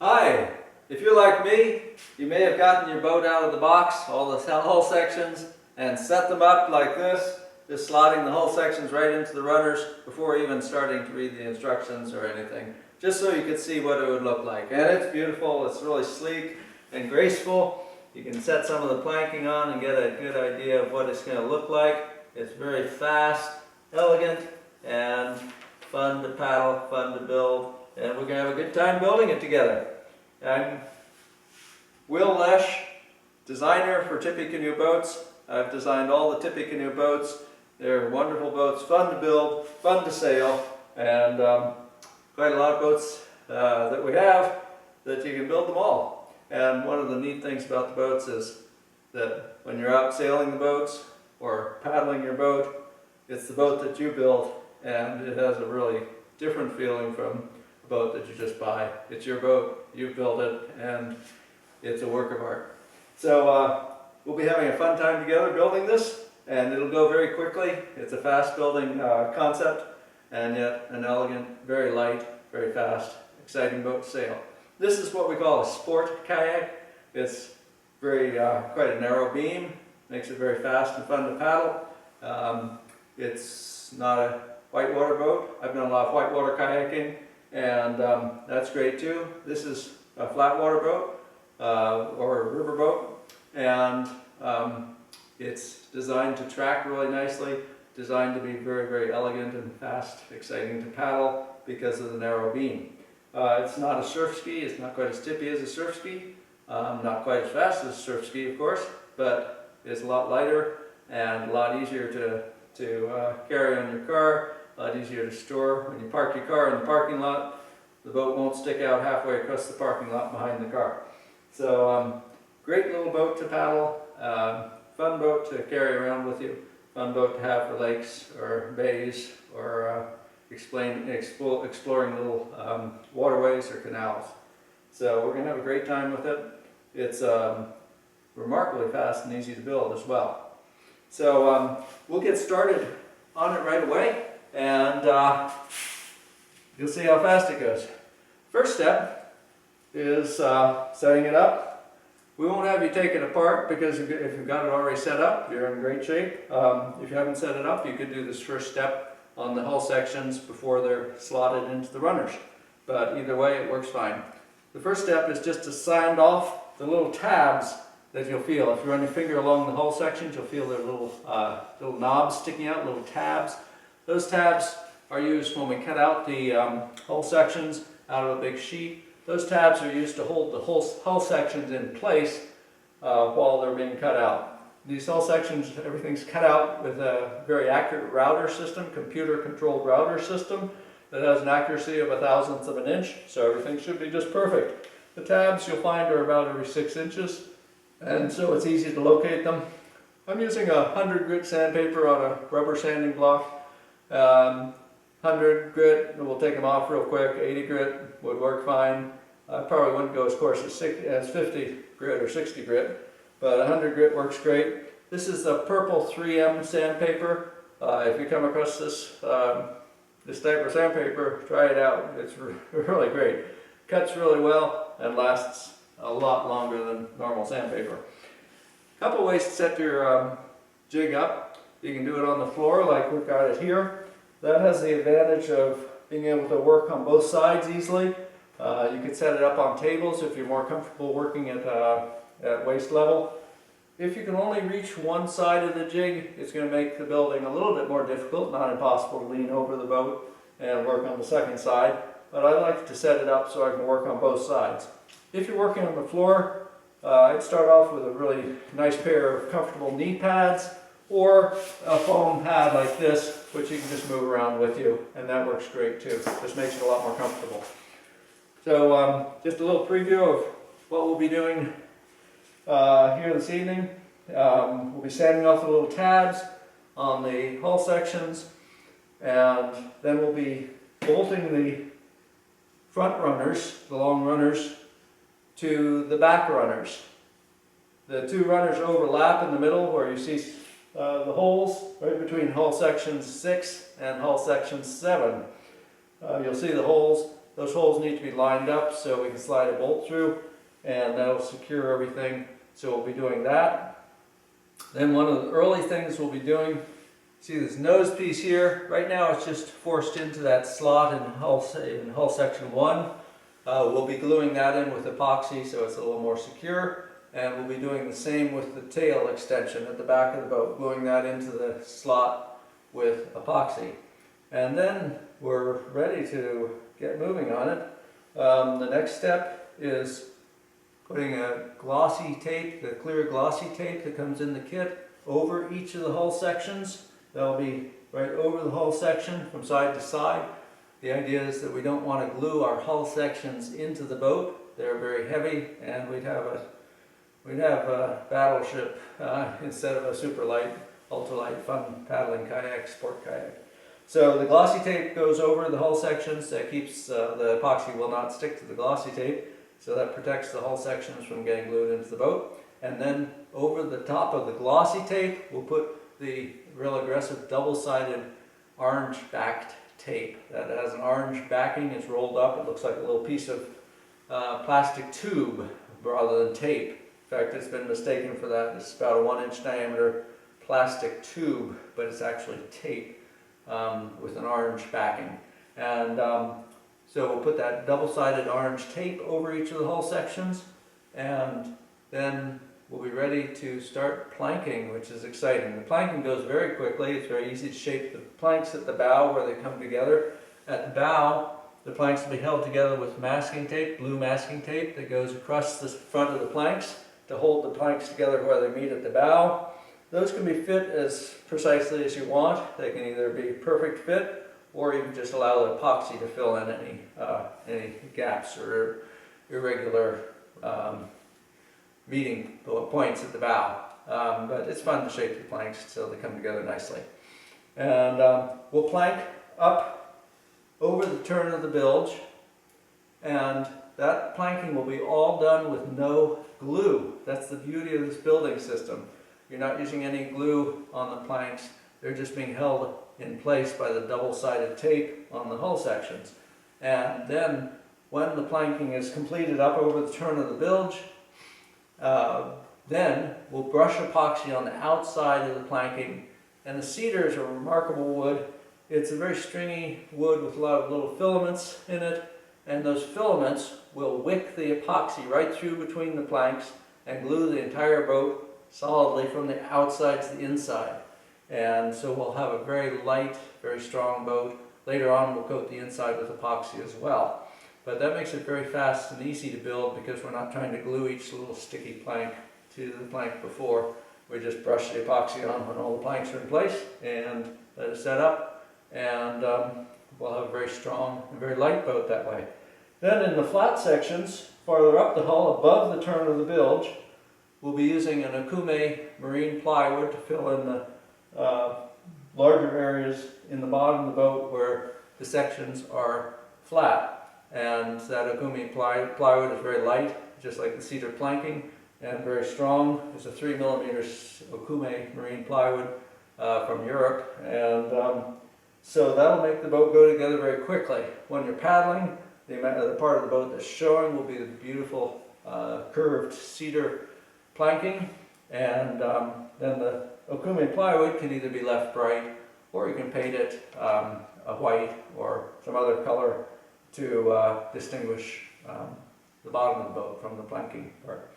Hi! If you're like me, you may have gotten your boat out of the box, all the hull sections, and set them up like this, just slotting the hull sections right into the runners before even starting to read the instructions or anything, just so you could see what it would look like. And it's beautiful, it's really sleek and graceful. You can set some of the planking on and get a good idea of what it's going to look like. It's very fast, elegant, and fun to paddle, fun to build, and we're going to have a good time building it together. I'm Will Lesh, designer for Tippy Canoe Boats. I've designed all the Tippy Canoe boats. They're wonderful boats, fun to build, fun to sail, and quite a lot of boats that we have that you can build them all. And one of the neat things about the boats is that when you're out sailing the boats or paddling your boat, it's the boat that you build, and it has a really different feeling from a boat that you just buy. It's your boat, you built it, and it's a work of art. So we'll be having a fun time together building this, and it'll go very quickly. It's a fast building concept, and yet an elegant, very light, very fast, exciting boat to sail. This is what we call a sport kayak. It's very quite a narrow beam, makes it very fast and fun to paddle. It's not a whitewater boat. I've done a lot of whitewater kayaking, and that's great too. This is a flat water boat or a river boat, and it's designed to track really nicely, designed to be very, very elegant and fast, exciting to paddle because of the narrow beam. It's not a surf ski, it's not quite as tippy as a surf ski, not quite as fast as a surf ski of course, but it's a lot lighter and a lot easier to carry on your car, a lot easier to store. When you park your car in the parking lot, the boat won't stick out halfway across the parking lot behind the car. So great little boat to paddle, fun boat to carry around with you, fun boat to have for lakes or bays or exploring little waterways or canals. So we're going to have a great time with it. It's remarkably fast and easy to build as well. So we'll get started on it right away, and you'll see how fast it goes. First step is setting it up. We won't have you take it apart because if you've got it already set up, you're in great shape. If you haven't set it up, you could do this first step on the hull sections before they're slotted into the runners. But either way, it works fine. The first step is just to sand off the little tabs that you'll feel. If you run your finger along the hull sections, you'll feel their little knobs sticking out, little tabs. Those tabs are used when we cut out the hull sections out of a big sheet. Those tabs are used to hold the hull sections in place while they're being cut out. These hull sections, everything's cut out with a very accurate router system, computer-controlled router system that has an accuracy of 1/1000th of an inch, so everything should be just perfect. The tabs you'll find are about every 6 inches, and so it's easy to locate them. I'm using a 100 grit sandpaper on a rubber sanding block. 100 grit, we'll take them off real quick. 80 grit would work fine. I probably wouldn't go as coarse as 50 grit or 60 grit. But 100 grit works great. This is the purple 3M sandpaper. If you come across this type of sandpaper, try it out. It's really great. Cuts really well and lasts a lot longer than normal sandpaper. A couple ways to set your jig up. You can do it on the floor like we've got it here. That has the advantage of being able to work on both sides easily. You can set it up on tables if you're more comfortable working at waist level. If you can only reach one side of the jig, it's going to make the building a little bit more difficult, not impossible to lean over the boat and work on the second side, but I like to set it up so I can work on both sides. If you're working on the floor, I'd start off with a really nice pair of comfortable knee pads or a foam pad like this, which you can just move around with you, and that works great too. Just makes it a lot more comfortable. So just a little preview of what we'll be doing here this evening. We'll be sanding off the little tabs on the hull sections, and then we'll be bolting the front runners, the long runners, to the back runners. The two runners overlap in the middle where you see the holes right between hull section 6 and hull section 7. You'll see the holes. those holes need to be lined up so we can slide a bolt through, and that'll secure everything. So we'll be doing that. Then one of the early things we'll be doing, see this nose piece here, right now it's just forced into that slot in hull section 1. We'll be gluing that in with epoxy so it's a little more secure. And we'll be doing the same with the tail extension at the back of the boat, gluing that into the slot with epoxy. And then we're ready to get moving on it. The next step is putting a glossy tape, the clear glossy tape that comes in the kit, over each of the hull sections. That'll be right over the hull section from side to side. The idea is that we don't want to glue our hull sections into the boat. They're very heavy, and we'd have a battleship instead of a super light, ultralight, fun paddling kayak, sport kayak. So the glossy tape goes over the hull sections. That keeps the epoxy will not stick to the glossy tape, so that protects the hull sections from getting glued into the boat. And then over the top of the glossy tape, we'll put the real aggressive double-sided orange-backed tape. That has an orange backing. It's rolled up. It looks like a little piece of plastic tube rather than tape. In fact, it's been mistaken for that. It's about a 1-inch diameter plastic tube, but it's actually tape with an orange backing. And so we'll put that double-sided orange tape over each of the hull sections, and then we'll be ready to start planking, which is exciting. The planking goes very quickly. It's very easy to shape the planks at the bow where they come together. At the bow, the planks will be held together with masking tape, blue masking tape that goes across the front of the planks to hold the planks together where they meet at the bow. Those can be fit as precisely as you want. They can either be perfect fit, or you can just allow the epoxy to fill in any gaps or irregular meeting points at the bow. But it's fun to shape the planks so they come together nicely. And we'll plank up over the turn of the bilge, and that planking will be all done with no glue. That's the beauty of this building system. You're not using any glue on the planks. They're just being held in place by the double-sided tape on the hull sections. And then when the planking is completed up over the turn of the bilge, then we'll brush epoxy on the outside of the planking. And the cedar is a remarkable wood. It's a very stringy wood with a lot of little filaments in it, and those filaments will wick the epoxy right through between the planks and glue the entire boat solidly from the outside to the inside. And so we'll have a very light, very strong boat. Later on we'll coat the inside with epoxy as well. But that makes it very fast and easy to build because we're not trying to glue each little sticky plank to the plank before. We just brush the epoxy on when all the planks are in place and let it set up, and we'll have a very strong and very light boat that way. Then in the flat sections, farther up the hull above the turn of the bilge, we'll be using an Okume marine plywood to fill in the larger areas in the bottom of the boat where the sections are flat. And that Okume plywood is very light, just like the cedar planking, and very strong. It's a 3mm Okume marine plywood from Europe, and so that'll make the boat go together very quickly. When you're paddling, the part of the boat that's showing will be the beautiful curved cedar planking, and then the Okume plywood can either be left bright, or you can paint it a white or some other color to distinguish the bottom of the boat from the planking part.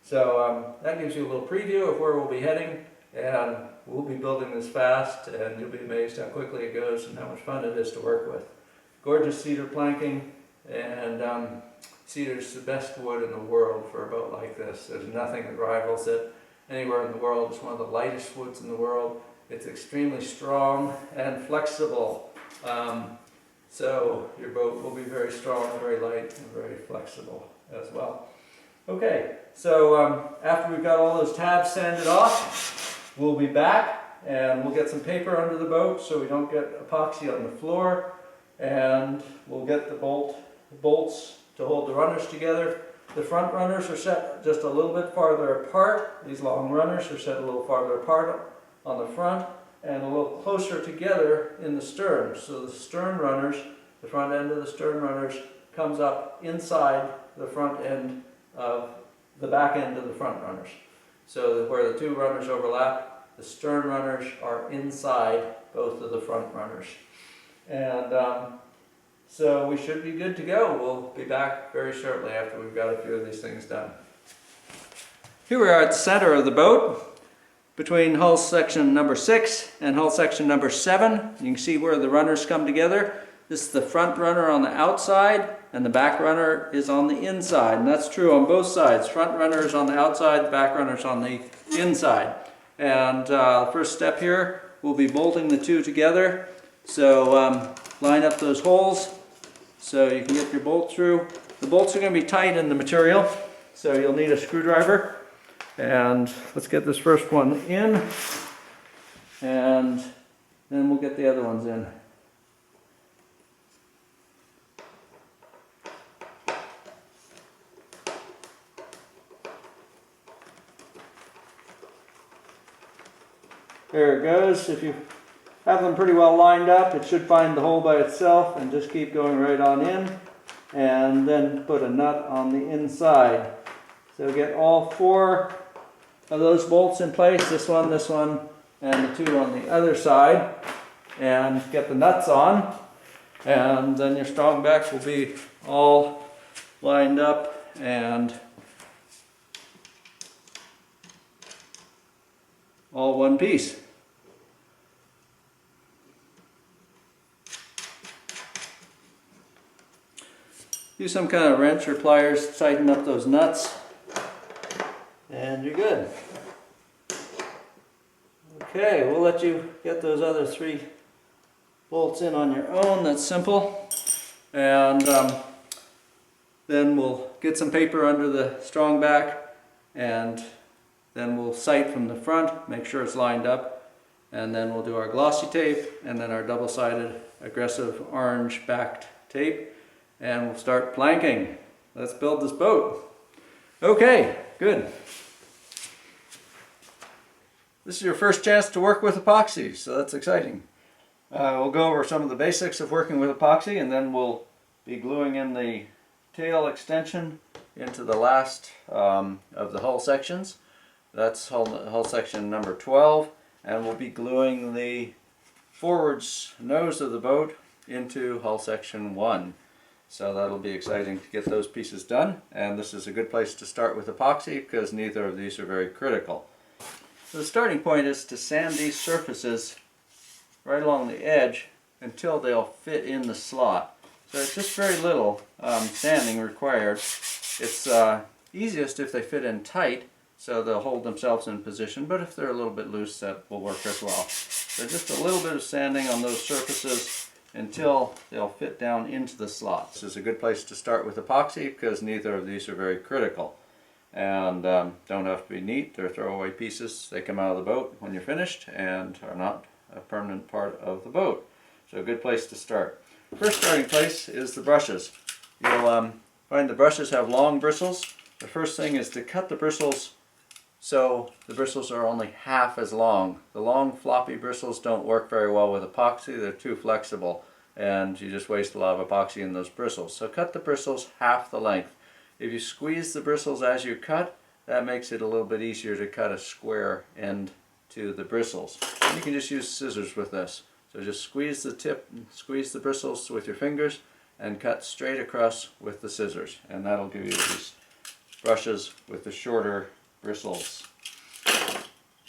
So that gives you a little preview of where we'll be heading, and we'll be building this fast, and you'll be amazed how quickly it goes and how much fun it is to work with. Gorgeous cedar planking, and cedar's the best wood in the world for a boat like this. There's nothing that rivals it anywhere in the world. It's one of the lightest woods in the world. It's extremely strong and flexible. So your boat will be very strong, very light, and very flexible as well. Okay, so after we've got all those tabs sanded off, we'll be back and we'll get some paper under the boat so we don't get epoxy on the floor, and we'll get the bolts to hold the runners together. The front runners are set just a little bit farther apart. These long runners are set a little farther apart on the front and a little closer together in the stern. So the stern runners the front end of the stern runners comes up inside the front end of the back end of the front runners. So that where the two runners overlap, the stern runners are inside both of the front runners. And so we should be good to go. We'll be back very shortly after we've got a few of these things done. Here we are at the center of the boat, between hull section number 6 and hull section number 7. You can see where the runners come together. This is the front runner on the outside, and the back runner is on the inside. And that's true on both sides. Front runner is on the outside, the back runner is on the inside. And first step here, we'll be bolting the two together. So line up those holes so you can get your bolt through. The bolts are going to be tight in the material, so you'll need a screwdriver. And let's get this first one in, and then we'll get the other ones in. There it goes. If you have them pretty well lined up, it should find the hole by itself, and just keep going right on in, and then put a nut on the inside. So get all 4 of those bolts in place, this one, and the 2 on the other side, and get the nuts on, and then your strongback will be all lined up and all one piece. Use some kind of wrench or pliers to tighten up those nuts, and you're good. Okay, we'll let you get those other 3 bolts in on your own. That's simple. And then we'll get some paper under the strongback, and then we'll sight from the front, make sure it's lined up, and then we'll do our glossy tape, and then our double-sided aggressive orange backed tape, and we'll start planking. Let's build this boat. Okay, good. This is your first chance to work with epoxy, so that's exciting. We'll go over some of the basics of working with epoxy, and then we'll be gluing in the tail extension into the last of the hull sections. That's hull section number 12, and we'll be gluing the forwards nose of the boat into hull section 1. So that'll be exciting to get those pieces done, and this is a good place to start with epoxy because neither of these are very critical. So the starting point is to sand these surfaces right along the edge until they'll fit in the slot. So it's just very little sanding required. It's easiest if they fit in tight, so they'll hold themselves in position, but if they're a little bit loose, that will work as well. So just a little bit of sanding on those surfaces until they'll fit down into the slot. This is a good place to start with epoxy because neither of these are very critical. And don't have to be neat. They're throwaway pieces. They come out of the boat when you're finished and are not a permanent part of the boat. So a good place to start. First starting place is the brushes. You'll find the brushes have long bristles. The first thing is to cut the bristles so the bristles are only half as long. The long floppy bristles don't work very well with epoxy. They're too flexible and you just waste a lot of epoxy in those bristles. So cut the bristles half the length. If you squeeze the bristles as you cut, that makes it a little bit easier to cut a square end to the bristles. And you can just use scissors with this. So just squeeze the tip, squeeze the bristles with your fingers, and cut straight across with the scissors. And that'll give you these brushes with the shorter bristles.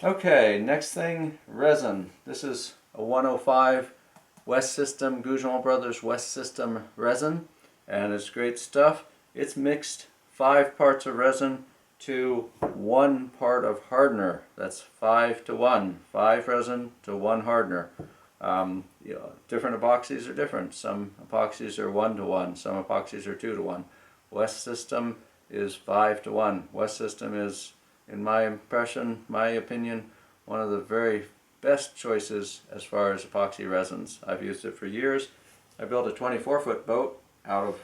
Okay, next thing, resin. This is a 105 West System, Goujon Brothers West System resin, and it's great stuff. It's mixed 5 parts of resin to 1 part of hardener. That's 5 to 1. 5 resin to 1 hardener. Different epoxies are different. Some epoxies are 1 to 1. Some epoxies are 2 to 1. West System is 5 to 1. West System is, in my opinion, one of the very best choices as far as epoxy resins. I've used it for years. I built a 24-foot boat out of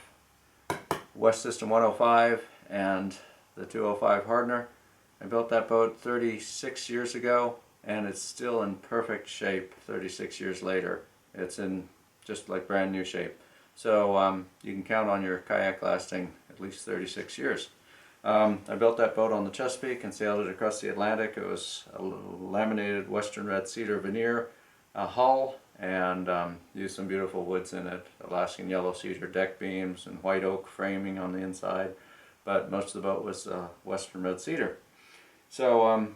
West System 105 and the 205 hardener. I built that boat 36 years ago, and it's still in perfect shape 36 years later. It's in just like brand new shape. So you can count on your kayak lasting at least 36 years. I built that boat on the Chesapeake and sailed it across the Atlantic. It was a laminated western red cedar veneer hull, and used some beautiful woods in it, Alaskan yellow cedar deck beams and white oak framing on the inside, but most of the boat was western red cedar. So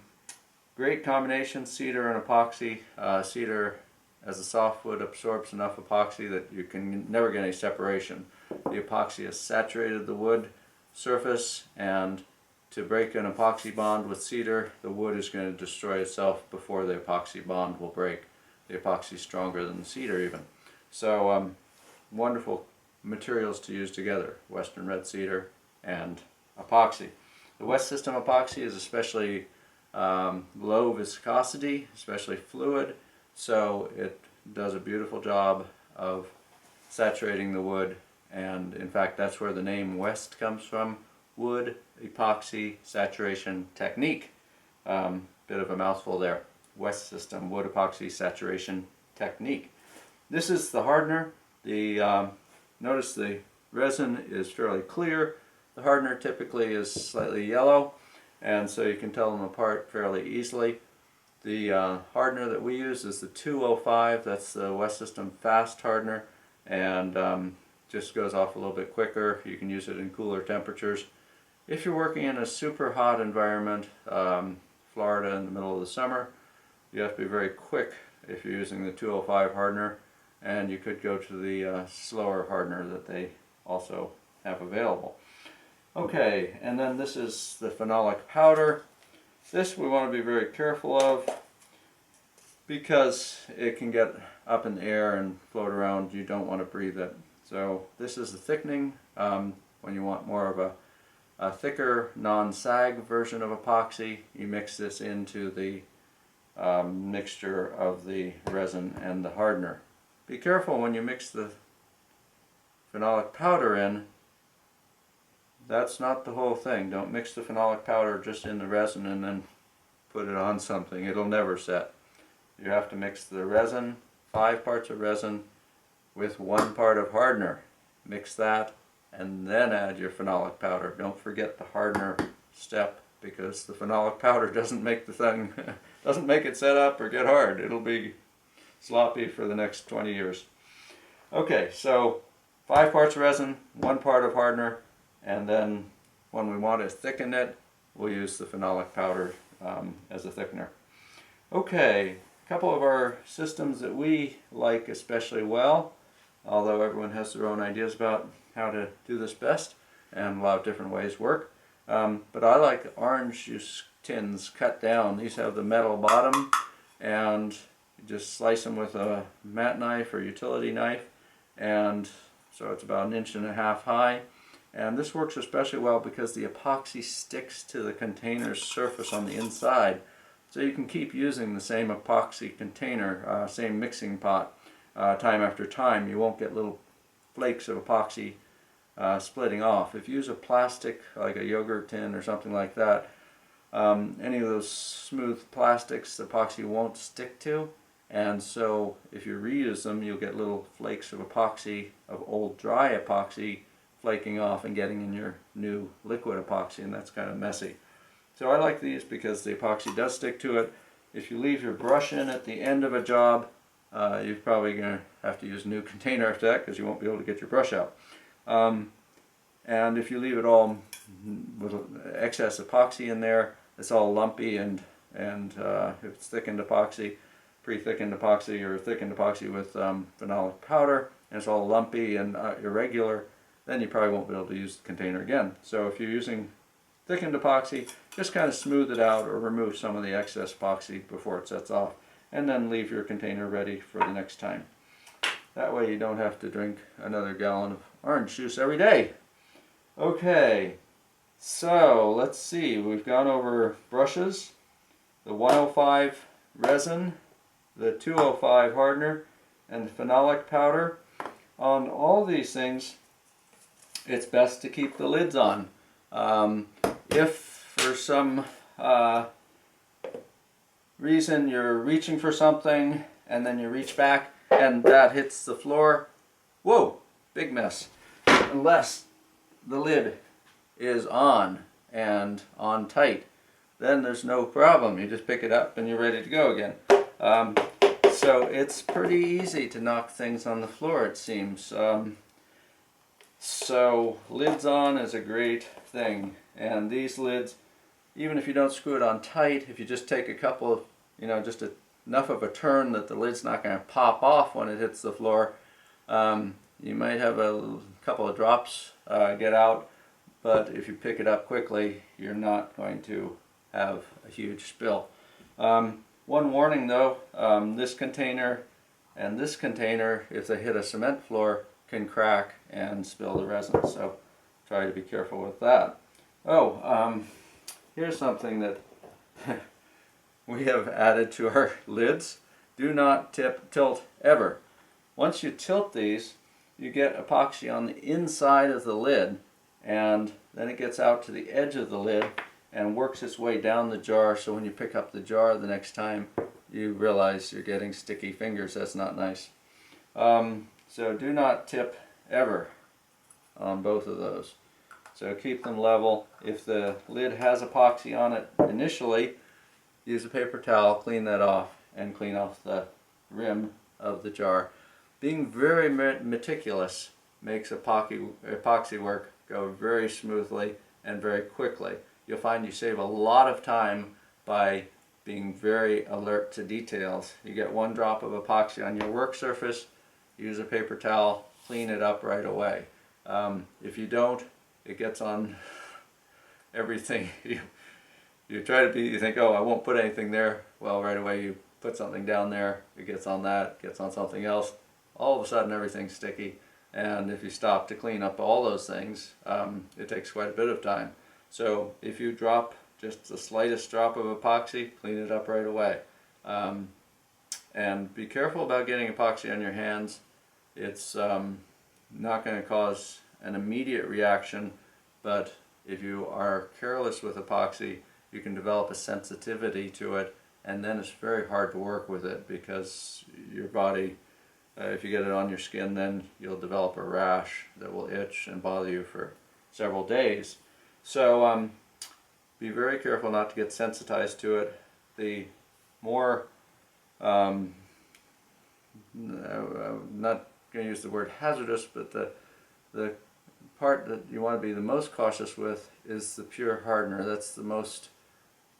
great combination, cedar and epoxy. Cedar as a softwood absorbs enough epoxy that you can never get any separation. The epoxy has saturated the wood surface, and to break an epoxy bond with cedar, the wood is going to destroy itself before the epoxy bond will break. The epoxy is stronger than the cedar even. So wonderful materials to use together, western red cedar and epoxy. The West System epoxy is especially low viscosity, especially fluid, so it does a beautiful job of saturating the wood, and in fact that's where the name West comes from, wood epoxy saturation technique. Bit of a mouthful there. West System wood epoxy saturation technique. This is the hardener. Notice the resin is fairly clear. The hardener typically is slightly yellow, and so you can tell them apart fairly easily. The hardener that we use is the 205. That's the West System fast hardener, and just goes off a little bit quicker. You can use it in cooler temperatures. If you're working in a super hot environment, Florida in the middle of the summer, you have to be very quick if you're using the 205 hardener, and you could go to the slower hardener that they also have available. Okay, and then this is the phenolic powder. This we want to be very careful of because it can get up in the air and float around. You don't want to breathe it. So this is the thickening. When you want more of a thicker, non-sag version of epoxy, you mix this into the mixture of the resin and the hardener. Be careful when you mix the phenolic powder in. That's not the whole thing. Don't mix the phenolic powder just in the resin and then put it on something. It'll never set. You have to mix the resin, 5 parts of resin, with 1 part of hardener. Mix that and then add your phenolic powder. Don't forget the hardener step, because the phenolic powder doesn't make the thing, doesn't make it set up or get hard. It'll be sloppy for the next 20 years. Okay, so 5 parts of resin, 1 part of hardener, and then when we want to thicken it, we'll use the phenolic powder as a thickener. Okay, a couple of our systems that we like especially well, although everyone has their own ideas about how to do this best, and a lot of different ways work. But I like orange juice tins cut down. These have the metal bottom, and you just slice them with a mat knife or utility knife, and so it's about 1.5 inches high. And this works especially well because the epoxy sticks to the container's surface on the inside, so you can keep using the same epoxy container, same mixing pot, time after time. You won't get little flakes of epoxy splitting off. If you use a plastic like a yogurt tin or something like that, any of those smooth plastics the epoxy won't stick to, and so if you reuse them, you'll get little flakes of epoxy, of old dry epoxy, flaking off and getting in your new liquid epoxy, and that's kind of messy. So I like these because the epoxy does stick to it. If you leave your brush in at the end of a job, you're probably going to have to use a new container after that, because you won't be able to get your brush out. And if you leave it all with excess epoxy in there, it's all lumpy, and if it's thickened epoxy, pre-thickened epoxy or thickened epoxy with phenolic powder, and it's all lumpy and irregular, then you probably won't be able to use the container again. So if you're using thickened epoxy, just kind of smooth it out or remove some of the excess epoxy before it sets off, and then leave your container ready for the next time. That way you don't have to drink another gallon of orange juice every day. Okay, so let's see, we've gone over brushes, the 105 resin, the 205 hardener, and the phenolic powder. On all these things, it's best to keep the lids on. If for some reason you're reaching for something and then you reach back and that hits the floor, whoa, big mess. Unless the lid is on and on tight, then there's no problem. You just pick it up and you're ready to go again. So it's pretty easy to knock things on the floor, it seems. So lids on is a great thing, and these lids, even if you don't screw it on tight, if you just take a couple of, just enough of a turn that the lid's not going to pop off when it hits the floor, you might have a couple of drops get out, but if you pick it up quickly, you're not going to have a huge spill. One warning though, this container and this container, if they hit a cement floor, can crack and spill the resin, so try to be careful with that. Here's something that we have added to our lids. Do not tilt ever. Once you tilt these, you get epoxy on the inside of the lid, and then it gets out to the edge of the lid and works its way down the jar, so when you pick up the jar the next time, you realize you're getting sticky fingers. That's not nice. So do not tip ever on both of those. So keep them level. If the lid has epoxy on it initially, use a paper towel, clean that off, and clean off the rim of the jar. Being very meticulous makes epoxy work go very smoothly and very quickly. You'll find you save a lot of time by being very alert to details. You get one drop of epoxy on your work surface, use a paper towel, clean it up right away. If you don't, it gets on everything. You try to you think, oh, I won't put anything there. Well, right away you put something down there, it gets on that, gets on something else. All of a sudden everything's sticky. And if you stop to clean up all those things, it takes quite a bit of time. So if you drop just the slightest drop of epoxy, clean it up right away. And be careful about getting epoxy on your hands. It's not going to cause an immediate reaction, but if you are careless with epoxy, you can develop a sensitivity to it, and then it's very hard to work with it because your body, if you get it on your skin, then you'll develop a rash that will itch and bother you for several days. So be very careful not to get sensitized to it. The more, I'm not going to use the word hazardous, but the part that you want to be the most cautious with is the pure hardener. That's the most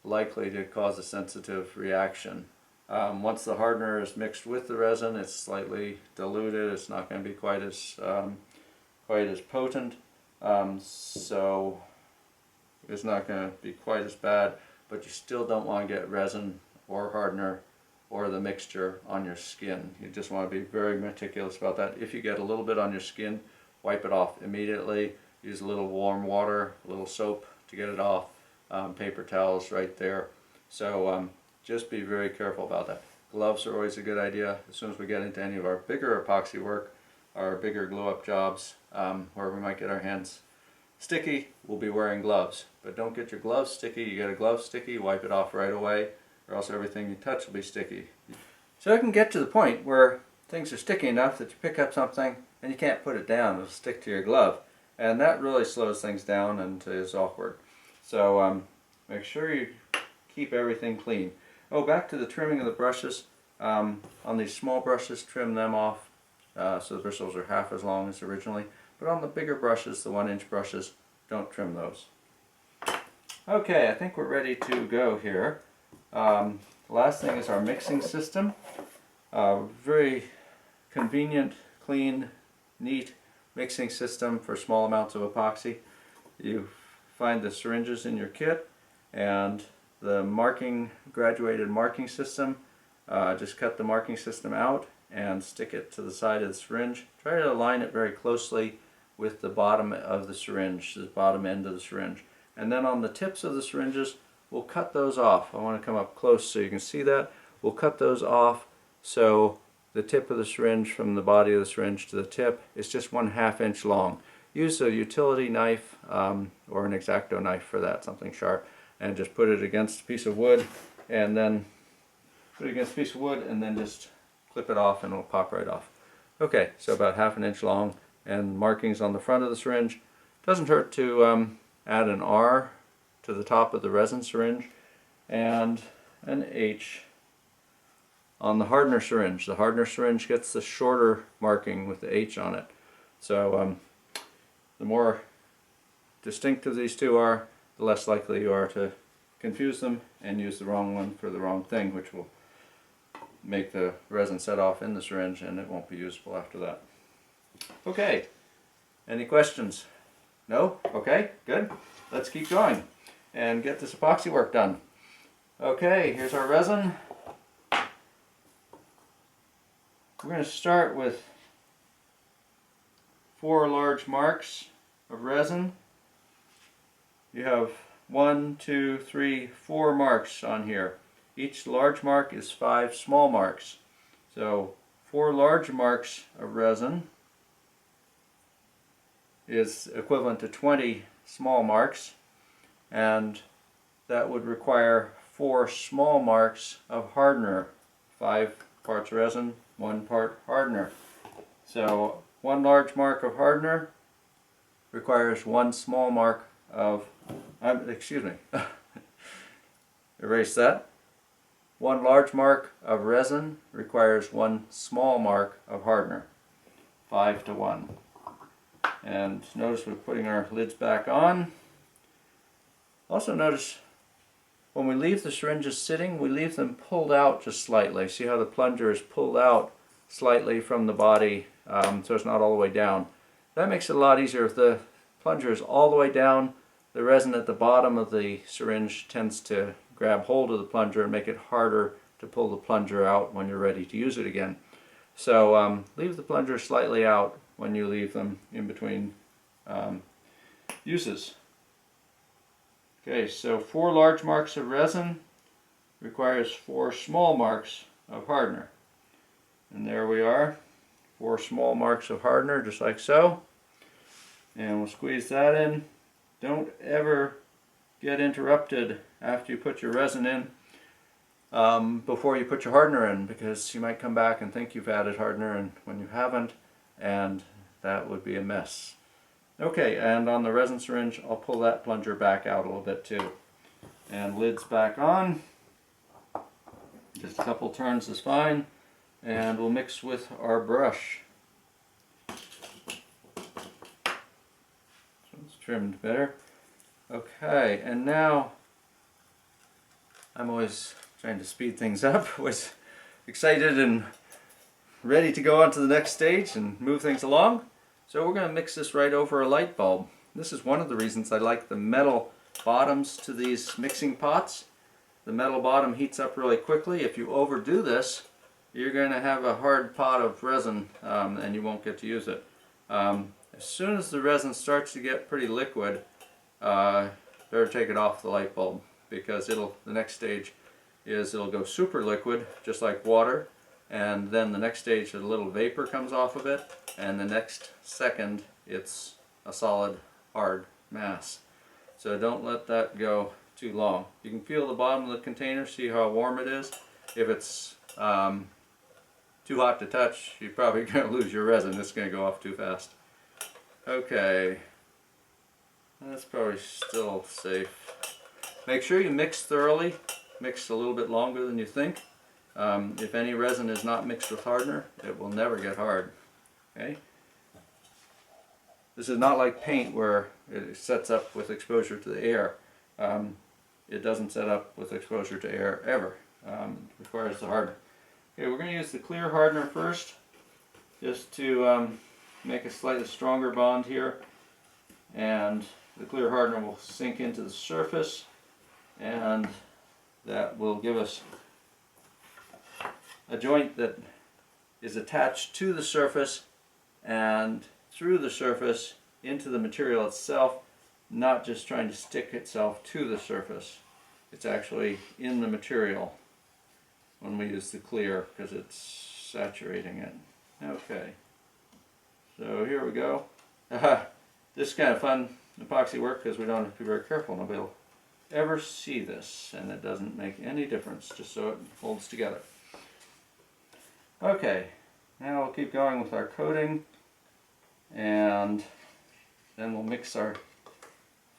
likely to cause a sensitive reaction. Once the hardener is mixed with the resin, it's slightly diluted. It's not going to be quite as potent, so it's not going to be quite as bad. But you still don't want to get resin or hardener or the mixture on your skin. You just want to be very meticulous about that. If you get a little bit on your skin, wipe it off immediately. Use a little warm water, a little soap to get it off. Paper towels right there. So just be very careful about that. Gloves are always a good idea. As soon as we get into any of our bigger epoxy work, our bigger glue-up jobs, where we might get our hands sticky, we'll be wearing gloves. But don't get your gloves sticky. You get a glove sticky, wipe it off right away, or else everything you touch will be sticky. So it can get to the point where things are sticky enough that you pick up something and you can't put it down. It'll stick to your glove. And that really slows things down and is awkward. So make sure you keep everything clean. Oh, back to the trimming of the brushes. On these small brushes, trim them off so the bristles are half as long as originally. But on the bigger brushes, the 1-inch brushes, don't trim those. Okay, I think we're ready to go here. Last thing is our mixing system. Very convenient, clean, neat mixing system for small amounts of epoxy. You find the syringes in your kit and the graduated marking system. Just cut the marking system out and stick it to the side of the syringe. Try to align it very closely with the bottom of the syringe, the bottom end of the syringe. And then on the tips of the syringes, we'll cut those off. I want to come up close so you can see that. We'll cut those off so the tip of the syringe from the body of the syringe to the tip is just 1/2 inch long. Use a utility knife or an X-Acto knife for that, something sharp, and just put it against a piece of wood, and then just clip it off and it'll pop right off. Okay, so about 1/2 inch long. and markings on the front of the syringe. Doesn't hurt to add an R to the top of the resin syringe and an H on the Hardener syringe. The Hardener syringe gets the shorter marking with the H on it. So the more distinctive these two are, the less likely you are to confuse them and use the wrong one for the wrong thing, which will make the resin set off in the syringe and it won't be usable after that. Okay, any questions? No? Okay, good. Let's keep going and get this epoxy work done. Okay, here's our resin. We're going to start with 4 large marks of resin. You have 1, 2, 3, 4 marks on here. Each large mark is 5 small marks. So 4 large marks of resin is equivalent to 20 small marks, and that would require 4 small marks of hardener. 5 parts resin, 1 part hardener. So 1 large mark of hardener requires 1 small mark of, excuse me, erase that. 1 large mark of resin requires 1 small mark of hardener. 5 to 1. And notice we're putting our lids back on. Also notice when we leave the syringes sitting, we leave them pulled out just slightly. See how the plunger is pulled out slightly from the body, so it's not all the way down. That makes it a lot easier. If the plunger is all the way down, the resin at the bottom of the syringe tends to grab hold of the plunger and make it harder to pull the plunger out when you're ready to use it again. So leave the plunger slightly out when you leave them in between uses. Okay, so 4 large marks of resin requires 4 small marks of hardener. And there we are, 4 small marks of hardener, just like so. And we'll squeeze that in. Don't ever get interrupted after you put your resin in before you put your hardener in, because you might come back and think you've added hardener and when you haven't, and that would be a mess. Okay, and on the resin syringe, I'll pull that plunger back out a little bit too. And lids back on. Just a couple turns is fine. And we'll mix with our brush. So it's trimmed better. Okay, and now I'm always trying to speed things up. Was excited and ready to go on to the next stage and move things along. So we're going to mix this right over a light bulb. This is one of the reasons I like the metal bottoms to these mixing pots. The metal bottom heats up really quickly. If you overdo this, you're going to have a hard pot of resin and you won't get to use it. As soon as the resin starts to get pretty liquid, better take it off the light bulb, because the next stage is it'll go super liquid, just like water, and then the next stage a little vapor comes off of it, and the next second it's a solid hard mass. So don't let that go too long. You can feel the bottom of the container, see how warm it is. If it's too hot to touch, you're probably going to lose your resin. It's going to go off too fast. Okay, that's probably still safe. Make sure you mix thoroughly. Mix a little bit longer than you think. If any resin is not mixed with hardener, it will never get hard. Okay? This is not like paint where it sets up with exposure to the air. It doesn't set up with exposure to air ever. It requires the hardener. Okay, we're going to use the clear hardener first, just to make a slightly stronger bond here. And the clear hardener will sink into the surface, and that will give us a joint that is attached to the surface and through the surface into the material itself, not just trying to stick itself to the surface. It's actually in the material when we use the clear, because it's saturating it. Okay, so here we go. This is kind of fun epoxy work because we don't have to be very careful. Nobody will ever see this, and it doesn't make any difference, just so it holds together. Okay, now we'll keep going with our coating. And then we'll mix our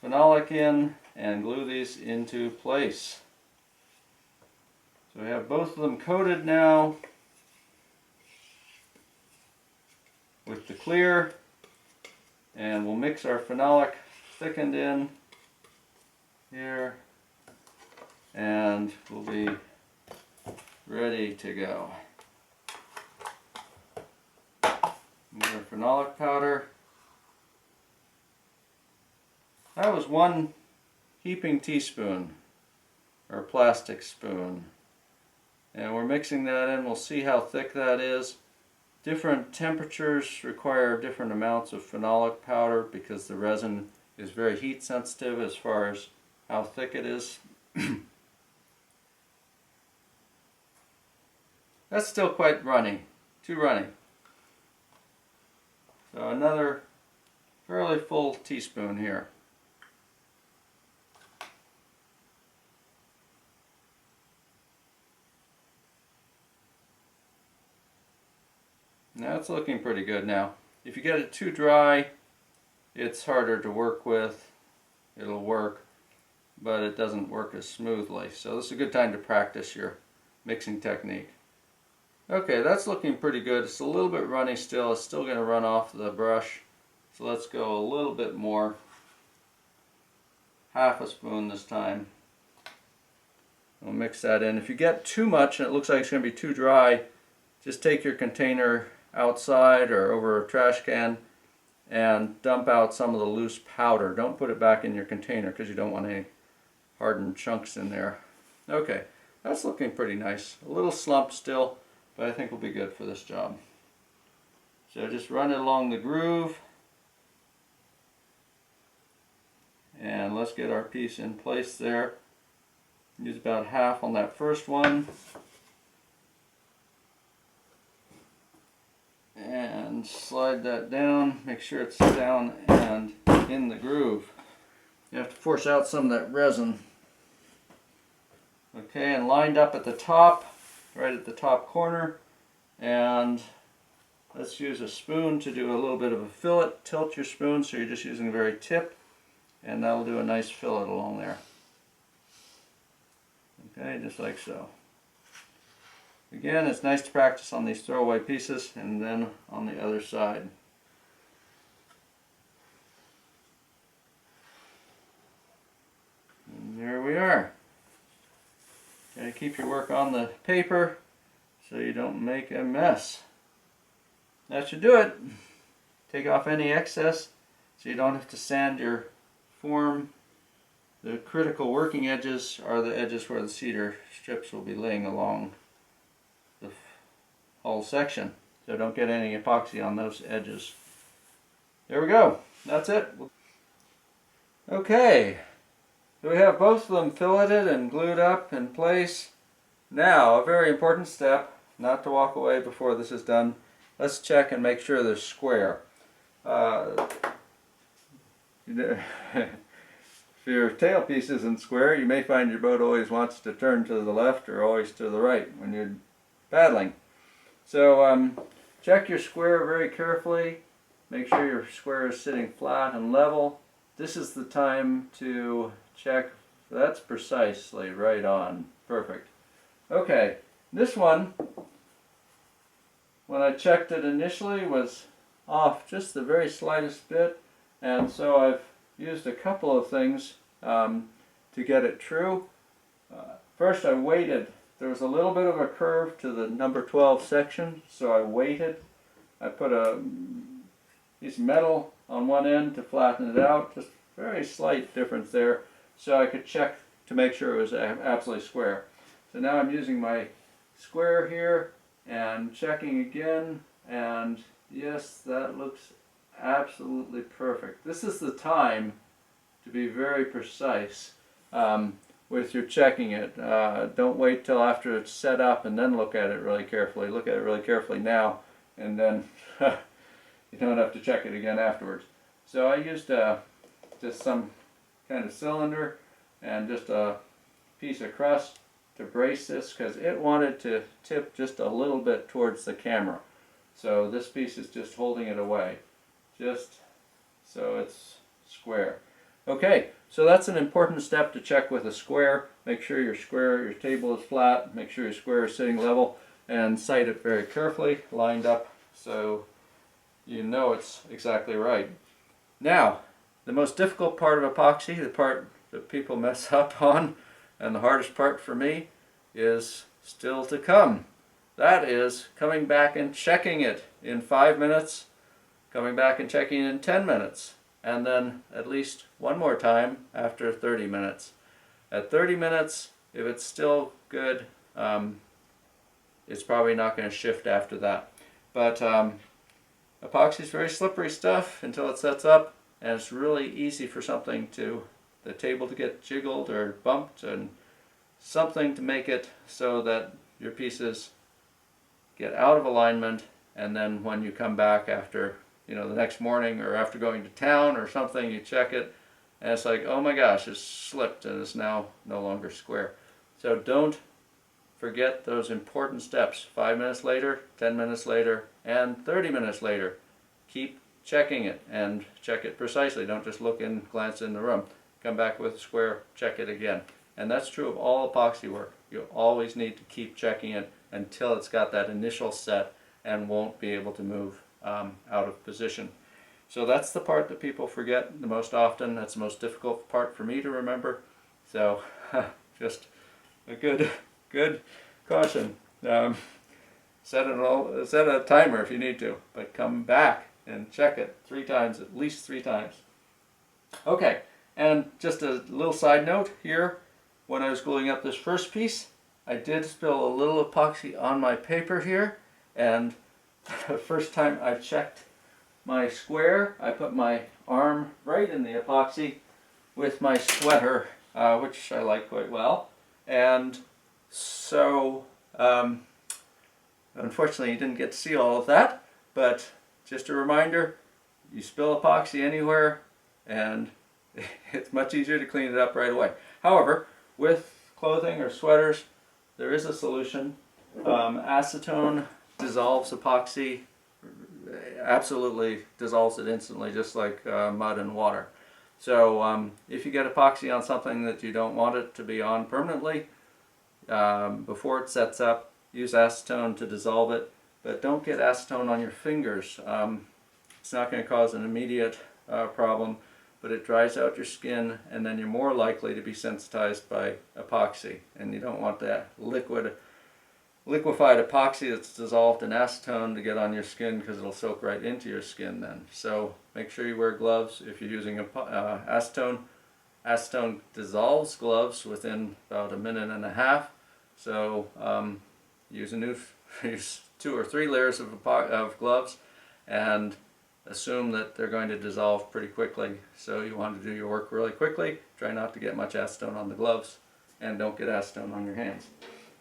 phenolic in and glue these into place. So we have both of them coated now with the clear, and we'll mix our phenolic thickened in here, and we'll be ready to go. More phenolic powder. That was 1 heaping teaspoon, or plastic spoon. And we're mixing that in. We'll see how thick that is. Different temperatures require different amounts of phenolic powder because the resin is very heat sensitive as far as how thick it is. That's still quite runny, too runny. So another fairly full teaspoon here. Now it's looking pretty good now. If you get it too dry, it's harder to work with. It'll work, but it doesn't work as smoothly. So this is a good time to practice your mixing technique. Okay, that's looking pretty good. It's a little bit runny still. It's still going to run off the brush. So let's go a little bit more. Half a spoon this time. We'll mix that in. If you get too much and it looks like it's going to be too dry, just take your container outside or over a trash can and dump out some of the loose powder. Don't put it back in your container because you don't want any hardened chunks in there. Okay, that's looking pretty nice. A little slump still, but I think will be good for this job. So just run it along the groove, and let's get our piece in place there. Use about half on that first one, and slide that down. Make sure it's down and in the groove. You have to force out some of that resin. Okay, and lined up at the top, right at the top corner. And let's use a spoon to do a little bit of a fillet. Tilt your spoon so you're just using the very tip, and that'll do a nice fillet along there. Okay, just like so. Again, it's nice to practice on these throwaway pieces, and then on the other side. And there we are. Gotta keep your work on the paper so you don't make a mess. That should do it. Take off any excess so you don't have to sand your form. The critical working edges are the edges where the cedar strips will be laying along the whole section. So don't get any epoxy on those edges. There we go. That's it. Okay. So we have both of them filleted and glued up in place. Now, a very important step, not to walk away before this is done. Let's check and make sure they're square. If your tailpiece isn't square, you may find your boat always wants to turn to the left or always to the right when you're paddling. So check your square very carefully. Make sure your square is sitting flat and level. This is the time to check. That's precisely right on. Perfect. Okay, this one, when I checked it initially, was off just the very slightest bit, and so I've used a couple of things to get it true. First, I weighted. There was a little bit of a curve to the number 12 section, so I weighted. I put a piece of metal on one end to flatten it out, just very slight difference there, so I could check to make sure it was absolutely square. So now I'm using my square here and checking again, and yes, that looks absolutely perfect. This is the time to be very precise with your checking it. Don't wait till after it's set up and then look at it really carefully. Look at it really carefully now, and then you don't have to check it again afterwards. So I used just some kind of cylinder and just a piece of crust to brace this because it wanted to tip just a little bit towards the camera. So this piece is just holding it away. just so it's square. Okay, so that's an important step to check with a square. Make sure your table is flat, make sure your square is sitting level, and sight it very carefully, lined up so you know it's exactly right. Now, the most difficult part of epoxy, the part that people mess up on, and the hardest part for me, is still to come. That is coming back and checking it in 5 minutes, coming back and checking it in 10 minutes, and then at least one more time after 30 minutes. At 30 minutes, if it's still good, it's probably not going to shift after that. But epoxy is very slippery stuff until it sets up, and it's really easy for the table to get jiggled or bumped, and something to make it so that your pieces get out of alignment, and then when you come back after, the next morning or after going to town or something, you check it and it's like, oh my gosh, it's slipped and it's now no longer square. So don't forget those important steps. 5 minutes later, 10 minutes later, and 30 minutes later. Keep checking it and check it precisely. Don't just look and glance in the room. Come back with a square, check it again. And that's true of all epoxy work. You always need to keep checking it until it's got that initial set and won't be able to move out of position. So that's the part that people forget the most often. That's the most difficult part for me to remember. So just a good caution. Set a timer if you need to, but come back and check it 3 times, at least 3 times. Okay, and just a little side note here. When I was gluing up this first piece, I did spill a little epoxy on my paper here, and the first time I checked my square, I put my arm right in the epoxy with my sweater, which I like quite well. And so, unfortunately you didn't get to see all of that, but just a reminder, you spill epoxy anywhere and it's much easier to clean it up right away. However, with clothing or sweaters, there is a solution. Acetone dissolves epoxy, absolutely dissolves it instantly, just like mud and water. So if you get epoxy on something that you don't want it to be on permanently, before it sets up, use acetone to dissolve it, but don't get acetone on your fingers. It's not going to cause an immediate problem, but it dries out your skin, and then you're more likely to be sensitized by epoxy. And you don't want that liquefied epoxy that's dissolved in acetone to get on your skin, because it'll soak right into your skin then. So make sure you wear gloves if you're using acetone. Acetone dissolves gloves within about 1.5 minutes. So use 2 or 3 layers of gloves and assume that they're going to dissolve pretty quickly. So you want to do your work really quickly. Try not to get much acetone on the gloves, and don't get acetone on your hands.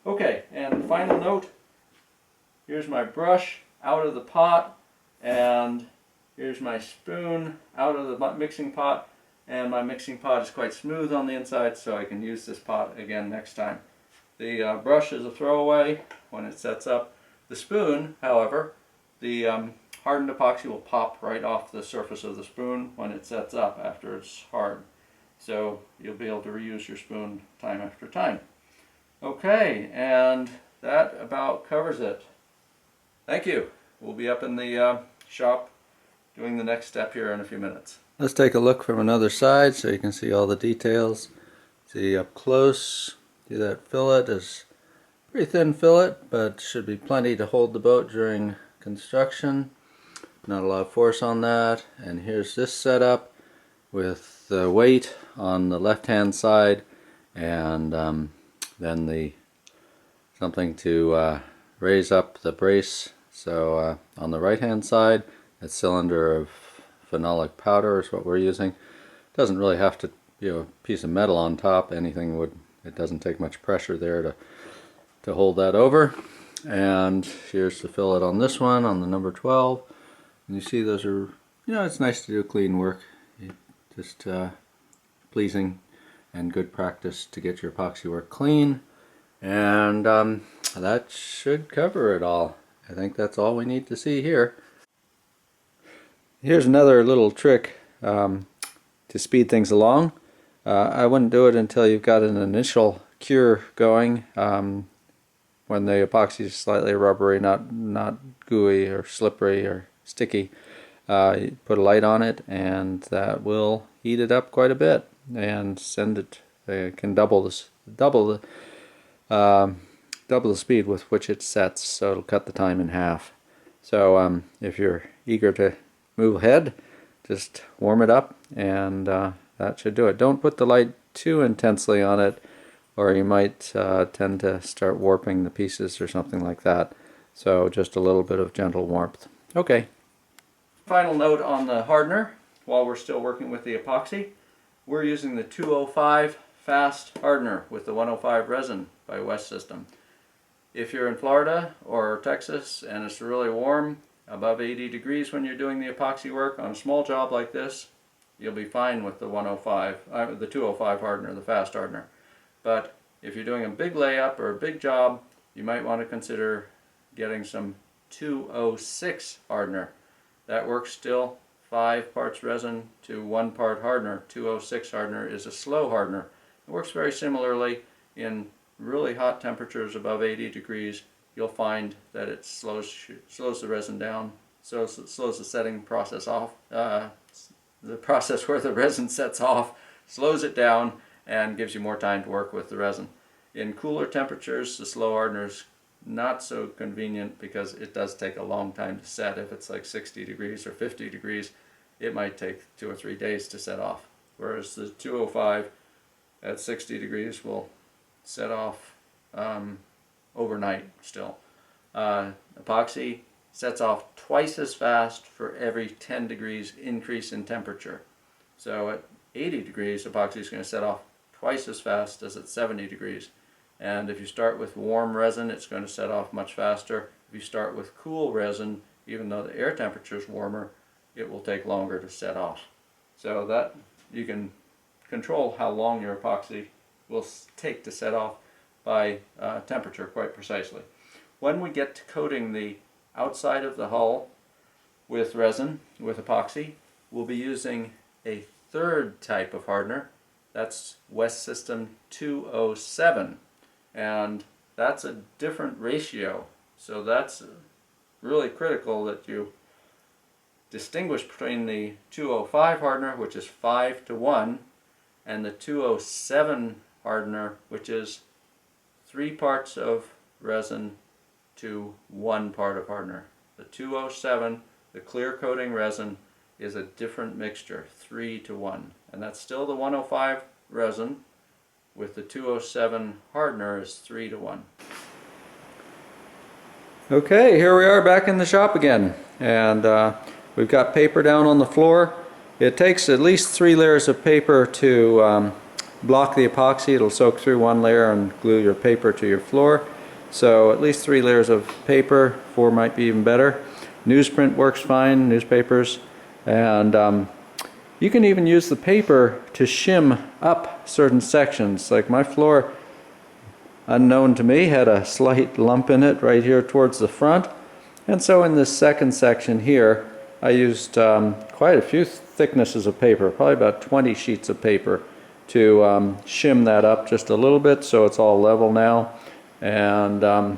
Okay, and final note, here's my brush out of the pot, and here's my spoon out of the mixing pot, and my mixing pot is quite smooth on the inside, so I can use this pot again next time. The brush is a throwaway when it sets up. The spoon, however, the hardened epoxy will pop right off the surface of the spoon when it sets up after it's hard. So you'll be able to reuse your spoon time after time. Okay, and that about covers it. Thank you. We'll be up in the shop doing the next step here in a few minutes. Let's take a look from another side so you can see all the details. See up close, see that fillet is a pretty thin fillet, but should be plenty to hold the boat during construction. Not a lot of force on that. And here's this setup with the weight on the left hand side, and then something to raise up the brace. So on the right hand side, that cylinder of phenolic powder is what we're using. Doesn't really have to be a piece of metal on top. Anything would. It doesn't take much pressure there to hold that over. And here's the fillet on this one, on the number 12. And you see those are, it's nice to do clean work. Just pleasing and good practice to get your epoxy work clean. And that should cover it all. I think that's all we need to see here. Here's another little trick to speed things along. I wouldn't do it until you've got an initial cure going, when the epoxy is slightly rubbery, not gooey or slippery or sticky. You put a light on it, and that will heat it up quite a bit and send it. Can double the speed with which it sets, so it'll cut the time in half. So if you're eager to move ahead, just warm it up, and that should do it. Don't put the light too intensely on it, or you might tend to start warping the pieces or something like that. So just a little bit of gentle warmth. Okay. Final note on the hardener, while we're still working with the epoxy, we're using the 205 fast hardener with the 105 resin by West System. If you're in Florida or Texas and it's really warm, above 80 degrees when you're doing the epoxy work on a small job like this, you'll be fine with the 205 hardener, the fast hardener. But if you're doing a big layup or a big job, you might want to consider getting some 206 hardener. That works still, 5 parts resin to 1 part hardener. 206 hardener is a slow hardener. It works very similarly in really hot temperatures above 80 degrees. You'll find that it slows the resin down, slows the setting process off, the process where the resin sets off, slows it down, and gives you more time to work with the resin. In cooler temperatures, the slow hardener is not so convenient because it does take a long time to set. If it's like 60 degrees or 50 degrees, it might take 2 or 3 days to set off. Whereas the 205 at 60 degrees will set off overnight still. Epoxy sets off twice as fast for every 10 degrees increase in temperature. So at 80 degrees, epoxy is going to set off twice as fast as at 70 degrees. And if you start with warm resin, it's going to set off much faster. If you start with cool resin, even though the air temperature is warmer, it will take longer to set off. So that you can control how long your epoxy will take to set off by temperature quite precisely. When we get to coating the outside of the hull with resin, with epoxy, we'll be using a third type of hardener. That's West System 207. And that's a different ratio, so that's really critical that you distinguish between the 205 hardener, which is 5:1, and the 207 hardener, which is 3 parts of resin to 1 part of hardener. The 207, the clear coating resin, is a different mixture, 3:1, and that's still the 105 resin. With the 207 hardener is 3:1. Okay, here we are back in the shop again, and we've got paper down on the floor. It takes at least 3 layers of paper to block the epoxy. It'll soak through 1 layer and glue your paper to your floor. So at least 3 layers of paper, 4 might be even better. Newsprint works fine, newspapers, and you can even use the paper to shim up certain sections. Like my floor, unknown to me, had a slight lump in it right here towards the front. And so in this second section here, I used quite a few thicknesses of paper, probably about 20 sheets of paper, to shim that up just a little bit so it's all level now. And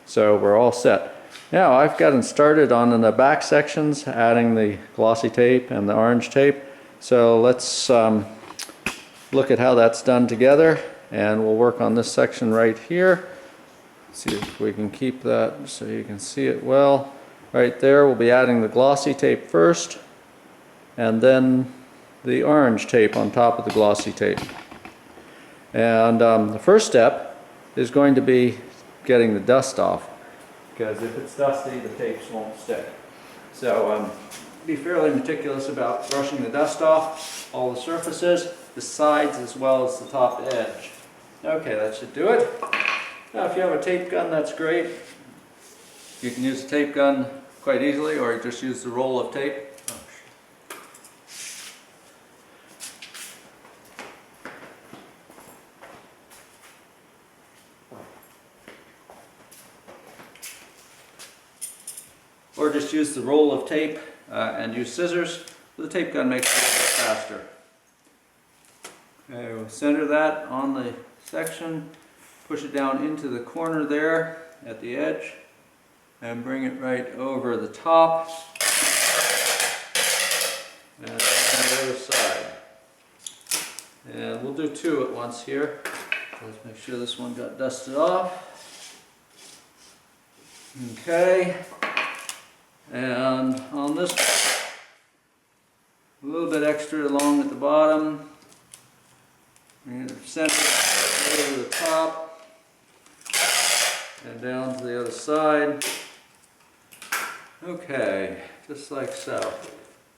so we're all set. Now I've gotten started on the back sections, adding the glossy tape and the orange tape. So let's look at how that's done together, and we'll work on this section right here. See if we can keep that so you can see it well. Right there, we'll be adding the glossy tape first, and then the orange tape on top of the glossy tape. And the first step is going to be getting the dust off, because if it's dusty, the tapes won't stick. So be fairly meticulous about brushing the dust off, all the surfaces, the sides as well as the top edge. Okay, that should do it. Now if you have a tape gun, that's great. You can use a tape gun quite easily, or just use the roll of tape. Or just use the roll of tape and use scissors. The tape gun makes it a little bit faster. Okay, we'll center that on the section, push it down into the corner there at the edge, and bring it right over the top, and on the other side. And we'll do two at once here. Let's make sure this one got dusted off. Okay, and on this one, a little bit extra along at the bottom. We're going to center it over the top and down to the other side. Okay, just like so.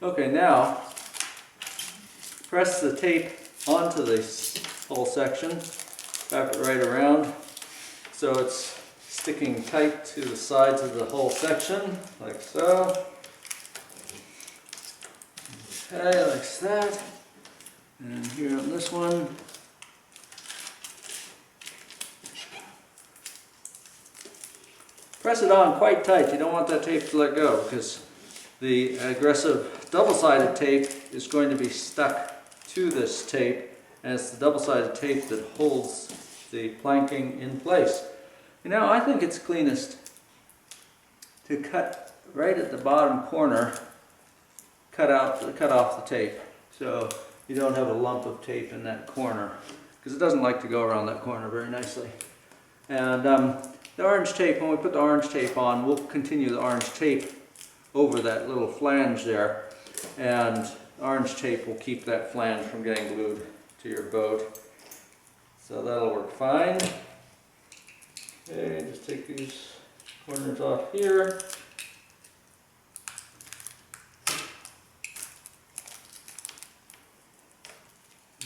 Okay, now press the tape onto this whole section, wrap it right around so it's sticking tight to the sides of the whole section, like so. Okay, like that. And here on this one, press it on quite tight. You don't want that tape to let go because the aggressive double-sided tape is going to be stuck to this tape, and it's the double-sided tape that holds the planking in place. You know, I think it's cleanest to cut right at the bottom corner, cut off the tape, so you don't have a lump of tape in that corner, because it doesn't like to go around that corner very nicely. And the orange tape, when we put the orange tape on, we'll continue the orange tape over that little flange there, and orange tape will keep that flange from getting glued to your boat. So that'll work fine. Okay, just take these corners off here.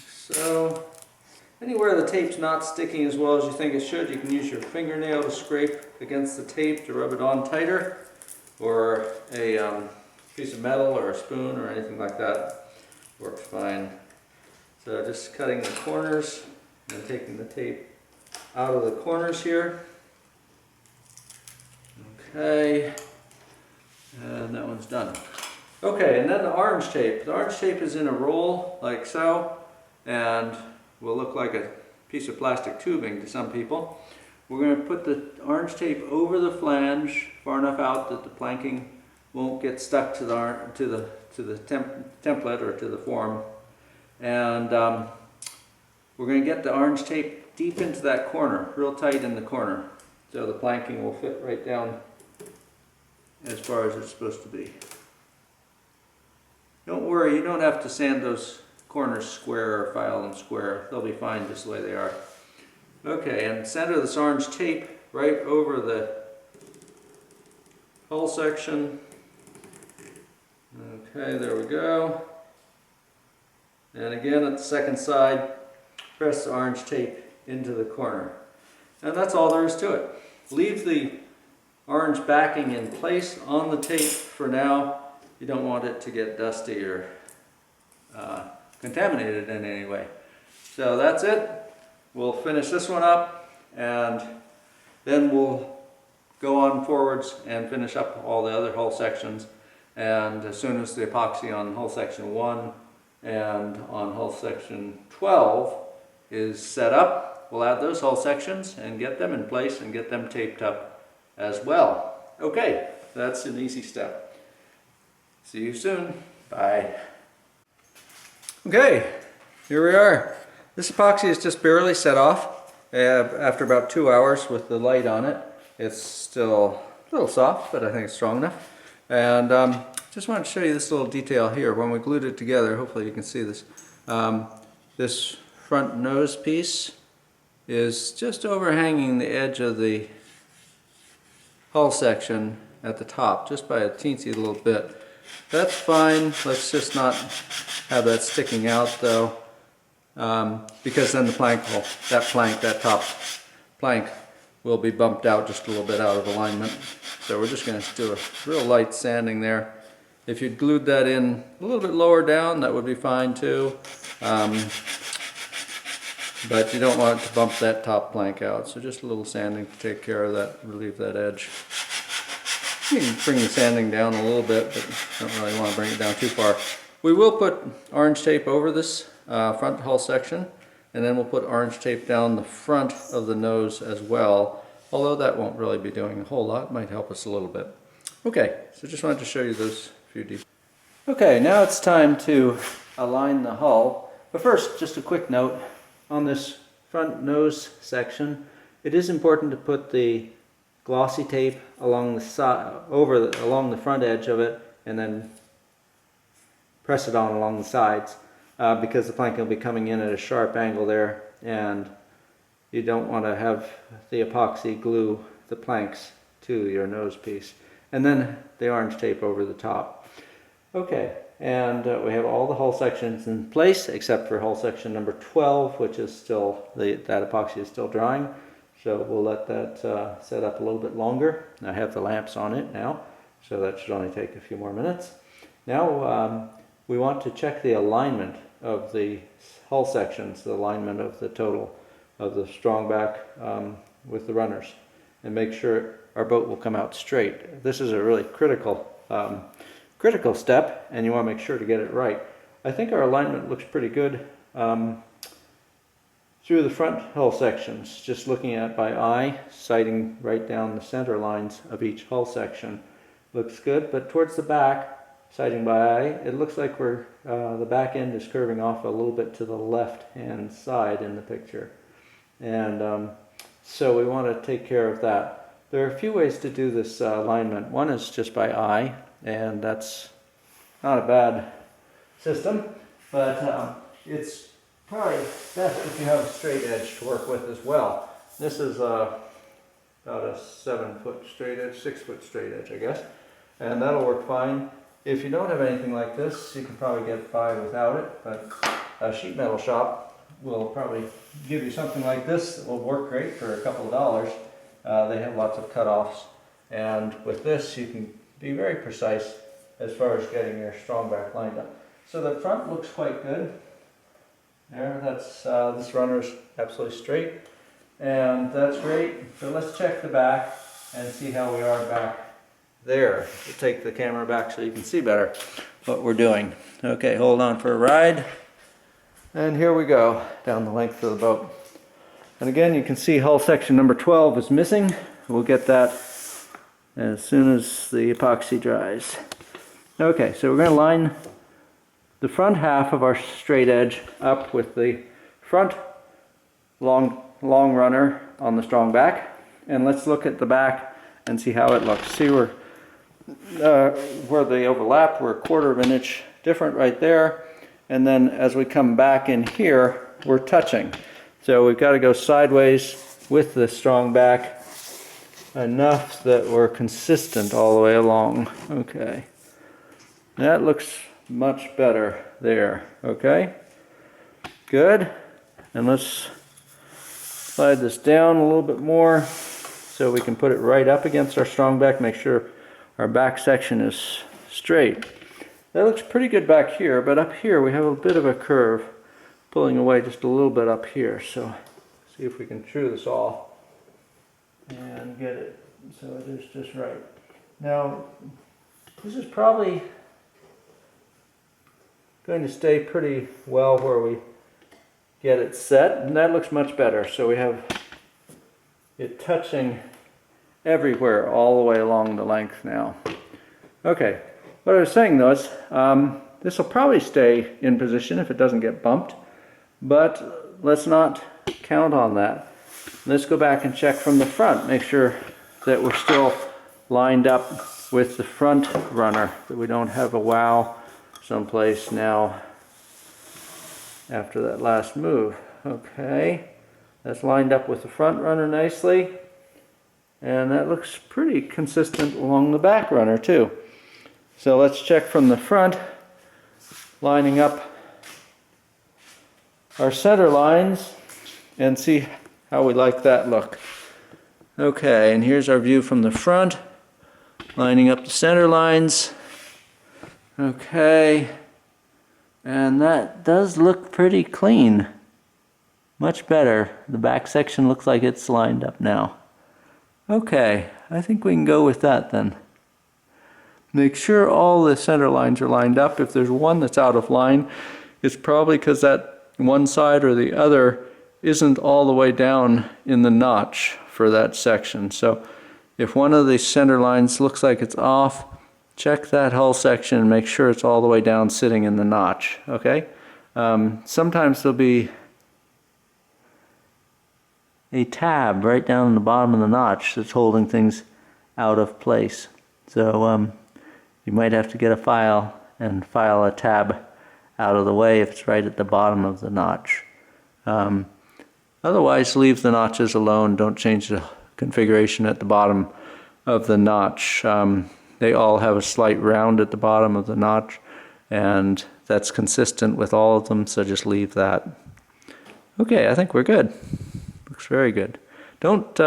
So, anywhere the tape's not sticking as well as you think it should, you can use your fingernail to scrape against the tape to rub it on tighter, or a piece of metal or a spoon or anything like that works fine. So just cutting the corners and taking the tape out of the corners here. Okay, and that one's done. Okay, and then the orange tape. The orange tape is in a roll like so, and will look like a piece of plastic tubing to some people. We're going to put the orange tape over the flange far enough out that the planking won't get stuck to the template or to the form, and we're going to get the orange tape deep into that corner, real tight in the corner, so the planking will fit right down as far as it's supposed to be. Don't worry, you don't have to sand those corners square or file them square. They'll be fine just the way they are. Okay, and center this orange tape right over the hull section. Okay, there we go. And again at the second side, press the orange tape into the corner. And that's all there is to it. Leave the orange backing in place on the tape for now. You don't want it to get dusty or contaminated in any way. So that's it. We'll finish this one up, and then we'll go on forwards and finish up all the other hull sections. And as soon as the epoxy on hull section 1 and on hull section 12 is set up, we'll add those hull sections and get them in place and get them taped up as well. Okay, that's an easy step. See you soon. Bye. Okay, here we are. This epoxy is just barely set off after about 2 hours with the light on it. It's still a little soft, but I think it's strong enough. And just wanted to show you this little detail here. When we glued it together, hopefully you can see this. This front nose piece is just overhanging the edge of the hull section at the top, just by a teensy little bit. That's fine. Let's just not have that sticking out though, because then the plank will, that top plank will be bumped out just a little bit out of alignment. So we're just going to do a real light sanding there. If you'd glued that in a little bit lower down, that would be fine too. But you don't want it to bump that top plank out. So just a little sanding to take care of that, relieve that edge. You can bring the sanding down a little bit, but don't really want to bring it down too far. We will put orange tape over this front hull section, and then we'll put orange tape down the front of the nose as well, although that won't really be doing a whole lot. It might help us a little bit. Okay, so just wanted to show you those few details. Okay, now it's time to align the hull. But first, just a quick note on this front nose section. It is important to put the glossy tape along the side, along the front edge of it, and then press it on along the sides, because the plank will be coming in at a sharp angle there, and you don't want to have the epoxy glue the planks to your nose piece. And then the orange tape over the top. Okay, and we have all the hull sections in place except for hull section number 12, which is still, that epoxy is still drying. So we'll let that set up a little bit longer. I have the lamps on it now, so that should only take a few more minutes. Now we want to check the alignment of the hull sections, the alignment of the total of the strongback with the runners, and make sure our boat will come out straight. This is a really critical step, and you want to make sure to get it right. I think our alignment looks pretty good through the front hull sections, just looking at by eye, sighting right down the center lines of each hull section. Looks good, but towards the back, sighting by eye, it looks like the back end is curving off a little bit to the left-hand side in the picture. And so we want to take care of that. There are a few ways to do this alignment. One is just by eye, and that's not a bad system, but it's probably best if you have a straight edge to work with as well. This is about a 7-foot straight edge, 6-foot straight edge, I guess, and that'll work fine. If you don't have anything like this, you can probably get by without it, but a sheet metal shop will probably give you something like this that will work great for a couple of dollars. They have lots of cutoffs, and with this you can be very precise as far as getting your strongback lined up. So the front looks quite good. There, that's this runner's absolutely straight, and that's great. So let's check the back and see how we are back there. We'll take the camera back so you can see better what we're doing. Okay, hold on for a ride. And here we go, down the length of the boat. And again, you can see hull section number 12 is missing. We'll get that as soon as the epoxy dries. Okay, so we're going to line the front half of our straight edge up with the front long runner on the strong back, and let's look at the back and see how it looks. See where they overlap, we're 1/4 of an inch different right there, and then as we come back in here, we're touching. So we've got to go sideways with the strong back enough that we're consistent all the way along. Okay, that looks much better there. Okay, good. And let's slide this down a little bit more so we can put it right up against our strong back. Make sure our back section is straight. That looks pretty good back here, but up here we have a bit of a curve pulling away just a little bit up here. So see if we can true this all and get it so it is just right. Now this is probably going to stay pretty well where we get it set, and that looks much better. So we have it touching everywhere all the way along the length now. Okay, what I was saying though is this will probably stay in position if it doesn't get bumped, but let's not count on that. Let's go back and check from the front, make sure that we're still lined up with the front runner, that we don't have a wow someplace now after that last move. Okay, that's lined up with the front runner nicely, and that looks pretty consistent along the back runner too. So let's check from the front, lining up our center lines and see how we like that look. Okay, and here's our view from the front, lining up the center lines. Okay, and that does look pretty clean. Much better. The back section looks like it's lined up now. Okay, I think we can go with that then. Make sure all the center lines are lined up. If there's one that's out of line, it's probably because that one side or the other isn't all the way down in the notch for that section. So if one of the center lines looks like it's off, check that hull section and make sure it's all the way down sitting in the notch, okay? Sometimes there'll be a tab right down in the bottom of the notch that's holding things out of place. So you might have to get a file and file a tab out of the way if it's right at the bottom of the notch. Otherwise, leave the notches alone. Don't change the configuration at the bottom of the notch. They all have a slight round at the bottom of the notch, and that's consistent with all of them, so just leave that. Okay, I think we're good. Looks very good. Don't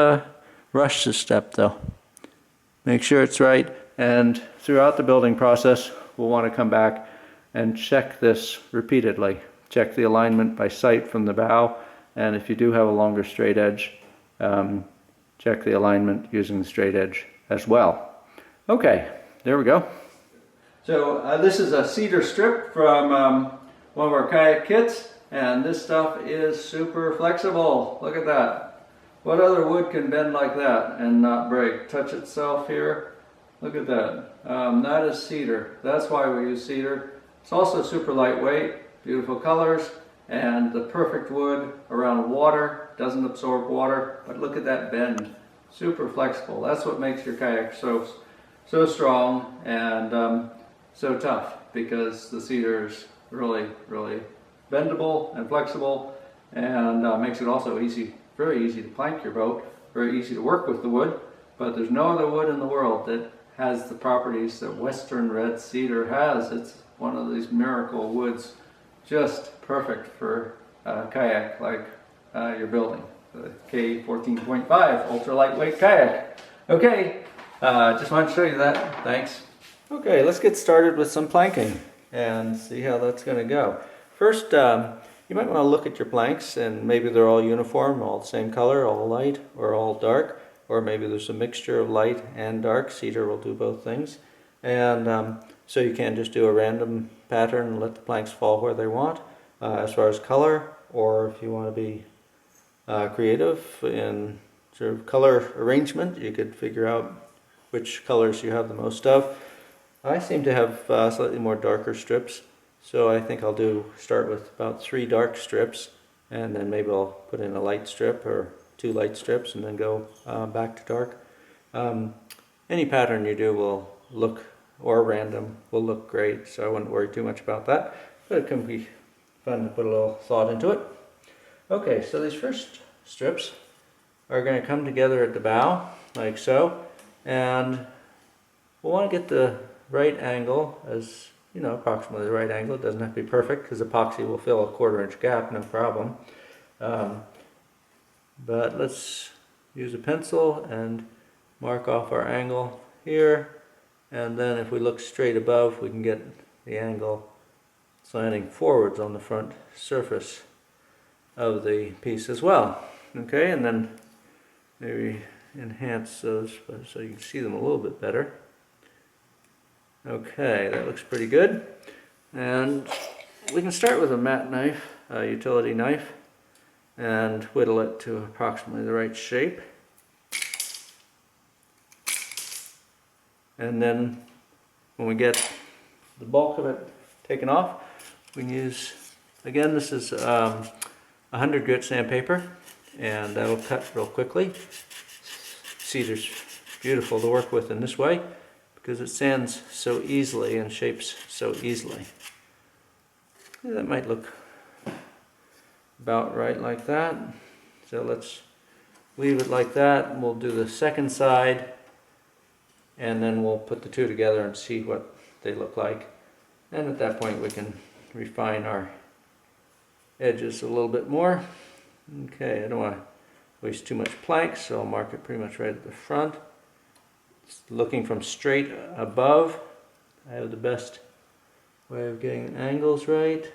rush this step though. Make sure it's right, and throughout the building process, we'll want to come back and check this repeatedly. Check the alignment by sight from the bow, and if you do have a longer straight edge, check the alignment using the straight edge as well. Okay, there we go. So this is a cedar strip from one of our kayak kits, and this stuff is super flexible. Look at that. What other wood can bend like that and not break? Touch itself here. Look at that. That is cedar. That's why we use cedar. It's also super lightweight, beautiful colors, and the perfect wood around water. Doesn't absorb water, but look at that bend. Super flexible. That's what makes your kayak so strong and so tough, because the cedar is really bendable and flexible, and makes it also easy, very easy to plank your boat, very easy to work with the wood. But there's no other wood in the world that has the properties that Western red cedar has. It's one of these miracle woods, just perfect for a kayak like you're building. The K14.5 ultra lightweight kayak. Okay, just wanted to show you that. Thanks. Okay, let's get started with some planking and see how that's going to go. First, you might want to look at your planks, and maybe they're all uniform, all the same color, all light or all dark, or maybe there's a mixture of light and dark. Cedar will do both things. And so you can't just do a random pattern and let the planks fall where they want. As far as color, or if you want to be creative in sort of color arrangement, you could figure out which colors you have the most of. I seem to have slightly more darker strips, so I think I'll start with about 3 dark strips, and then maybe I'll put in a light strip or 2 light strips and then go back to dark. Any pattern you do will look, or random, will look great, so I wouldn't worry too much about that, but it can be fun to put a little thought into it. Okay, so these first strips are going to come together at the bow, like so, and we'll want to get the right angle, as you know, approximately the right angle. It doesn't have to be perfect, because epoxy will fill a 1/4 inch gap, no problem. But let's use a pencil and mark off our angle here, and then if we look straight above, we can get the angle slanting forwards on the front surface of the piece as well. Okay, and then maybe enhance those so you can see them a little bit better. Okay, that looks pretty good. And we can start with a matte knife, a utility knife, and whittle it to approximately the right shape. And then when we get the bulk of it taken off, we can use, again, this is 100 grit sandpaper, and that'll cut real quickly. Cedar's beautiful to work with in this way because it sands so easily and shapes so easily. That might look about right like that. So let's leave it like that, and we'll do the second side, and then we'll put the two together and see what they look like. And at that point we can refine our edges a little bit more. Okay, I don't want to waste too much plank, so I'll mark it pretty much right at the front. Looking from straight above, I have the best way of getting angles right,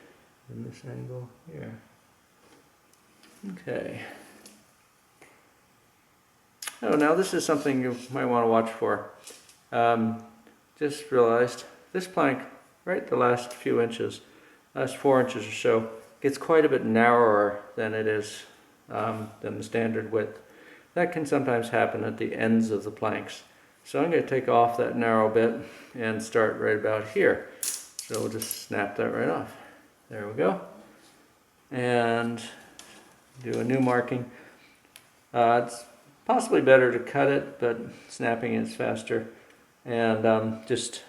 and this angle here. Okay. Oh, now this is something you might want to watch for. just realized this plank, right the last few inches, last 4 inches or so, gets quite a bit narrower than it is than the standard width. That can sometimes happen at the ends of the planks. So I'm going to take off that narrow bit and start right about here. So we'll just snap that right off. There we go. And do a new marking. It's possibly better to cut it, but snapping is faster. And just,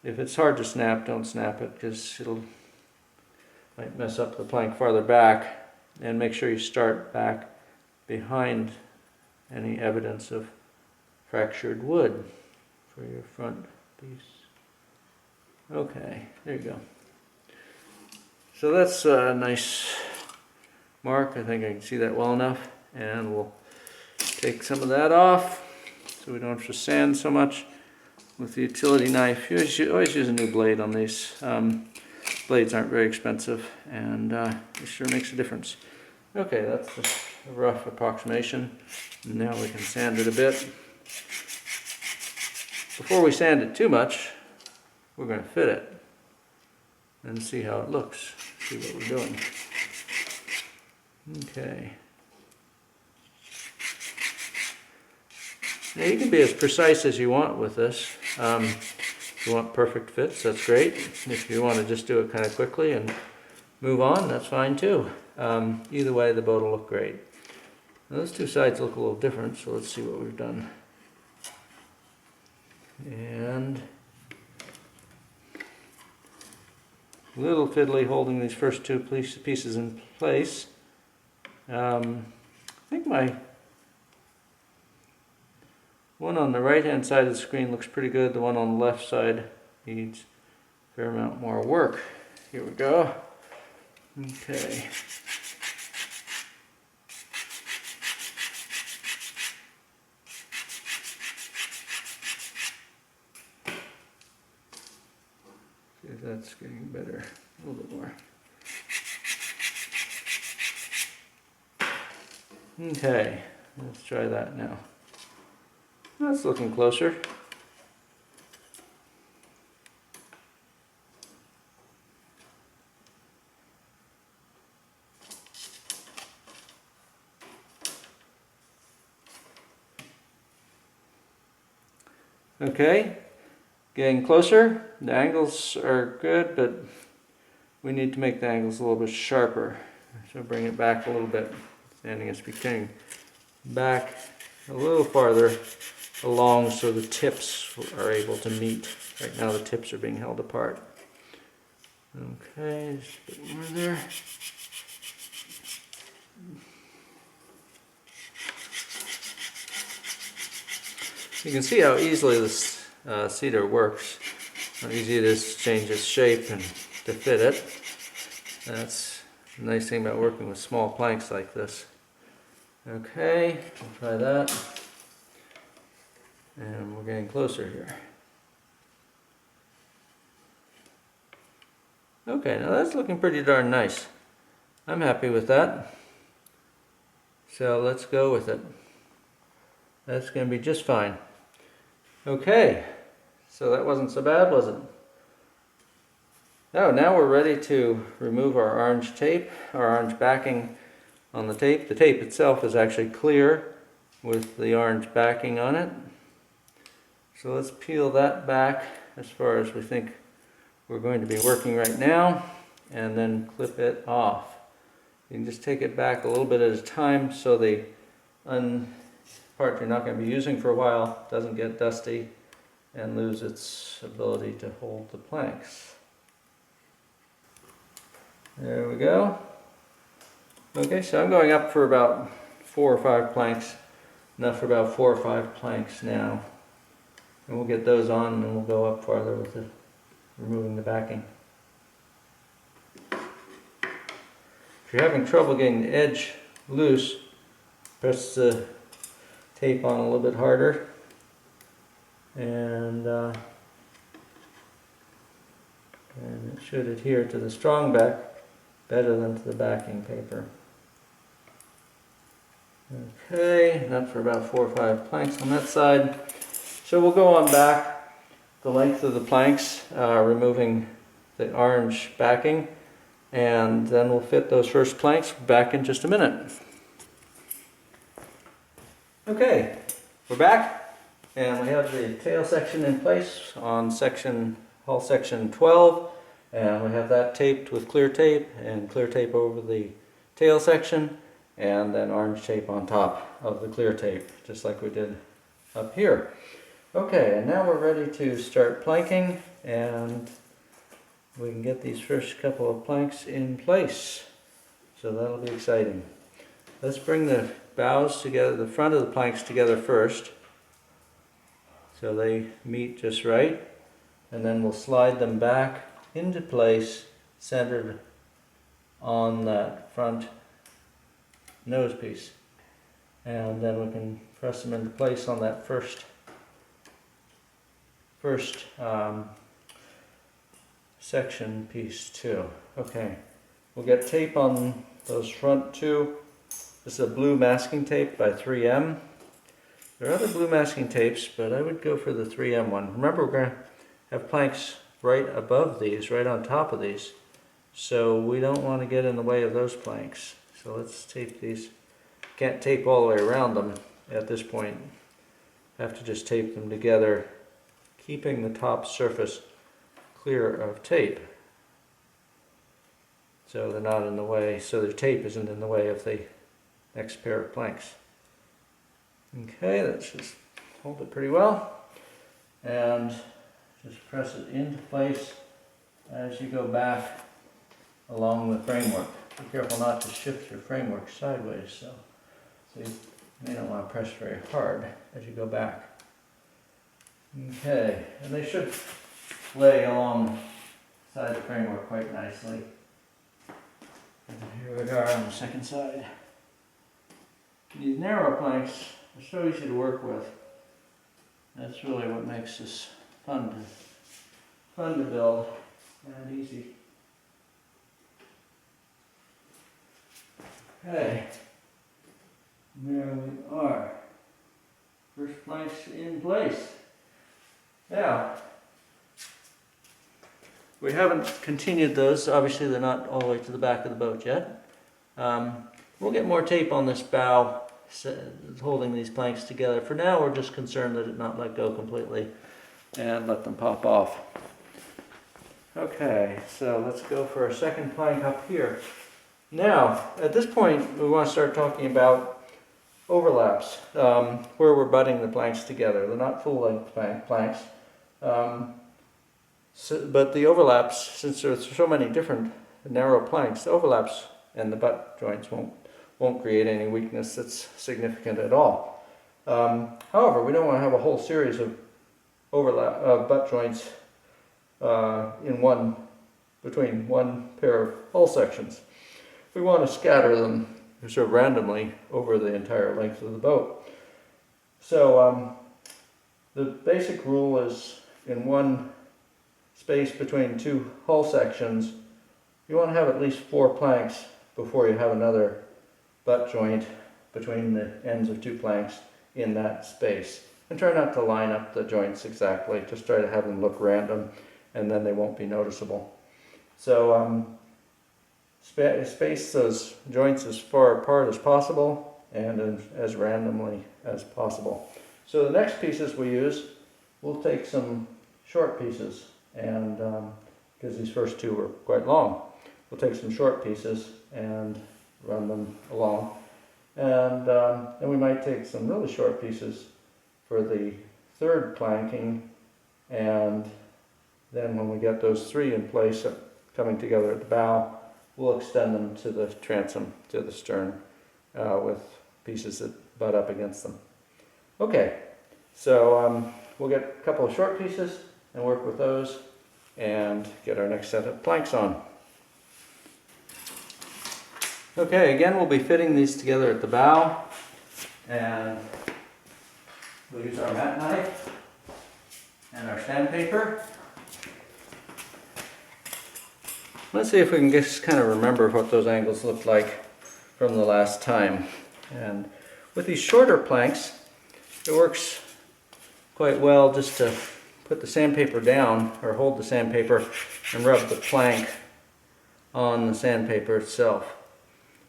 if it's hard to snap, don't snap it, because might mess up the plank farther back. And make sure you start back behind any evidence of fractured wood for your front piece. Okay, there you go. So that's a nice mark. I think I can see that well enough. And we'll take some of that off so we don't have to sand so much with the utility knife. You always use a new blade on these. Blades aren't very expensive, and it sure makes a difference. Okay, that's just a rough approximation. Now we can sand it a bit. Before we sand it too much, we're going to fit it and see how it looks, see what we're doing. Okay. Now you can be as precise as you want with this. If you want perfect fits, that's great. If you want to just do it kind of quickly and move on, that's fine too. Either way, the boat will look great. Now, those two sides look a little different, so let's see what we've done. And a little fiddly holding these first two pieces in place. I think my one on the right hand side of the screen looks pretty good. The one on the left side needs a fair amount more work. Here we go. Okay. See if that's getting better. A little bit more. Okay, let's try that now. That's looking closer. Okay, getting closer. The angles are good, but we need to make the angles a little bit sharper. So bring it back a little bit. Sanding is becoming back a little farther along so the tips are able to meet. Right now the tips are being held apart. Okay, just a bit more there. You can see how easily this cedar works. How easy it is to change its shape and to fit it. That's the nice thing about working with small planks like this. Okay, we'll try that. And we're getting closer here. Okay, now that's looking pretty darn nice. I'm happy with that. So let's go with it. That's going to be just fine. Okay, so that wasn't so bad, was it? Oh, now we're ready to remove our orange tape, our orange backing on the tape. The tape itself is actually clear with the orange backing on it. So let's peel that back as far as we think we're going to be working right now, and then clip it off. You can just take it back a little bit at a time so the part you're not going to be using for a while doesn't get dusty and lose its ability to hold the planks. There we go. Okay, so I'm going up for about 4 or 5 planks. Enough for about 4 or 5 planks now. And we'll get those on and then we'll go up farther with removing the backing. If you're having trouble getting the edge loose, press the tape on a little bit harder, and it should adhere to the strongback better than to the backing paper. Okay, enough for about 4 or 5 planks on that side. So we'll go on back the length of the planks, removing the orange backing, and then we'll fit those first planks back in just a minute. Okay, we're back, and we have the tail section in place on hull section 12, and we have that taped with clear tape and clear tape over the tail section, and then orange tape on top of the clear tape, just like we did up here. Okay, and now we're ready to start planking, and we can get these first couple of planks in place. So that'll be exciting. Let's bring the bows together, the front of the planks together first, so they meet just right, and then we'll slide them back into place, centered on that front nose piece. And then we can press them into place on that first section piece too. Okay, we'll get tape on those front two. This is a blue masking tape by 3M. There are other blue masking tapes, but I would go for the 3M one. Remember, we're going to have planks right above these, right on top of these, so we don't want to get in the way of those planks. So let's tape these. Can't tape all the way around them at this point. Have to just tape them together, keeping the top surface clear of tape, so they're not in the way, so the tape isn't in the way of the next pair of planks. Okay, let's just hold it pretty well, and just press it into place as you go back along the framework. Be careful not to shift your framework sideways, so you may not want to press very hard as you go back. Okay, and they should lay along side the framework quite nicely. And here we are on the second side. These narrow planks are so easy to work with. That's really what makes this fun to build and easy. Okay, there we are. First planks in place. Now, we haven't continued those. Obviously, they're not all the way to the back of the boat yet. We'll get more tape on this bow holding these planks together. For now, we're just concerned that it not let go completely and let them pop off. Okay, so let's go for a second plank up here. Now, at this point, we want to start talking about overlaps, where we're butting the planks together. They're not full-length planks. But the overlaps, since there's so many different narrow planks, the overlaps and the butt joints won't create any weakness that's significant at all. However, we don't want to have a whole series of butt joints between one pair of hull sections. We want to scatter them sort of randomly over the entire length of the boat. So the basic rule is, in one space between two hull sections, you want to have at least 4 planks before you have another butt joint between the ends of 2 planks in that space. And try not to line up the joints exactly, just try to have them look random, and then they won't be noticeable. So space those joints as far apart as possible and as randomly as possible. So the next pieces we use, we'll take some short pieces, and because these first 2 were quite long, we'll take some short pieces and run them along, and then we might take some really short pieces for the third planking, and then when we get those 3 in place coming together at the bow, we'll extend them to the transom, to the stern, with pieces that butt up against them. Okay, so we'll get a couple of short pieces and work with those and get our next set of planks on. Okay, again, we'll be fitting these together at the bow, and we'll use our mat knife and our sandpaper. Let's see if we can just kind of remember what those angles looked like from the last time. And with these shorter planks, it works quite well just to put the sandpaper down, or hold the sandpaper and rub the plank on the sandpaper itself.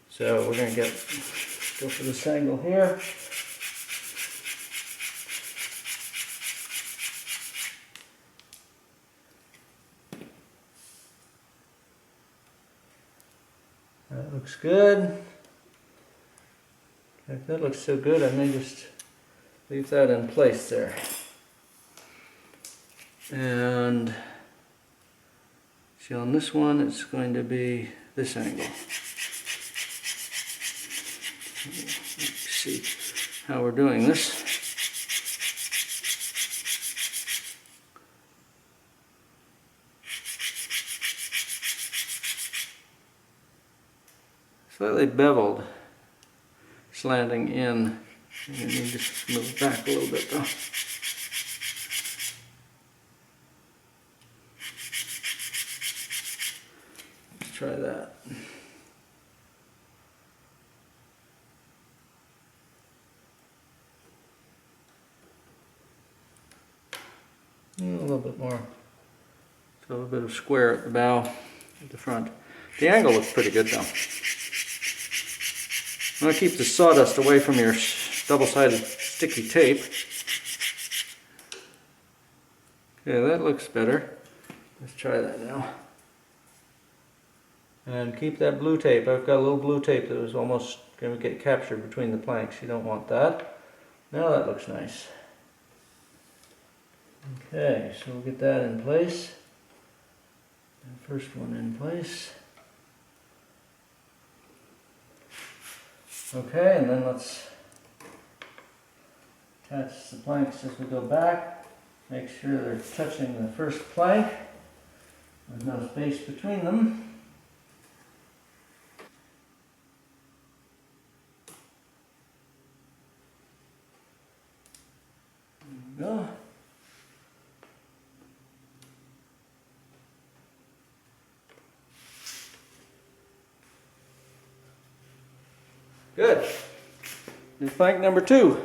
So we're going to go for this angle here. That looks good. In fact, that looks so good I may just leave that in place there. And see, on this one it's going to be this angle. Let's see how we're doing this. Slightly beveled, slanting in. You need to move back a little bit though. Let's try that. A little bit more. So a bit of square at the bow, at the front. The angle looks pretty good though. I'm going to keep the sawdust away from your double-sided sticky tape. Okay, that looks better. Let's try that now. And keep that blue tape. I've got a little blue tape that was almost going to get captured between the planks. You don't want that. Now that looks nice. Okay, so we'll get that in place. The first one in place. Okay, and then let's attach the planks as we go back. Make sure they're touching the first plank. There's no space between them. There we go. Good. Here's plank number 2.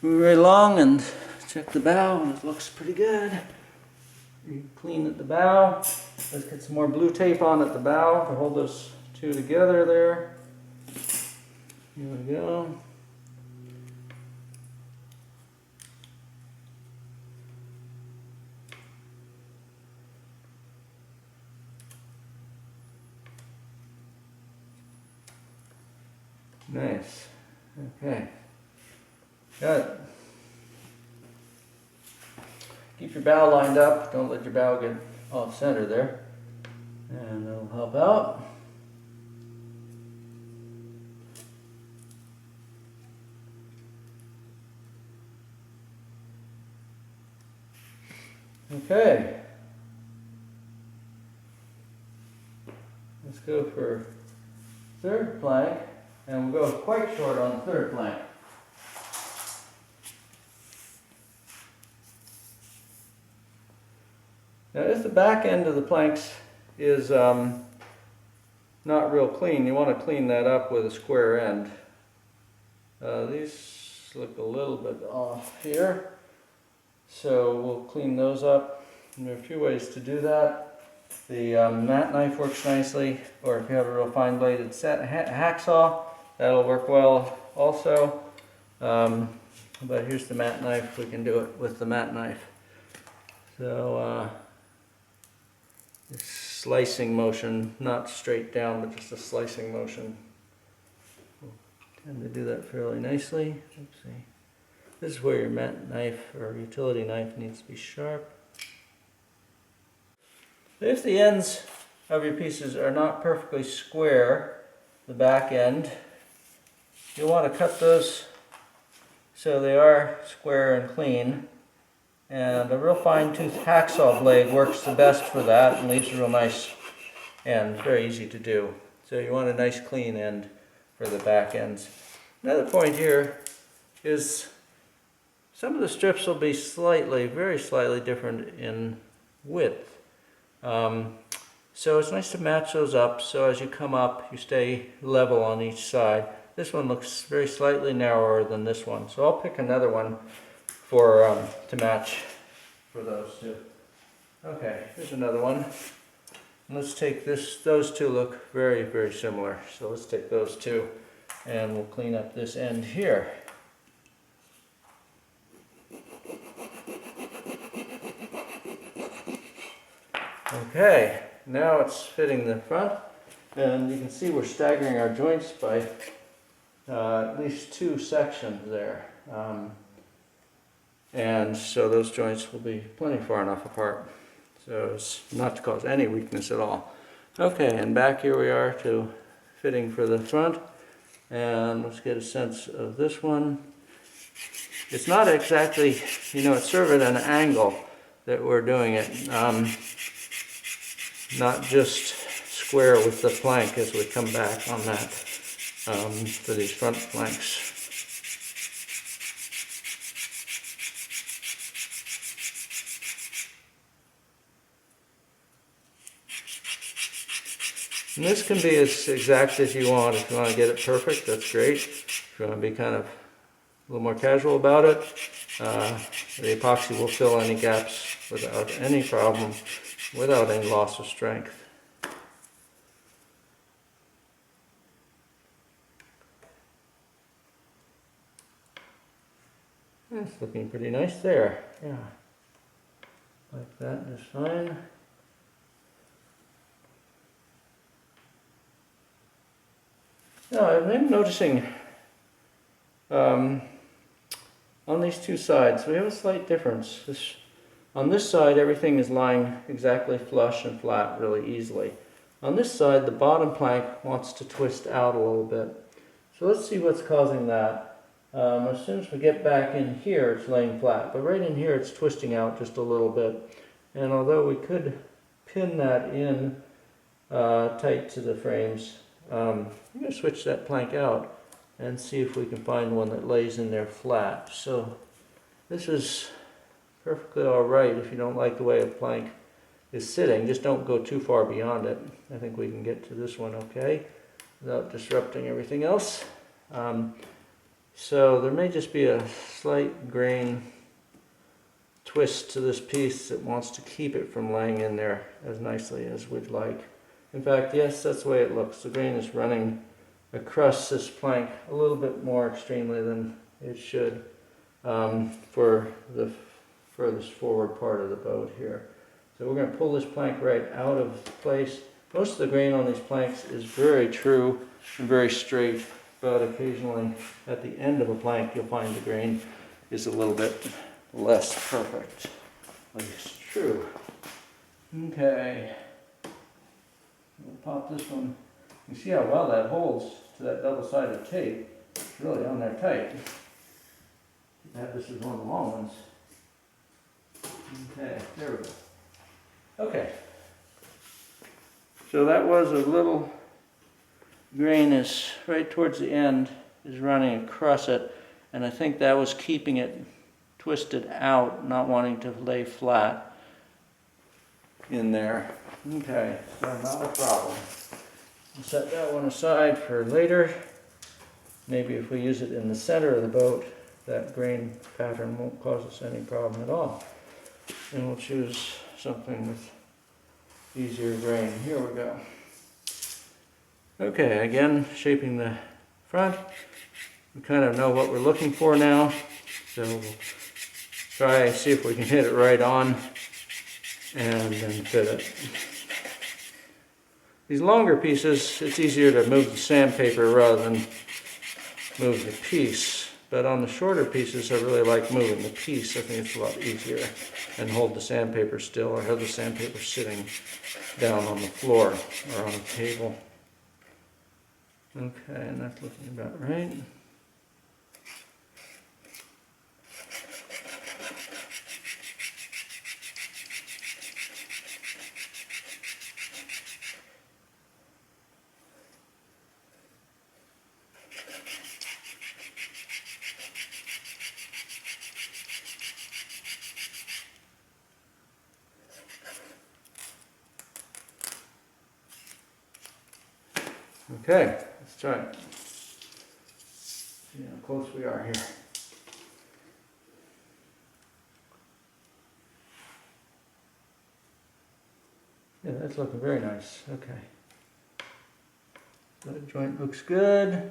Move right along and check the bow, and it looks pretty good. You clean at the bow. Let's get some more blue tape on at the bow to hold those two together there. Here we go. Nice. Okay. Got it. Keep your bow lined up. Don't let your bow get off center there. And that'll help out. Okay. Let's go for third plank. And we'll go quite short on the third plank. Now if the back end of the planks is not real clean, you want to clean that up with a square end. These look a little bit off here, so we'll clean those up. And there are a few ways to do that. The mat knife works nicely, or if you have a real fine bladed hacksaw, that'll work well also. But here's the mat knife. We can do it with the mat knife. So this slicing motion, not straight down, but just a slicing motion. We'll tend to do that fairly nicely. Oopsie. This is where your mat knife or utility knife needs to be sharp. If the ends of your pieces are not perfectly square, the back end, you'll want to cut those so they are square and clean. And a real fine-tooth hacksaw blade works the best for that and leaves a real nice end. Very easy to do. So you want a nice clean end for the back ends. Another point here is some of the strips will be very slightly different in width. So it's nice to match those up so as you come up you stay level on each side. This one looks very slightly narrower than this one, so I'll pick another one for to match for those two. Okay, here's another one. Let's take this, those two look very, very similar. So let's take those two and we'll clean up this end here. Okay, now it's fitting the front, and you can see we're staggering our joints by at least 2 sections there. And so those joints will be plenty far enough apart, so it's not to cause any weakness at all. Okay, and back here we are to fitting for the front, and let's get a sense of this one. It's not exactly, you know, it's sort of at an angle that we're doing it. Not just square with the plank as we come back on that for these front planks. And this can be as exact as you want. If you want to get it perfect, that's great. If you want to be kind of a little more casual about it, the epoxy will fill any gaps without any problem, without any loss of strength. It's looking pretty nice there. Yeah, like that is fine. Now I've been noticing on these two sides we have a slight difference. On this side everything is lying exactly flush and flat really easily. On this side the bottom plank wants to twist out a little bit. So let's see what's causing that. As soon as we get back in here it's laying flat, but right in here it's twisting out just a little bit. And although we could pin that in tight to the frames, I'm going to switch that plank out and see if we can find one that lays in there flat. So this is perfectly alright if you don't like the way a plank is sitting. Just don't go too far beyond it. I think we can get to this one okay without disrupting everything else. So there may just be a slight grain twist to this piece that wants to keep it from laying in there as nicely as we'd like. In fact, yes, that's the way it looks. The grain is running across this plank a little bit more extremely than it should for the furthest forward part of the boat here. So we're going to pull this plank right out of place. Most of the grain on these planks is very true and very straight, but occasionally at the end of a plank you'll find the grain is a little bit less perfect. But it's true. Okay. We'll pop this one. You see how well that holds to that double-sided tape. It's really on there tight. I have this as one of the long ones. Okay, there we go. Okay. So that was a little grain is right towards the end is running across it, and I think that was keeping it twisted out, not wanting to lay flat in there. Okay, so not a problem. We'll set that one aside for later. Maybe if we use it in the center of the boat, that grain pattern won't cause us any problem at all. And we'll choose something with easier grain. Here we go. Okay, again, shaping the front. We kind of know what we're looking for now. So we'll try and see if we can hit it right on and then fit it. These longer pieces, it's easier to move the sandpaper rather than move the piece. But on the shorter pieces, I really like moving the piece. I think it's a lot easier. And hold the sandpaper still, or have the sandpaper sitting down on the floor or on a table. Okay, and that's looking about right. Okay, let's try it. See how close we are here. Yeah, that's looking very nice. Okay. That joint looks good.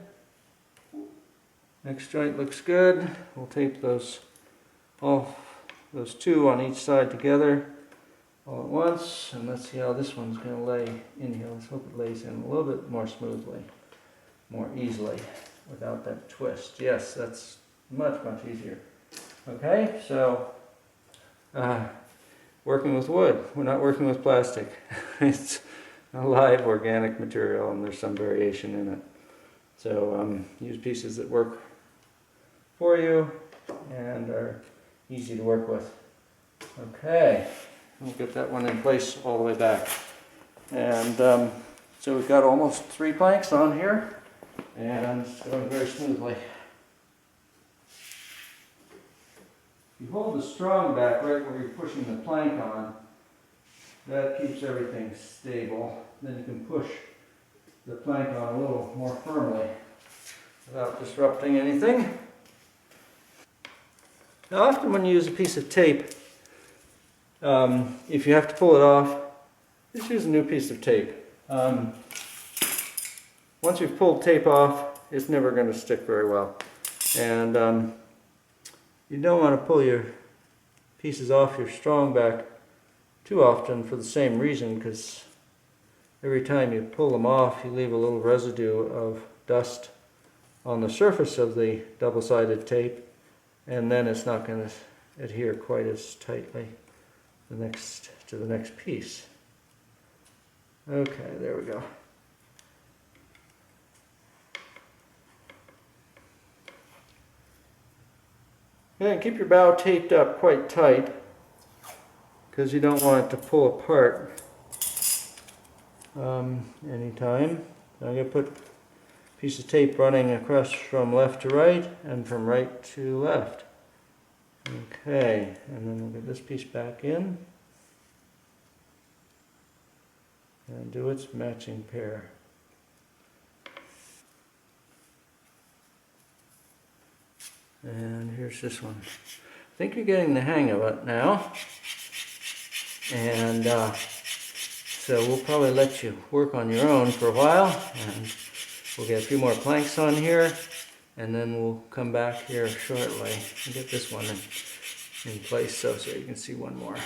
Next joint looks good. We'll tape those two on each side together all at once, and let's see how this one's going to lay in here. Let's hope it lays in a little bit more smoothly, more easily, without that twist. Yes, that's much easier. Okay, so working with wood. We're not working with plastic. It's a live organic material, and there's some variation in it. So use pieces that work for you and are easy to work with. Okay, we'll get that one in place all the way back. And so we've got almost 3 planks on here, and it's going very smoothly. You hold the strong back right where you're pushing the plank on. That keeps everything stable. Then you can push the plank on a little more firmly without disrupting anything. Now, often when you use a piece of tape, if you have to pull it off, just use a new piece of tape. Once you've pulled tape off, it's never going to stick very well. And you don't want to pull your pieces off your strong back too often for the same reason, because every time you pull them off, you leave a little residue of dust on the surface of the double-sided tape, and then it's not going to adhere quite as tightly to the next piece. Okay, there we go. And keep your bow taped up quite tight, because you don't want it to pull apart anytime. I'm going to put a piece of tape running across from left to right and from right to left. Okay, and then we'll get this piece back in and do its matching pair. And here's this one. I think you're getting the hang of it now. And so we'll probably let you work on your own for a while, and we'll get a few more planks on here, and then we'll come back here shortly and get this one in place so you can see one more.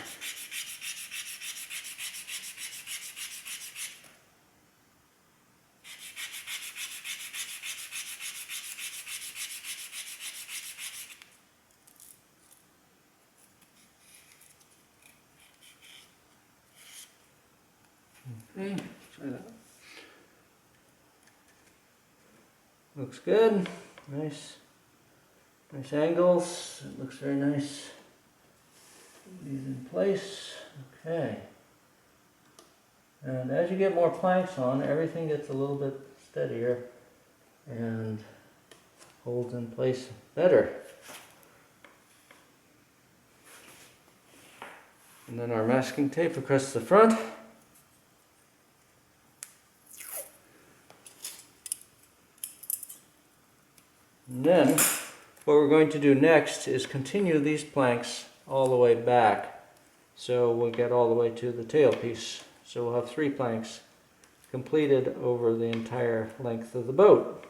Okay, try that. Looks good. Nice angles. It looks very nice. These in place. Okay. And as you get more planks on, everything gets a little bit steadier and holds in place better. And then our masking tape across the front. And then what we're going to do next is continue these planks all the way back. So we'll get all the way to the tail piece. So we'll have 3 planks completed over the entire length of the boat.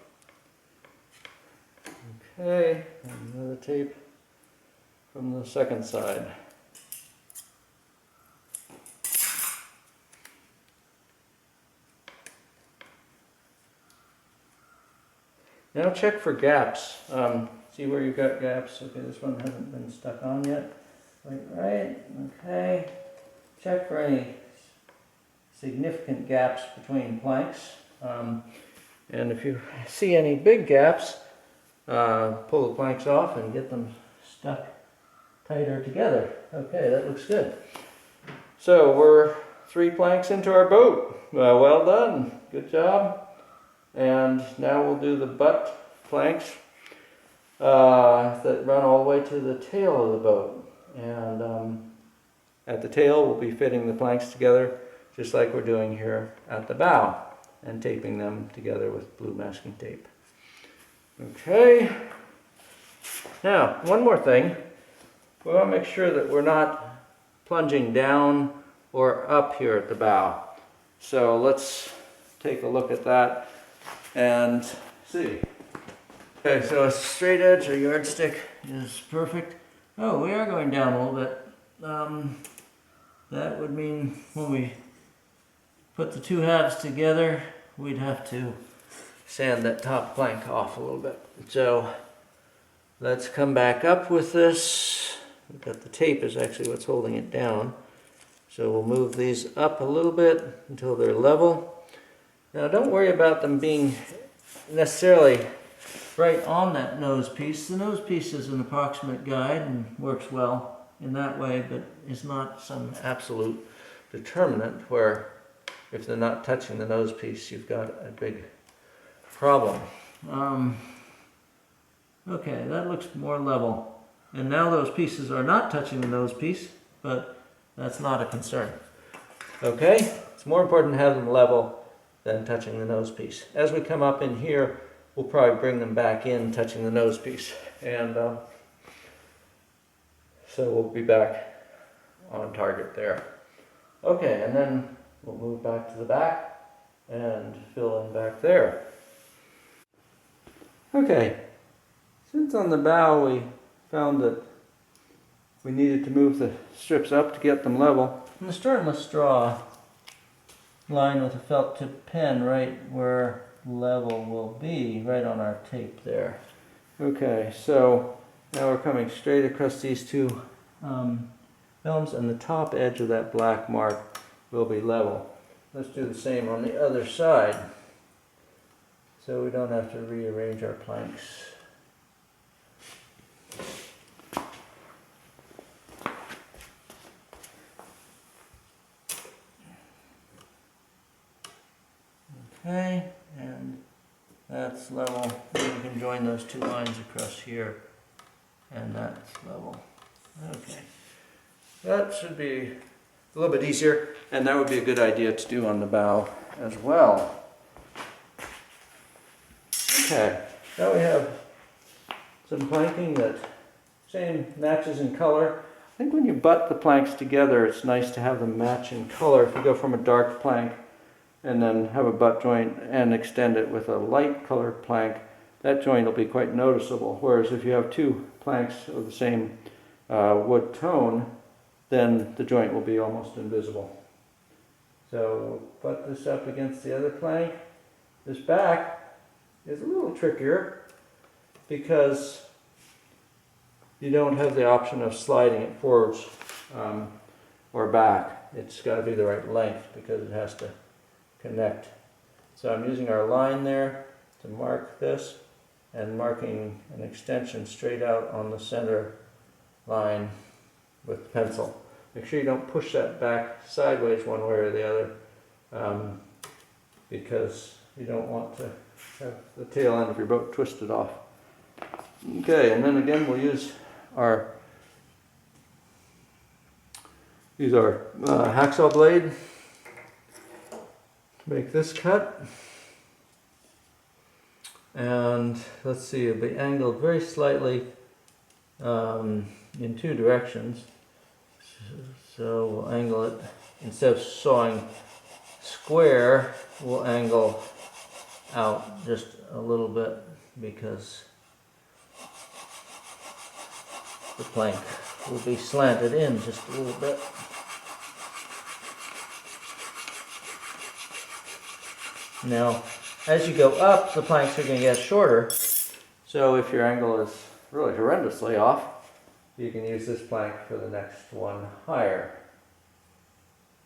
Okay, and another tape from the second side. Now check for gaps. See where you've got gaps. Okay, this one hasn't been stuck on yet. Right. Okay. Check for any significant gaps between planks. And if you see any big gaps, pull the planks off and get them stuck tighter together. Okay, that looks good. So we're 3 planks into our boat. Well done. Good job. And now we'll do the butt planks that run all the way to the tail of the boat. And at the tail we'll be fitting the planks together just like we're doing here at the bow and taping them together with blue masking tape. Okay. Now, one more thing. We want to make sure that we're not plunging down or up here at the bow. So let's take a look at that and see. Okay, so a straight edge or yardstick is perfect. Oh, we are going down a little bit. That would mean when we put the two halves together, we'd have to sand that top plank off a little bit. So let's come back up with this. We've got the tape is actually what's holding it down. So we'll move these up a little bit until they're level. Now don't worry about them being necessarily right on that nose piece. The nose piece is an approximate guide and works well in that way, but is not some absolute determinant where if they're not touching the nose piece, you've got a big problem. Okay, that looks more level. And now those pieces are not touching the nose piece, but that's not a concern. Okay, it's more important to have them level than touching the nose piece. As we come up in here, we'll probably bring them back in touching the nose piece. And so we'll be back on target there. Okay, and then we'll move back to the back and fill in back there. Okay, since on the bow we found that we needed to move the strips up to get them level, I'm going to start with straw line with a felt tip pen right where level will be, right on our tape there. Okay, so now we're coming straight across these two films, and the top edge of that black mark will be level. Let's do the same on the other side so we don't have to rearrange our planks. Okay, and that's level. Then we can join those two lines across here, and that's level. Okay, that should be a little bit easier, and that would be a good idea to do on the bow as well. Okay, now we have some planking that same matches in color. I think when you butt the planks together, it's nice to have them match in color. If you go from a dark plank and then have a butt joint and extend it with a light colored plank, that joint will be quite noticeable. Whereas if you have two planks of the same wood tone, then the joint will be almost invisible. So butt this up against the other plank. This back is a little trickier because you don't have the option of sliding it forwards or back. It's got to be the right length because it has to connect. So I'm using our line there to mark this and marking an extension straight out on the center line with the pencil. Make sure you don't push that back sideways one way or the other because you don't want to have the tail end of your boat twisted off. Okay, and then again we'll use our hacksaw blade to make this cut. And let's see, it'll be angled very slightly in two directions. So we'll angle it, instead of sawing square, we'll angle out just a little bit because the plank will be slanted in just a little bit. Now, as you go up, the planks are going to get shorter. So if your angle is really horrendously off, you can use this plank for the next one higher.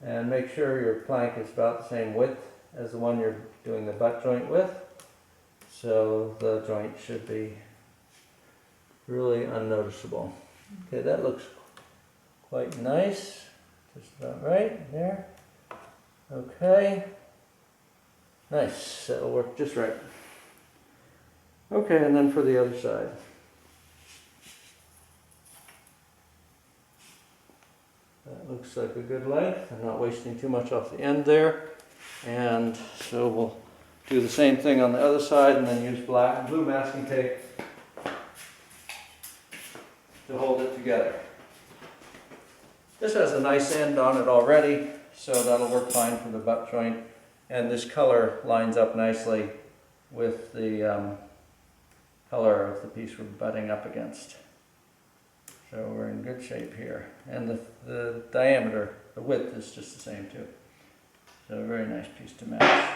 And make sure your plank is about the same width as the one you're doing the butt joint with. So the joint should be really unnoticeable. Okay, that looks quite nice. Just about right there. Okay. Nice, that'll work just right. Okay, and then for the other side. That looks like a good length. I'm not wasting too much off the end there. And so we'll do the same thing on the other side and then use blue masking tape to hold it together. This has a nice end on it already, so that'll work fine for the butt joint. And this color lines up nicely with the color of the piece we're butting up against. So we're in good shape here. And the diameter, the width is just the same too. So a very nice piece to match.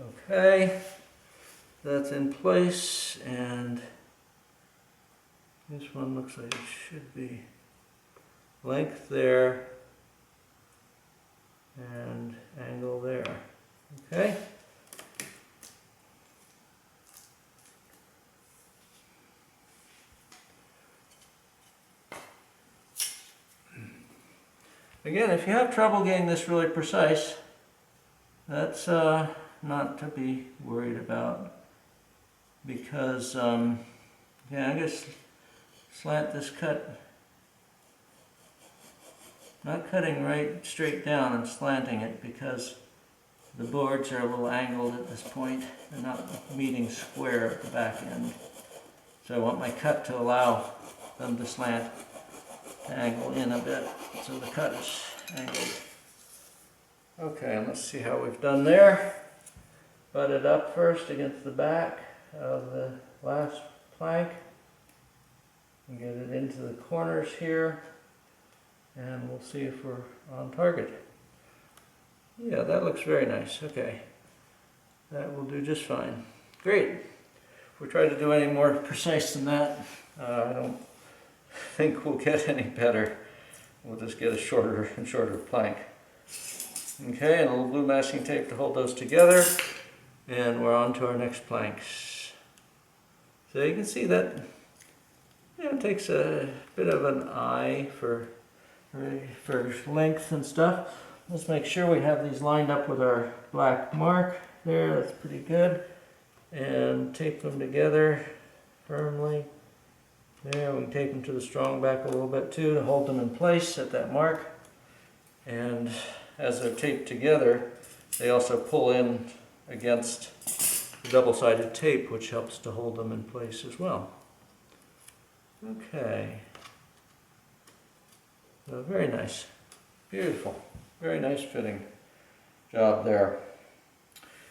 Okay, that's in place, and this one looks like it should be length there and angle there. Okay. Again, if you have trouble getting this really precise, that's not to be worried about, because yeah, I guess slant this cut, not cutting right straight down and slanting it, because the boards are a little angled at this point. They're not meeting square at the back end. So I want my cut to allow them to slant, to angle in a bit, so the cut is angled. Okay, and let's see how we've done there. Butt it up first against the back of the last plank and get it into the corners here, and we'll see if we're on target. Yeah, that looks very nice. Okay, that will do just fine. Great. If we try to do any more precise than that, I don't think we'll get any better. We'll just get a shorter and shorter plank. Okay, and a little blue masking tape to hold those together. And we're on to our next planks. So you can see that, you know, it takes a bit of an eye for length and stuff. Let's make sure we have these lined up with our black mark there. That's pretty good. And tape them together firmly. There, we can tape them to the strong back a little bit too to hold them in place at that mark. And as they're taped together, they also pull in against the double-sided tape, which helps to hold them in place as well. Okay. So very nice. Beautiful. Very nice fitting job there.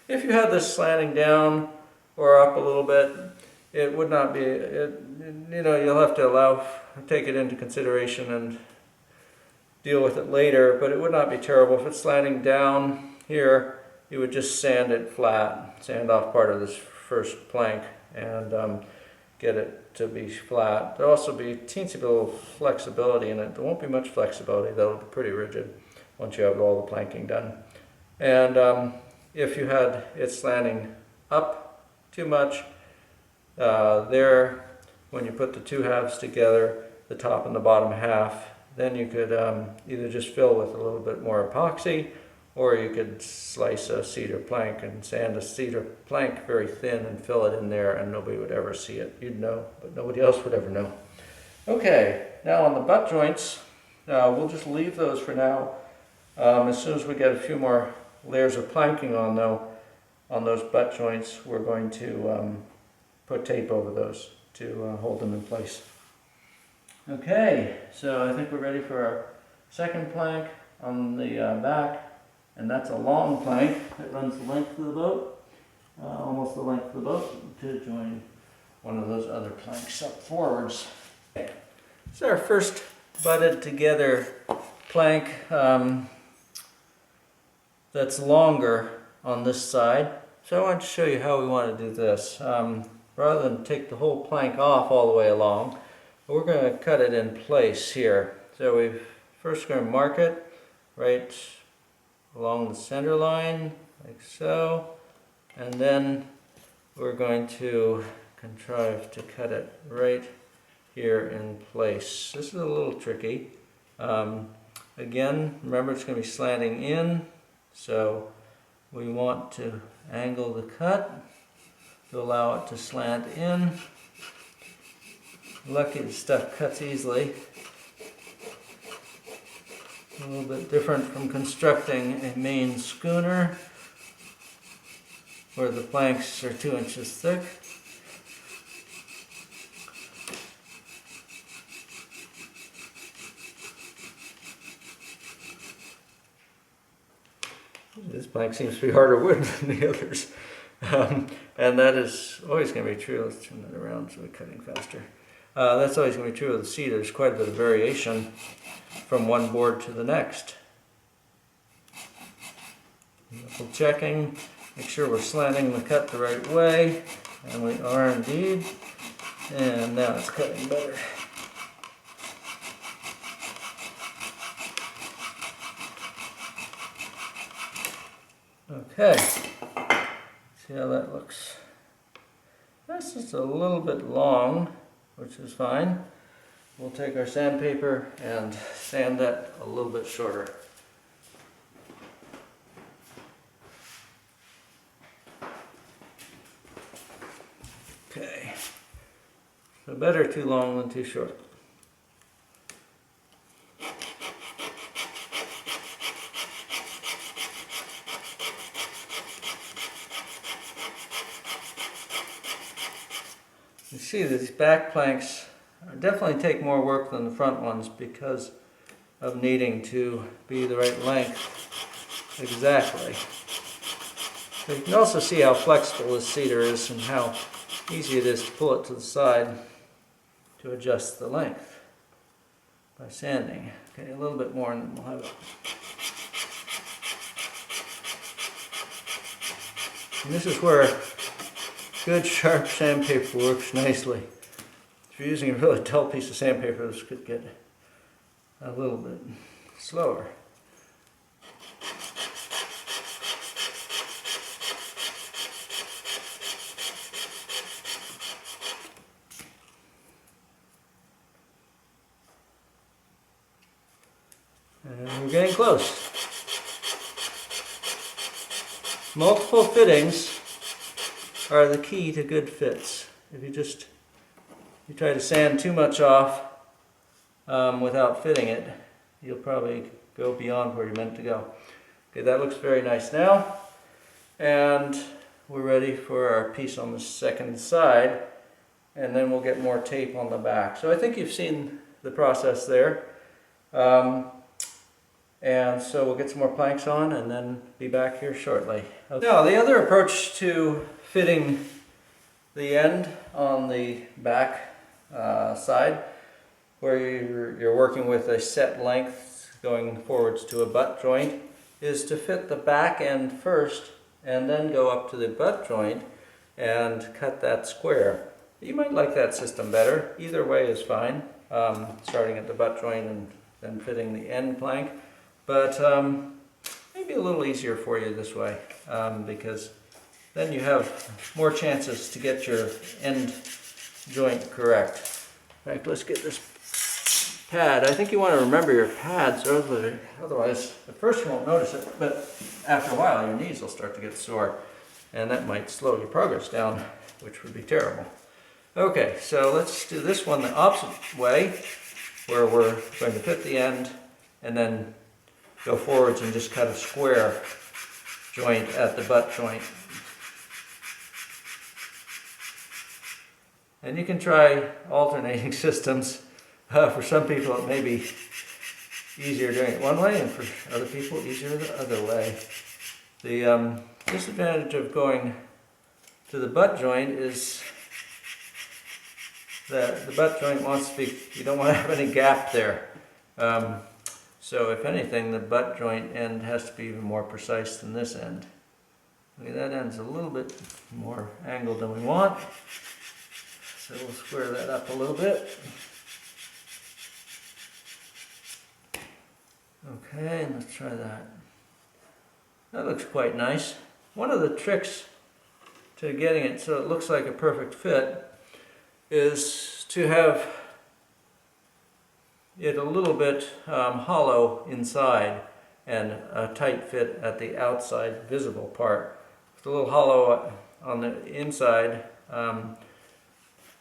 If you had this slanting down or up a little bit, it would not be, you know, you'll have to take it into consideration and deal with it later, but it would not be terrible. If it's slanting down here, you would just sand it flat, sand off part of this first plank and get it to be flat. There'll also be a teensy bit of flexibility in it. There won't be much flexibility, that'll be pretty rigid once you have all the planking done. And if you had it slanting up too much, there, when you put the two halves together, the top and the bottom half, then you could either just fill with a little bit more epoxy, or you could slice a cedar plank and sand a cedar plank very thin and fill it in there, and nobody would ever see it. You'd know, but nobody else would ever know. Okay, now on the butt joints, we'll just leave those for now. As soon as we get a few more layers of planking on those butt joints, we're going to put tape over those to hold them in place. Okay, so I think we're ready for our second plank on the back. And that's a long plank that runs the length of the boat, almost the length of the boat, to join one of those other planks up forwards. Okay. This is our first butted together plank that's longer on this side. So I want to show you how we want to do this. Rather than take the whole plank off all the way along, we're going to cut it in place here. So we're first going to mark it right along the center line, like so, and then we're going to contrive to cut it right here in place. This is a little tricky. Again, remember it's going to be slanting in, so we want to angle the cut to allow it to slant in. Lucky the stuff cuts easily. A little bit different from constructing a main schooner where the planks are 2 inches thick. plank seems to be harder wood than the others. And that is always going to be true. Let's turn that around so we're cutting faster. That's always going to be true with the cedar. There's quite a bit of variation from one board to the next. Double checking, make sure we're slanting the cut the right way, and we are indeed. And now it's cutting better. Okay, see how that looks. That's just a little bit long, which is fine. We'll take our sandpaper and sand that a little bit shorter. Okay, so better too long than too short. You see these back planks definitely take more work than the front ones because of needing to be the right length exactly. So you can also see how flexible this cedar is and how easy it is to pull it to the side to adjust the length by sanding. Okay, a little bit more and then we'll have it. And this is where good sharp sandpaper works nicely. If you're using a really dull piece of sandpaper, this could get a little bit slower. And we're getting close. Multiple fittings are the key to good fits. If you try to sand too much off without fitting it, you'll probably go beyond where you're meant to go. Okay, that looks very nice now. And we're ready for our piece on the second side. And then we'll get more tape on the back. So I think you've seen the process there. And so we'll get some more planks on and then be back here shortly. Okay. Now the other approach to fitting the end on the back side, where you're working with a set length going forwards to a butt joint, is to fit the back end first and then go up to the butt joint and cut that square. You might like that system better. Either way is fine, starting at the butt joint and then fitting the end plank. But maybe a little easier for you this way, because then you have more chances to get your end joint correct. In fact, let's get this pad. I think you want to remember your pads, otherwise at first you won't notice it, but after a while your knees will start to get sore, and that might slow your progress down, which would be terrible. Okay, so let's do this one the opposite way, where we're going to fit the end and then go forwards and just cut a square joint at the butt joint. And you can try alternating systems. For some people it may be easier doing it one way, and for other people easier the other way. The disadvantage of going to the butt joint is that the butt joint wants to be, you don't want to have any gap there. So if anything, the butt joint end has to be even more precise than this end. Okay, that end's a little bit more angled than we want. So we'll square that up a little bit. Okay, and let's try that. That looks quite nice. One of the tricks to getting it so it looks like a perfect fit is to have it a little bit hollow inside and a tight fit at the outside visible part. With a little hollow on the inside,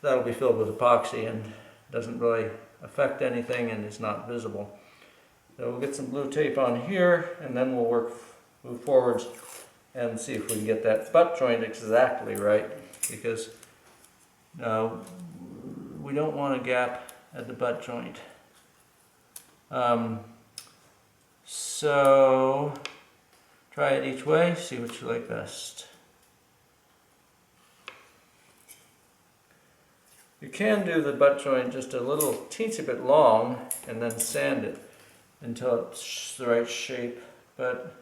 that'll be filled with epoxy and doesn't really affect anything and is not visible. So we'll get some blue tape on here and then we'll move forwards and see if we can get that butt joint exactly right, because we don't want a gap at the butt joint. So try it each way, see what you like best. You can do the butt joint just a little teensy bit long and then sand it until it's the right shape, but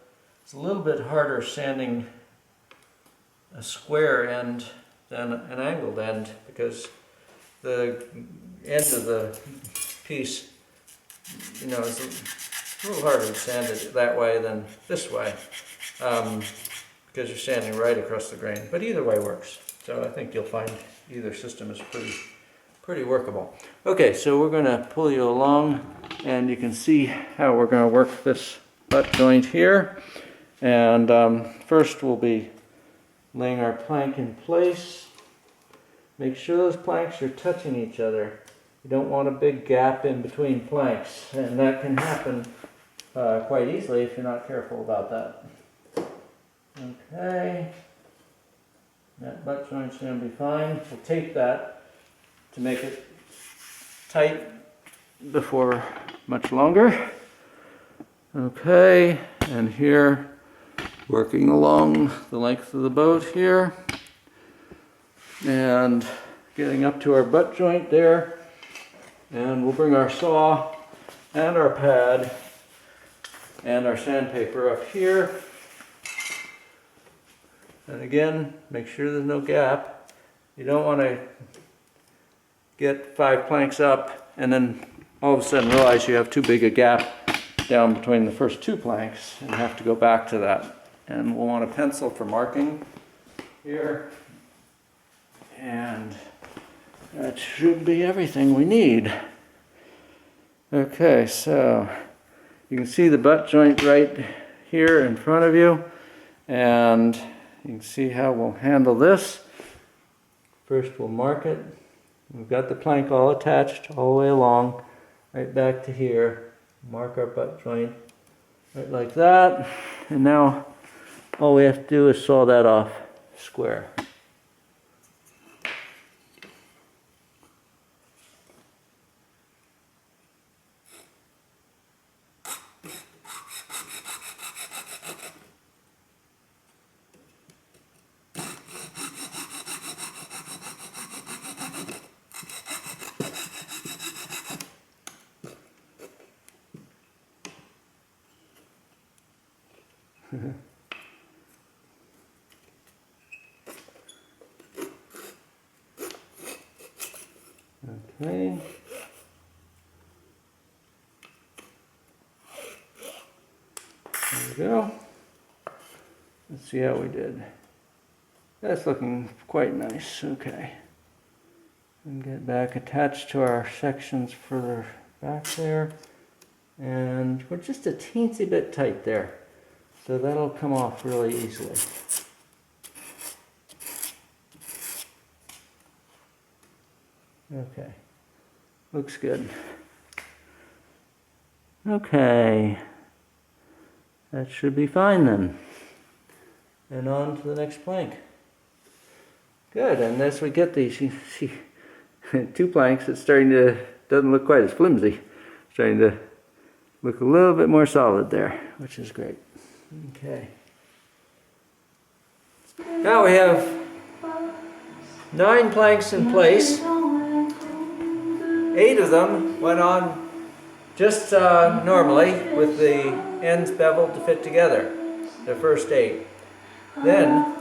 it's a little bit harder sanding a square end than an angled end because the end of the piece, you know, is a little harder to sand it that way than this way because you're sanding right across the grain. But either way works. So I think you'll find either system is pretty workable. Okay, so we're going to pull you along and you can see how we're going to work this butt joint here. And first we'll be laying our plank in place. Make sure those planks are touching each other. You don't want a big gap in between planks, and that can happen quite easily if you're not careful about that. Okay, that butt joint's going to be fine. We'll tape that to make it tight before much longer. Okay, and here, working along the length of the boat here, and getting up to our butt joint there, and we'll bring our saw and our pad and our sandpaper up here, and again, make sure there's no gap. You don't want to get 5 planks up and then all of a sudden realize you have too big a gap down between the first 2 planks and have to go back to that. And we'll want a pencil for marking here. And that should be everything we need. Okay, so you can see the butt joint right here in front of you, and you can see how we'll handle this. First we'll mark it. We've got the plank all attached all the way along, right back to here. Mark our butt joint right like that, and now all we have to do is saw that off square. Okay. There we go. Let's see how we did. That's looking quite nice. Okay. And get back attached to our sections further back there. And we're just a teensy bit tight there. So that'll come off really easily. Okay. Looks good. Okay. That should be fine then. And on to the next plank. Good, and as we get these, you see 2 planks, it's starting to, doesn't look quite as flimsy. It's starting to look a little bit more solid there, which is great. Okay. Now we have 9 planks in place. 8 of them went on just normally with the ends beveled to fit together, the first 8. Then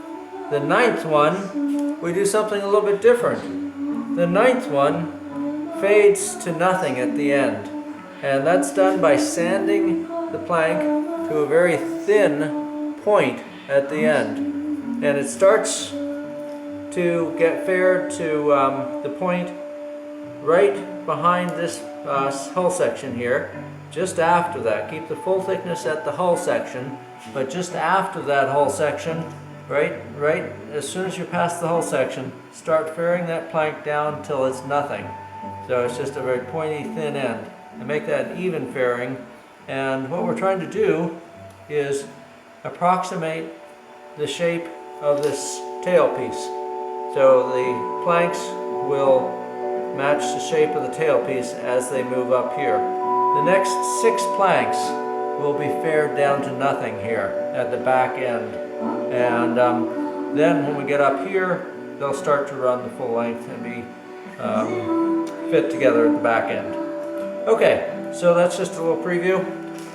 the 9th one, we do something a little bit different. The 9th one fades to nothing at the end, and that's done by sanding the plank to a very thin point at the end. And it starts to get fair to the point right behind this hull section here, just after that. Keep the full thickness at the hull section, but just after that hull section, right as soon as you pass the hull section, start fairing that plank down till it's nothing. So it's just a very pointy, thin end. And make that even fairing. And what we're trying to do is approximate the shape of this tailpiece. So the planks will match the shape of the tailpiece as they move up here. The next 6 planks will be faired down to nothing here at the back end. And then when we get up here, they'll start to run the full length and be fit together at the back end. Okay, so that's just a little preview.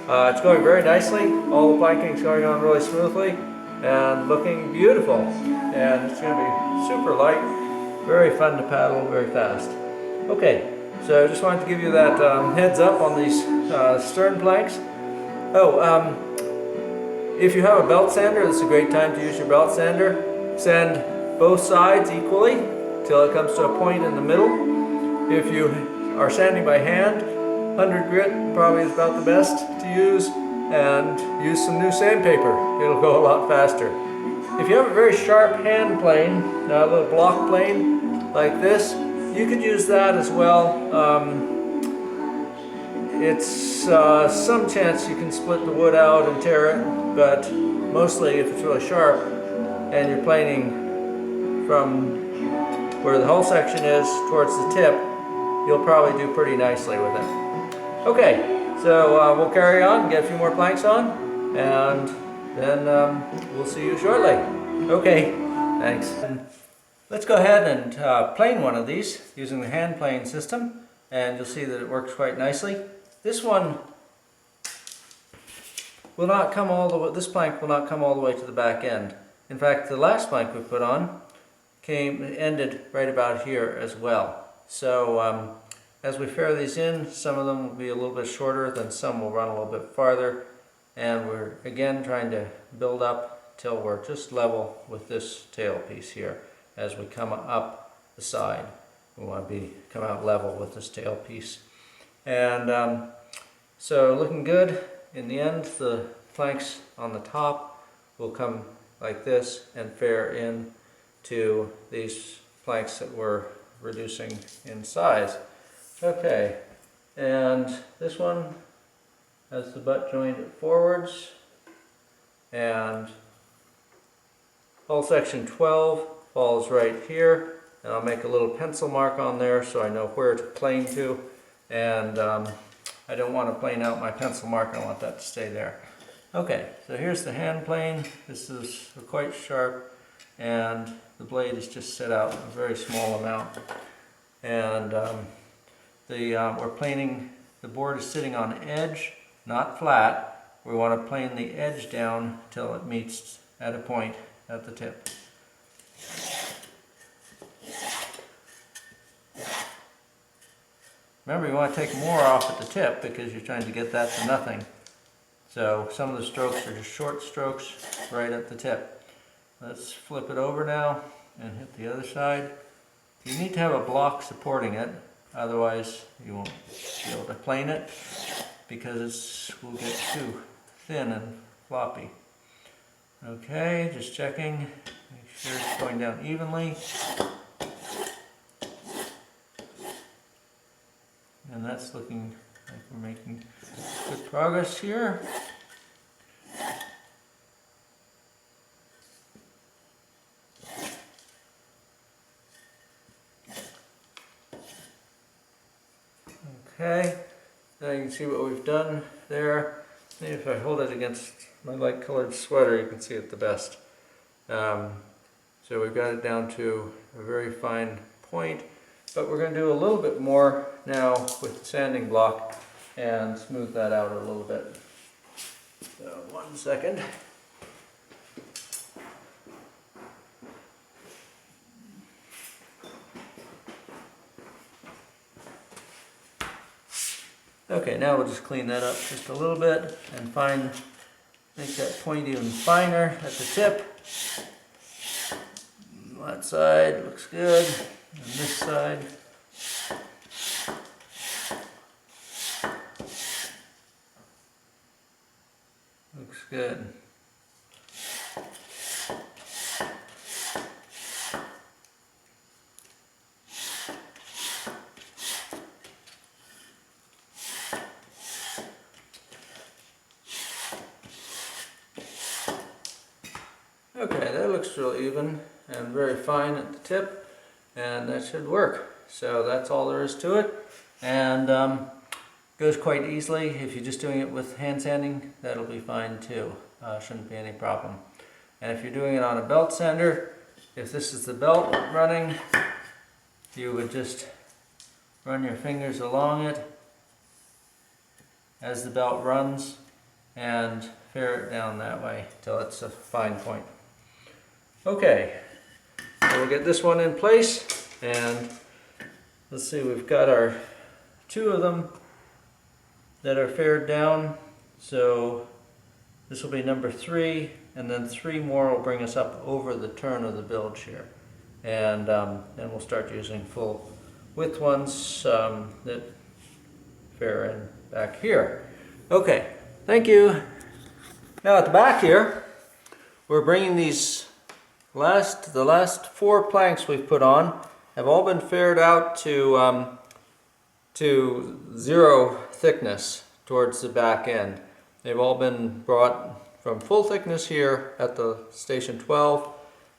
It's going very nicely. All the planking is going on really smoothly and looking beautiful. And it's going to be super light, very fun to paddle, very fast. Okay, so I just wanted to give you that heads up on these stern planks. Oh, if you have a belt sander, this is a great time to use your belt sander. Sand both sides equally till it comes to a point in the middle. If you are sanding by hand, 100 grit probably is about the best to use, and use some new sandpaper. It'll go a lot faster. If you have a very sharp hand plane, a little block plane like this, you could use that as well. It's some chance you can split the wood out and tear it, but mostly if it's really sharp and you're planing from where the hull section is towards the tip, you'll probably do pretty nicely with it. Okay, so we'll carry on and get a few more planks on, and then we'll see you shortly. Okay, thanks. Let's go ahead and plane one of these using the hand plane system, and you'll see that it works quite nicely. This one will not come all the way, this plank will not come all the way to the back end. In fact, the last plank we put on ended right about here as well. So as we fair these in, some of them will be a little bit shorter, then some will run a little bit farther, and we're again trying to build up till we're just level with this tail piece here. As we come up the side, we want to come out level with this tail piece. And so looking good. In the end, the planks on the top will come like this and fair in to these planks that we're reducing in size. Okay, and this one has the butt joint forwards, and hull section 12 falls right here, and I'll make a little pencil mark on there so I know where to plane to, and I don't want to plane out my pencil mark, I want that to stay there. Okay, so here's the hand plane. This is quite sharp, and the blade is just set out a very small amount, and we're planing, the board is sitting on edge, not flat. We want to plane the edge down till it meets at a point at the tip. Remember, you want to take more off at the tip because you're trying to get that to nothing. So some of the strokes are just short strokes right at the tip. Let's flip it over now and hit the other side. You need to have a block supporting it, otherwise you won't be able to plane it because it will get too thin and floppy. Okay, just checking, make sure it's going down evenly. And that's looking like we're making good progress here. Okay, now you can see what we've done there. Maybe if I hold it against my light colored sweater, you can see it the best. So we've got it down to a very fine point, but we're going to do a little bit more now with the sanding block and smooth that out a little bit. So 1 second. Okay, now we'll just clean that up just a little bit and make that point even finer at the tip. That side looks good, and this side. Looks good. Okay, that looks real even and very fine at the tip, and that should work. So that's all there is to it. And Goes quite easily. If you're just doing it with hand sanding, that'll be fine too. Shouldn't be any problem. And if you're doing it on a belt sander, if this is the belt running, you would just run your fingers along it as the belt runs and ferret it down that way till it's a fine point. Okay, so we'll get this one in place, and let's see, we've got our 2 of them that are ferreted down, so this will be number 3, and then 3 more will bring us up over the turn of the bilge here. And then we'll start using full width ones that ferret in back here. Okay, thank you. Now at the back here, we're bringing these the last 4 planks we've put on have all been ferreted out to 0 thickness towards the back end. They've all been brought from full thickness here at the station 12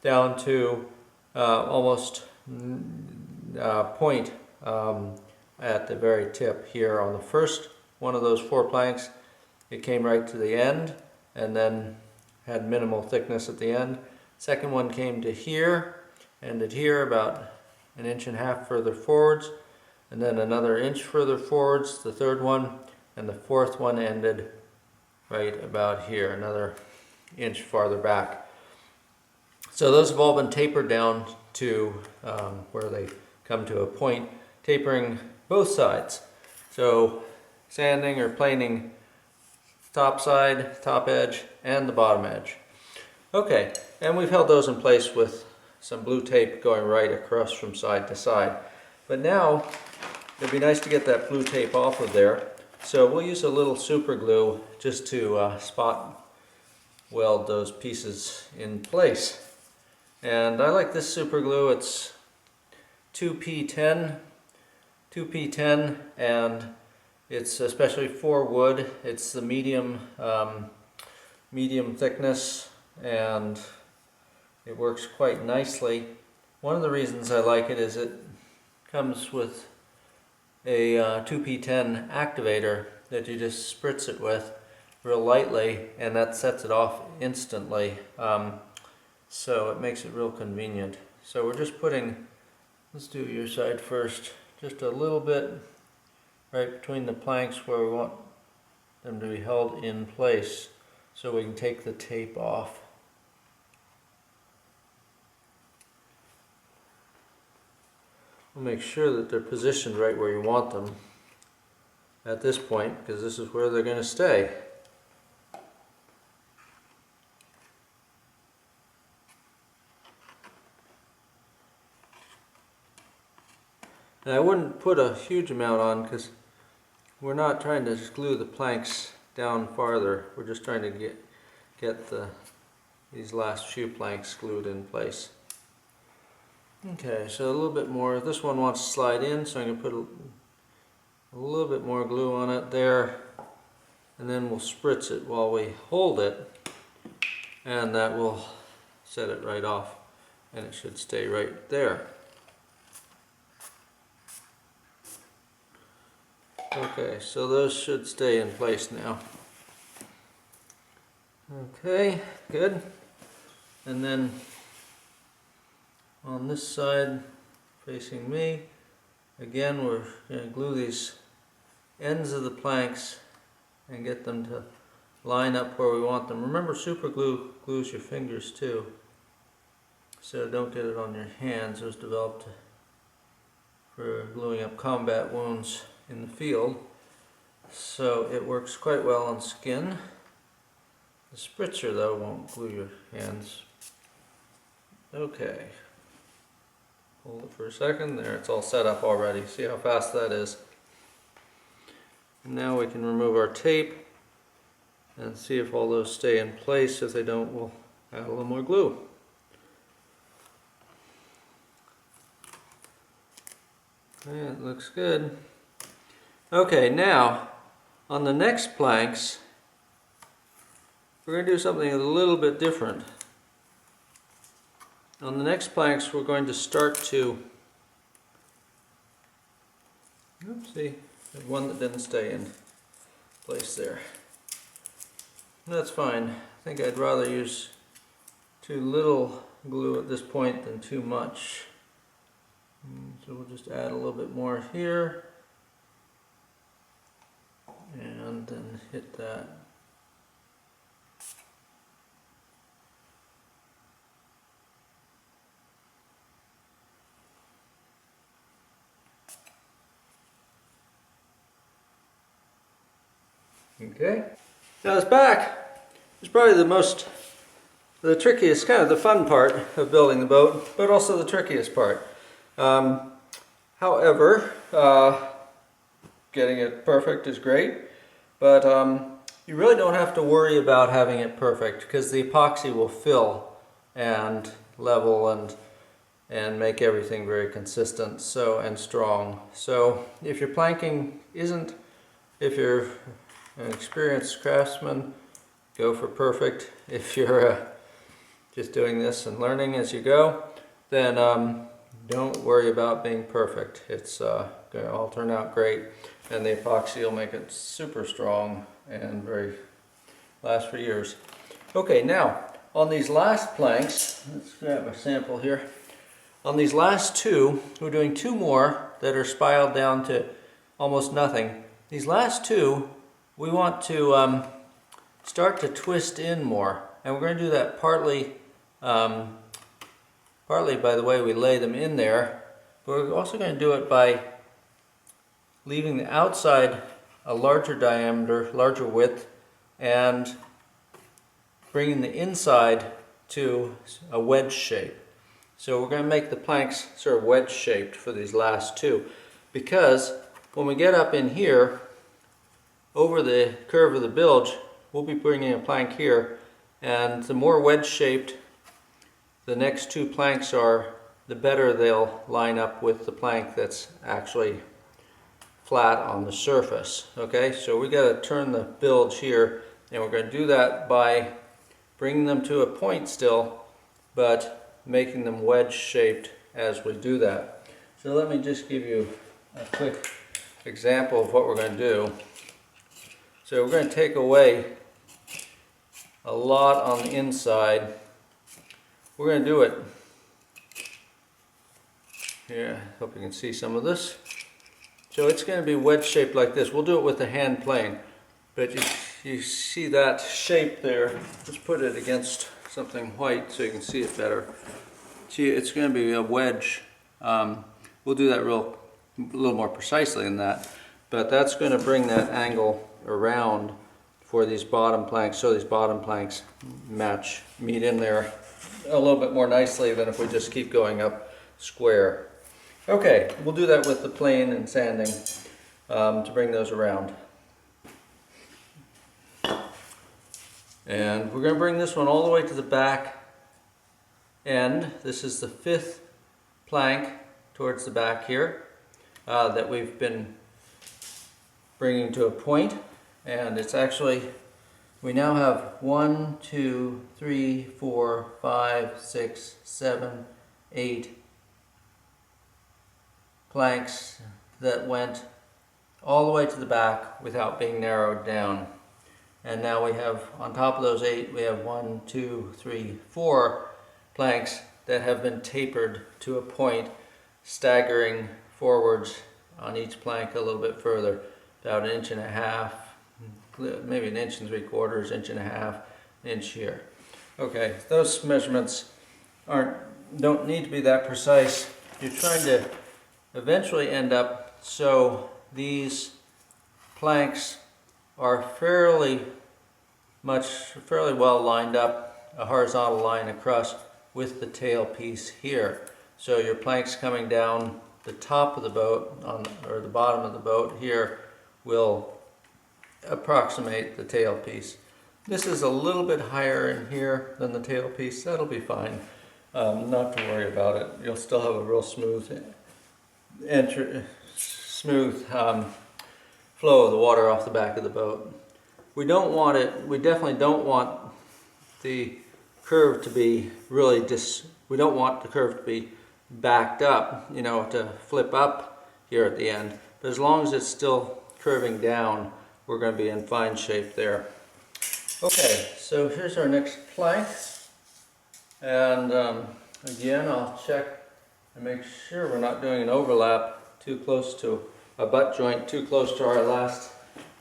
down to almost point at the very tip here on the first one of those 4 planks. It came right to the end and then had minimal thickness at the end. Second one came to here, ended here about 1.5 inches further forwards, and then another inch further forwards, the third one, and the fourth one ended right about here, another inch farther back. So those have all been tapered down to where they come to a point, tapering both sides. So sanding or planing top side, top edge, and the bottom edge. Okay, and we've held those in place with some blue tape going right across from side to side. But now, it'd be nice to get that blue tape off of there. So we'll use a little super glue just to spot weld those pieces in place. And I like this super glue. It's 2P10, and it's especially for wood. It's the medium thickness, and it works quite nicely. One of the reasons I like it is it comes with a 2P10 activator that you just spritz it with real lightly, and that sets it off instantly. So it makes it real convenient. So we're just putting, let's do your side first, just a little bit right between the planks where we want them to be held in place so we can take the tape off. We'll make sure that they're positioned right where you want them at this point, because this is where they're going to stay. And I wouldn't put a huge amount on because we're not trying to glue the planks down farther. We're just trying to get these last few planks glued in place. Okay, so a little bit more. This one wants to slide in, so I'm going to put a little bit more glue on it there, and then we'll spritz it while we hold it, and that will set it right off, and it should stay right there. Okay, so those should stay in place now. Okay, good. And then on this side facing me, again we're going to glue these ends of the planks and get them to line up where we want them. Remember, super glue glues your fingers too, so don't get it on your hands. It was developed for gluing up combat wounds in the field, so it works quite well on skin. The spritzer though won't glue your hands. Okay, hold it for a second. There, it's all set up already. See how fast that is. And now we can remove our tape and see if all those stay in place. If they don't, we'll add a little more glue. Okay, it looks good. Okay, now on the next planks we're going to do something a little bit different. On the next planks we're going to start to, oopsie, There's one that didn't stay in place there. That's fine. I think I'd rather use too little glue at this point than too much. So we'll just add a little bit more here and then hit that. Okay, now it's back. It's probably the trickiest, kind of the fun part of building the boat, but also the trickiest part. However, getting it perfect is great, but you really don't have to worry about having it perfect because the epoxy will fill and level and make everything very consistent and strong. So if your planking isn't, if you're an experienced craftsman, go for perfect. If you're just doing this and learning as you go, then don't worry about being perfect. It's going to all turn out great, and the epoxy will make it super strong and last for years. Okay, now on these last planks, let's grab a sample here. On these last two, we're doing two more that are spiraled down to almost nothing. These last two, we want to start to twist in more, and we're going to do that partly by the way we lay them in there, but we're also going to do it by leaving the outside a larger diameter, larger width, and bringing the inside to a wedge shape. So we're going to make the planks sort of wedge shaped for these last two, because when we get up in here over the curve of the bilge, we'll be bringing a plank here, and the more wedge shaped the next two planks are, the better they'll line up with the plank that's actually flat on the surface. Okay, so we got to turn the bilge here, and we're going to do that by bringing them to a point still, but making them wedge shaped as we do that. So let me just give you a quick example of what we're going to do. So we're going to take away a lot on the inside. We're going to do it here. Hope you can see some of this. So it's going to be wedge shaped like this. We'll do it with the hand plane, but you see that shape there. Let's put it against something white so you can see it better. See, it's going to be a wedge. We'll do that a little more precisely than that, but that's going to bring that angle around for these bottom planks, so these bottom planks meet in there a little bit more nicely than if we just keep going up square. Okay, we'll do that with the plane and sanding to bring those around. And we're going to bring this one all the way to the back end. This is the 5th plank towards the back here that we've been bringing to a point, and it's actually, we now have 1, 2, 3, 4, 5, 6, 7, 8 planks that went all the way to the back without being narrowed down. And now we have, on top of those 8, we have 1, 2, 3, 4 planks that have been tapered to a point, staggering forwards on each plank a little bit further, about 1.5 inches, maybe 1 3/4 inches, 1.5 inches here. Okay, those measurements don't need to be that precise. You're trying to eventually end up so these planks are fairly well lined up, a horizontal line across with the tail piece here. So your planks coming down the top of the boat, or the bottom of the boat here, will approximate the tail piece. This is a little bit higher in here than the tail piece. That'll be fine. Not to worry about it. You'll still have a real smooth flow of the water off the back of the boat. We definitely don't want the curve to be we don't want the curve to be backed up, to flip up here at the end. but as long as it's still curving down, we're going to be in fine shape there. Okay, so here's our next plank, and again I'll check and make sure we're not doing an overlap too close to a butt joint, too close to our last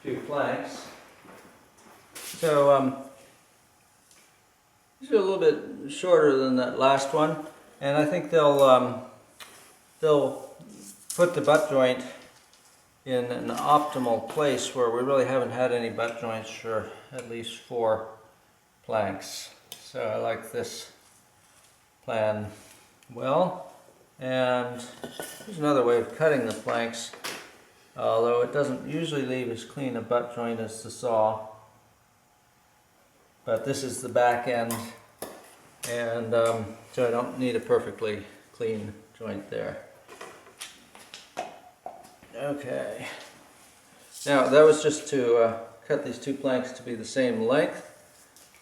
few planks. So these are a little bit shorter than that last one, and I think they'll put the butt joint in an optimal place where we really haven't had any butt joints for at least 4 planks. So I like this plan well. And here's another way of cutting the planks, although it doesn't usually leave as clean a butt joint as the saw. But this is the back end, and so I don't need a perfectly clean joint there. Okay, now that was just to cut these 2 planks to be the same length.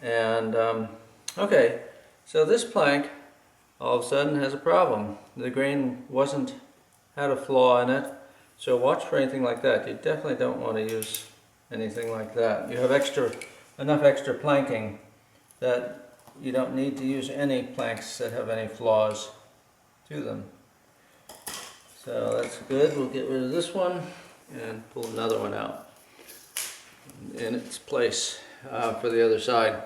And okay, so this plank all of a sudden has a problem. The grain had a flaw in it, so watch for anything like that. You definitely don't want to use anything like that. You have enough extra planking that you don't need to use any planks that have any flaws to them. So that's good. We'll get rid of this one and pull another one out in its place for the other side.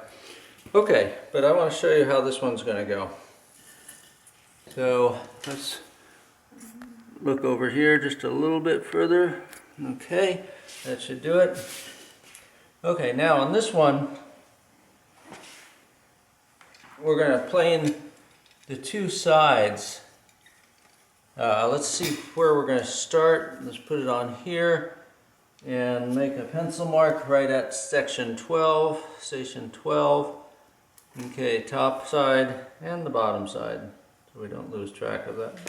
Okay, but I want to show you how this one's going to go. So let's look over here just a little bit further. Okay, that should do it. Okay, now on this one, we're going to plane the 2 sides. Let's see where we're going to start. Let's put it on here and make a pencil mark right at section 12, station 12. Okay, top side and the bottom side, so we don't lose track of that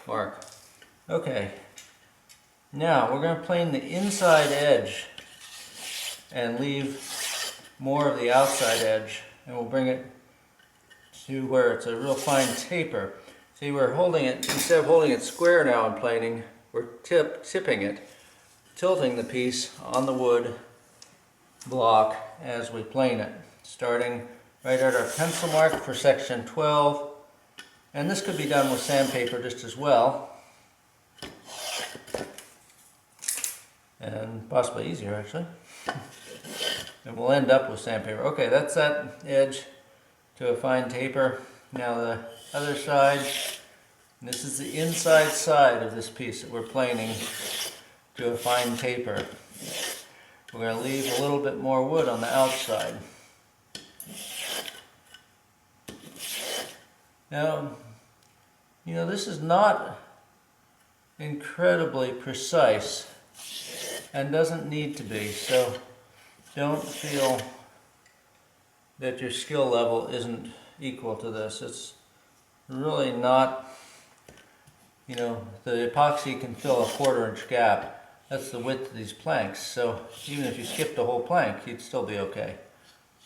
mark. Okay, now we're going to plane the inside edge and leave more of the outside edge, and we'll bring it to where it's a real fine taper. See, we're holding it, instead of holding it square now and planing, we're tipping it, tilting the piece on the wood block as we plane it, starting right at our pencil mark for section 12. And this could be done with sandpaper just as well, and possibly easier actually. And we'll end up with sandpaper. Okay, that's that edge to a fine taper. Now the other side, this is the inside side of this piece that we're planing to a fine taper. We're going to leave a little bit more wood on the outside. Now, you know, this is not incredibly precise and doesn't need to be, so don't feel that your skill level isn't equal to this. It's really not, you know, the epoxy can fill a 1/4 inch gap. That's the width of these planks, so even if you skipped a whole plank, you'd still be okay.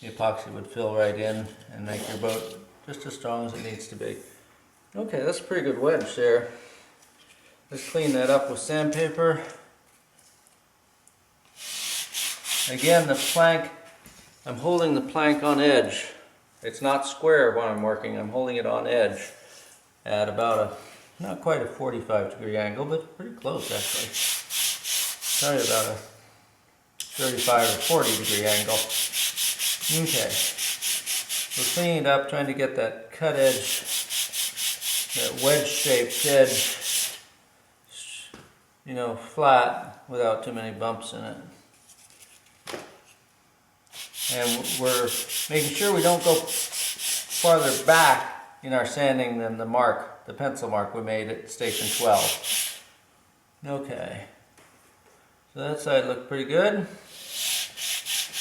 The epoxy would fill right in and make your boat just as strong as it needs to be. Okay, that's a pretty good wedge there. Let's clean that up with sandpaper. Again, the plank, I'm holding the plank on edge. It's not square when I'm working, I'm holding it on edge at about not quite a 45-degree angle, but pretty close actually. Probably about a 35 or 40-degree angle. Okay. We're cleaning it up, trying to get that cut edge, that wedge-shaped edge, you know, flat without too many bumps in it. And we're making sure we don't go farther back in our sanding than the mark, the pencil mark we made at station 12. Okay. So that side looked pretty good.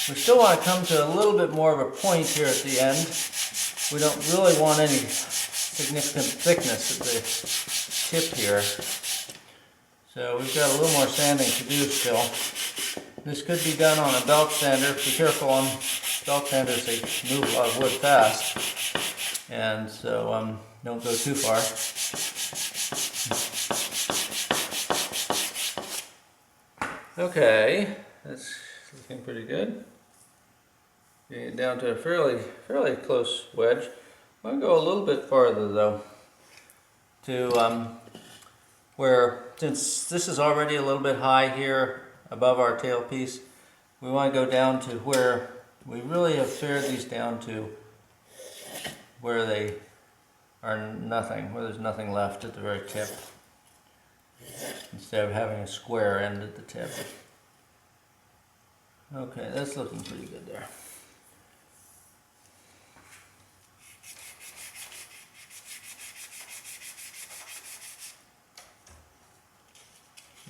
We still want to come to a little bit more of a point here at the end. We don't really want any significant thickness at the tip here. So we've got a little more sanding to do still. This could be done on a belt sander. Be careful on belt sanders, they move a lot of wood fast. And so don't go too far. Okay, that's looking pretty good. Getting it down to a fairly close wedge. I'm going to go a little bit farther though, to where, since this is already a little bit high here above our tailpiece, we want to go down to where we really have pared these down to where they are nothing, where there's nothing left at the very tip, instead of having a square end at the tip. Okay, that's looking pretty good there.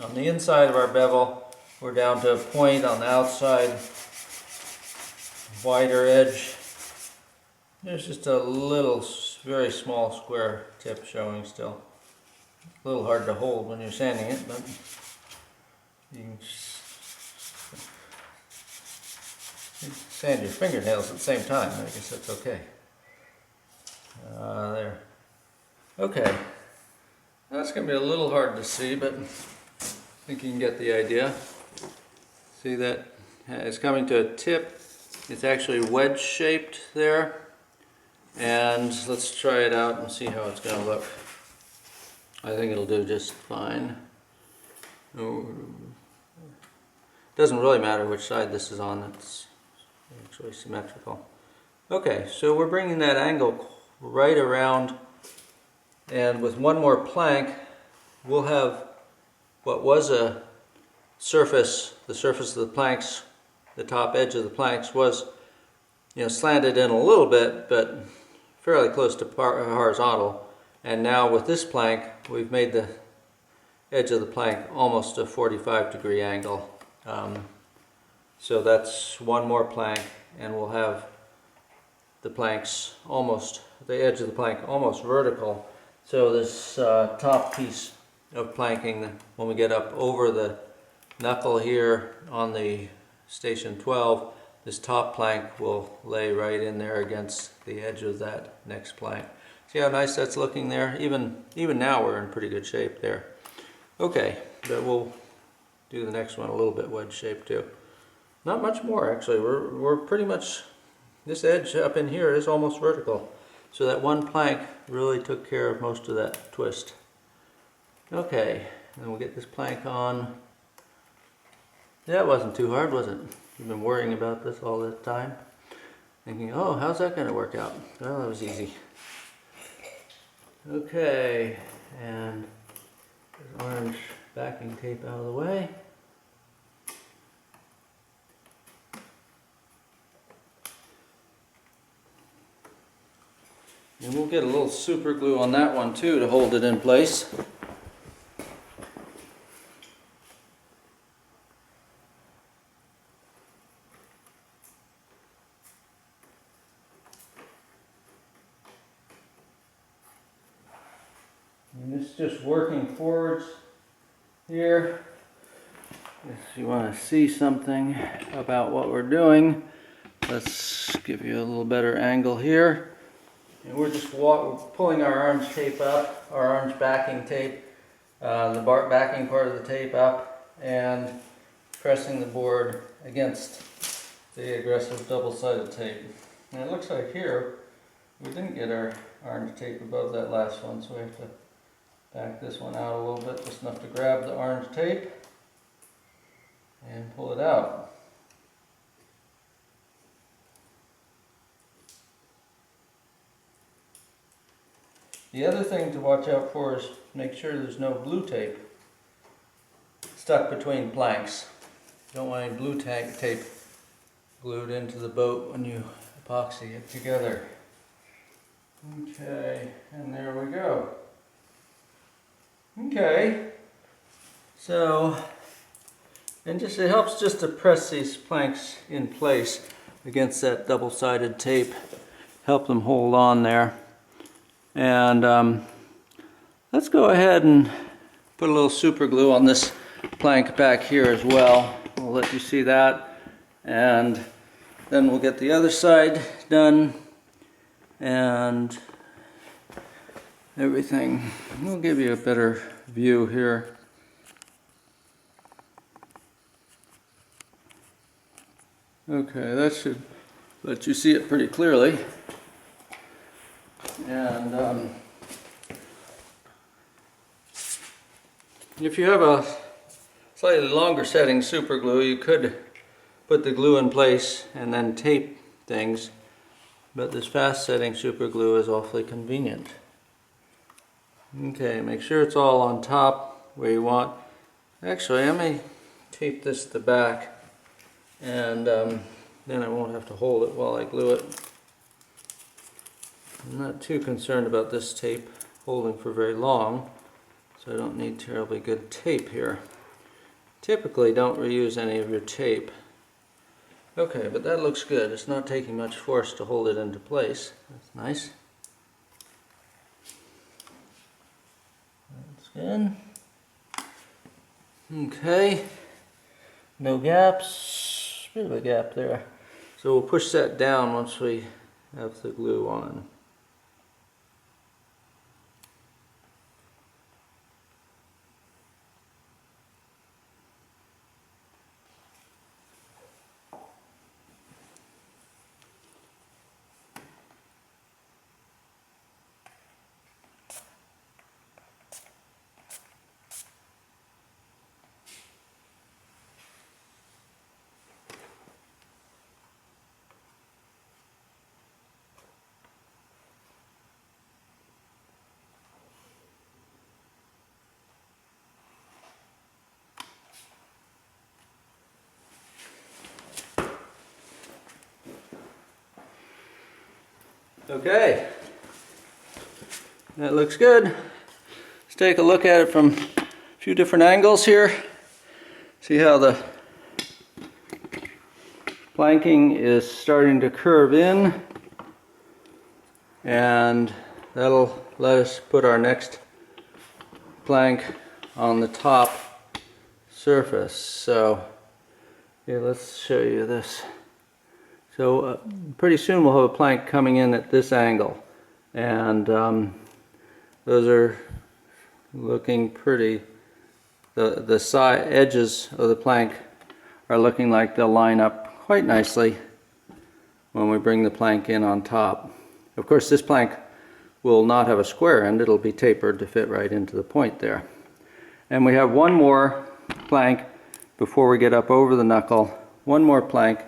On the inside of our bevel, we're down to a point on the outside, wider edge. There's just a little, very small square tip showing still. A little hard to hold when you're sanding it, but you can sand your fingernails at the same time. I guess that's okay. There. Okay. That's going to be a little hard to see, but I think you can get the idea. See that it's coming to a tip. It's actually wedge shaped there. And let's try it out and see how it's going to look. I think it'll do just fine. Doesn't really matter which side this is on, it's actually symmetrical. Okay, so we're bringing that angle right around, and with one more plank we'll have what was a surface, the surface of the planks, the top edge of the planks was, you know, slanted in a little bit, but fairly close to horizontal. And now with this plank, we've made the edge of the plank almost a 45-degree angle. So that's one more plank, and we'll have the planks almost, the edge of the plank almost vertical. So this top piece of planking, when we get up over the knuckle here on the station 12, this top plank will lay right in there against the edge of that next plank. See how nice that's looking there? Even now we're in pretty good shape there. Okay, but we'll do the next one a little bit wedge shaped too. Not much more actually. We're pretty much, this edge up in here is almost vertical. So that one plank really took care of most of that twist. Okay, and we'll get this plank on. That wasn't too hard, was it? You've been worrying about this all the time, thinking, oh, how's that going to work out? Well, that was easy. Okay, and there's orange backing tape out of the way. And we'll get a little super glue on that one too to hold it in place. And it's just working forwards here. If you want to see something about what we're doing, let's give you a little better angle here. And we're just pulling our orange tape up, our orange backing tape, the backing part of the tape up, and pressing the board against the aggressive double-sided tape. And it looks like here we didn't get our orange tape above that last one, so we have to back this one out a little bit, just enough to grab the orange tape and pull it out. The other thing to watch out for is make sure there's no blue tape stuck between planks. You don't want any blue tape glued into the boat when you epoxy it together. Okay, and there we go. Okay, so, and just it helps just to press these planks in place against that double-sided tape, help them hold on there. And let's go ahead and put a little super glue on this plank back here as well. We'll let you see that, and then we'll get the other side done and everything. We'll give you a better view here. Okay, that should let you see it pretty clearly. And if you have a slightly longer setting super glue, you could put the glue in place and then tape things, but this fast setting super glue is awfully convenient. Okay, make sure it's all on top where you want. Actually, I may tape this to the back, and then I won't have to hold it while I glue it. I'm not too concerned about this tape holding for very long, so I don't need terribly good tape here. Typically, don't reuse any of your tape. Okay, but that looks good. It's not taking much force to hold it into place. That's nice. That's good. Okay, no gaps. Bit of a gap there. So we'll push that down once we have the glue on. Okay, that looks good. Let's take a look at it from a few different angles here. See how the planking is starting to curve in, and that'll let us put our next plank on the top surface. So here, let's show you this. So pretty soon we'll have a plank coming in at this angle, and those are looking pretty. The side edges of the plank are looking like they'll line up quite nicely when we bring the plank in on top. Of course, this plank will not have a square end. It'll be tapered to fit right into the point there. And we have one more plank before we get up over the knuckle. One more plank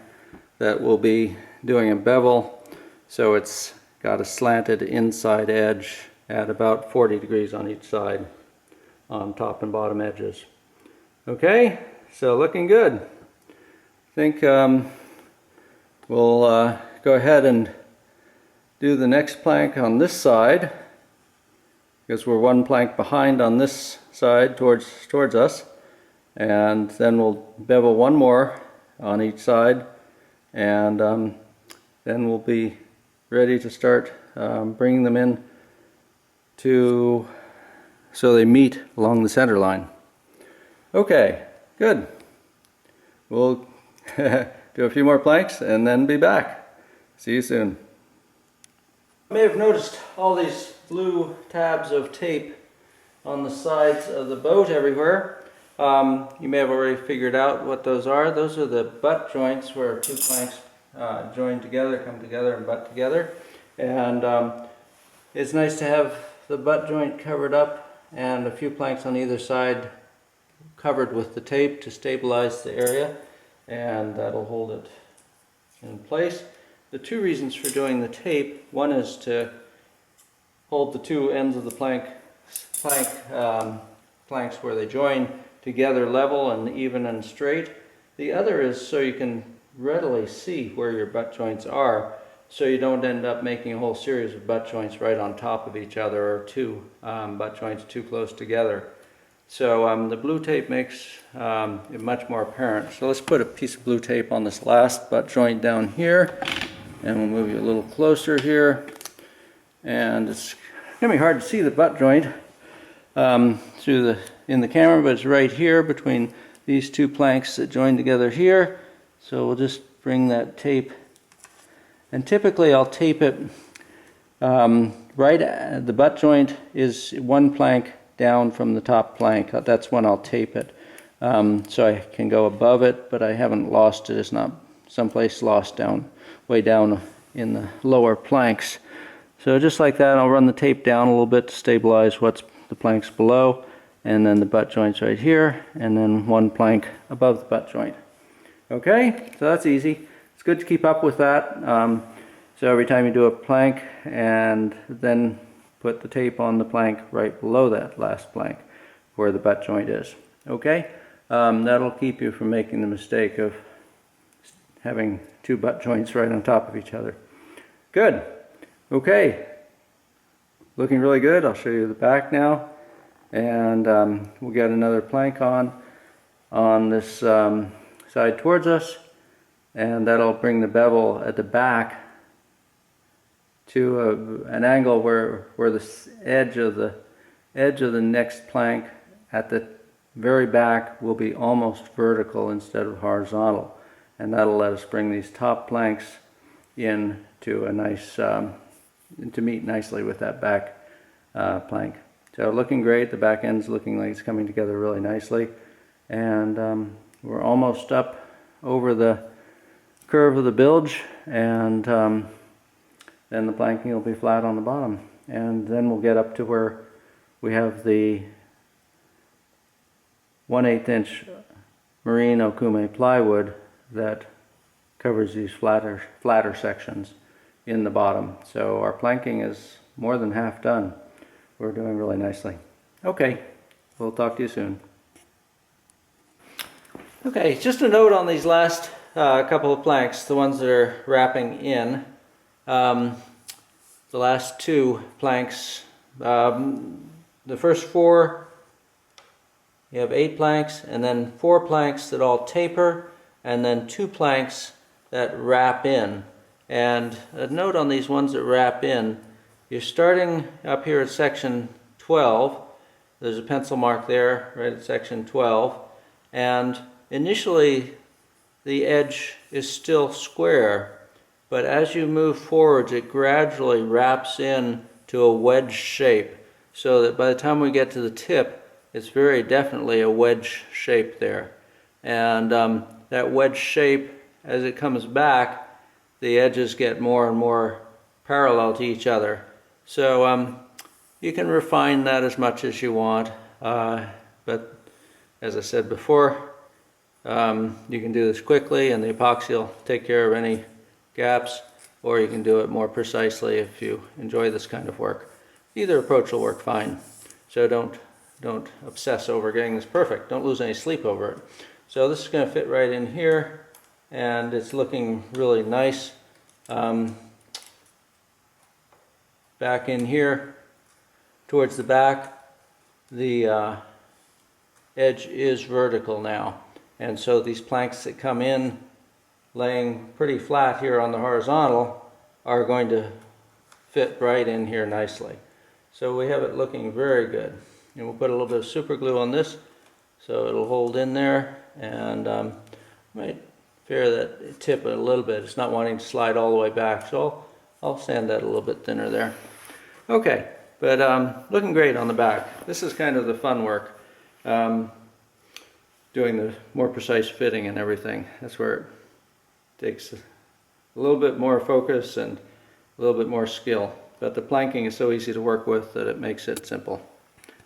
that will be doing a bevel, so it's got a slanted inside edge at about 40 degrees on each side on top and bottom edges. Okay, so looking good. I think we'll go ahead and do the next plank on this side, because we're one plank behind on this side towards us, and then we'll bevel one more on each side, and then we'll be ready to start bringing them in so they meet along the center line. Okay, good. We'll do a few more planks and then be back. See you soon. You may have noticed all these blue tabs of tape on the sides of the boat everywhere. You may have already figured out what those are. Those are the butt joints where two planks join together, come together and butt together. And it's nice to have the butt joint covered up and a few planks on either side covered with the tape to stabilize the area, and that'll hold it in place. The two reasons for doing the tape: one is to hold the two ends of the planks where they join together level and even and straight. The other is so you can readily see where your butt joints are, so you don't end up making a whole series of butt joints right on top of each other, or two butt joints too close together. So the blue tape makes it much more apparent. So let's put a piece of blue tape on this last butt joint down here, and we'll move you a little closer here. And it's going to be hard to see the butt joint in the camera, but it's right here between these two planks that join together here. So we'll just bring that tape, and typically I'll tape it right at the butt joint is one plank down from the top plank. That's when I'll tape it, so I can go above it, but I haven't lost it. It's not someplace lost way down in the lower planks. So just like that, I'll run the tape down a little bit to stabilize what's the planks below, and then the butt joints right here, and then one plank above the butt joint. Okay, so that's easy. It's good to keep up with that. So every time you do a plank, and then put the tape on the plank right below that last plank where the butt joint is. Okay, that'll keep you from making the mistake of having two butt joints right on top of each other. Good. Okay, looking really good. I'll show you the back now, and we'll get another plank on this side towards us, and that'll bring the bevel at the back to an angle where the edge of the next plank at the very back will be almost vertical instead of horizontal, and that'll let us bring these top planks in to a nice to meet nicely with that back plank. So looking great. The back end's looking like it's coming together really nicely, and we're almost up over the curve of the bilge, and then the planking will be flat on the bottom, and then we'll get up to where we have the 1/8 inch marine okume plywood that covers these flatter sections in the bottom. So our planking is more than half done. We're doing really nicely. Okay, we'll talk to you soon. Okay, just a note on these last couple of planks, the ones that are wrapping in. The last two planks, the first four, you have 8 planks, and then 4 planks that all taper, and then 2 planks that wrap in. And a note on these ones that wrap in, you're starting up here at section 12. There's a pencil mark there right at section 12, and initially the edge is still square, but as you move forwards it gradually wraps in to a wedge shape, so that by the time we get to the tip it's very definitely a wedge shape there. And that wedge shape, as it comes back, the edges get more and more parallel to each other. So you can refine that as much as you want, but as I said before, you can do this quickly and the epoxy will take care of any gaps, or you can do it more precisely if you enjoy this kind of work. Either approach will work fine, so don't obsess over getting this perfect. Don't lose any sleep over it. So this is going to fit right in here, and it's looking really nice. Back in here towards the back, the edge is vertical now, and so these planks that come in laying pretty flat here on the horizontal are going to fit right in here nicely. So we have it looking very good, and we'll put a little bit of super glue on this so it'll hold in there, and might fear that it tip it a little bit. It's not wanting to slide all the way back, so I'll sand that a little bit thinner there. Okay, but looking great on the back. This is kind of the fun work, doing the more precise fitting and everything. That's where it takes a little bit more focus and a little bit more skill. But the planking is so easy to work with that it makes it simple.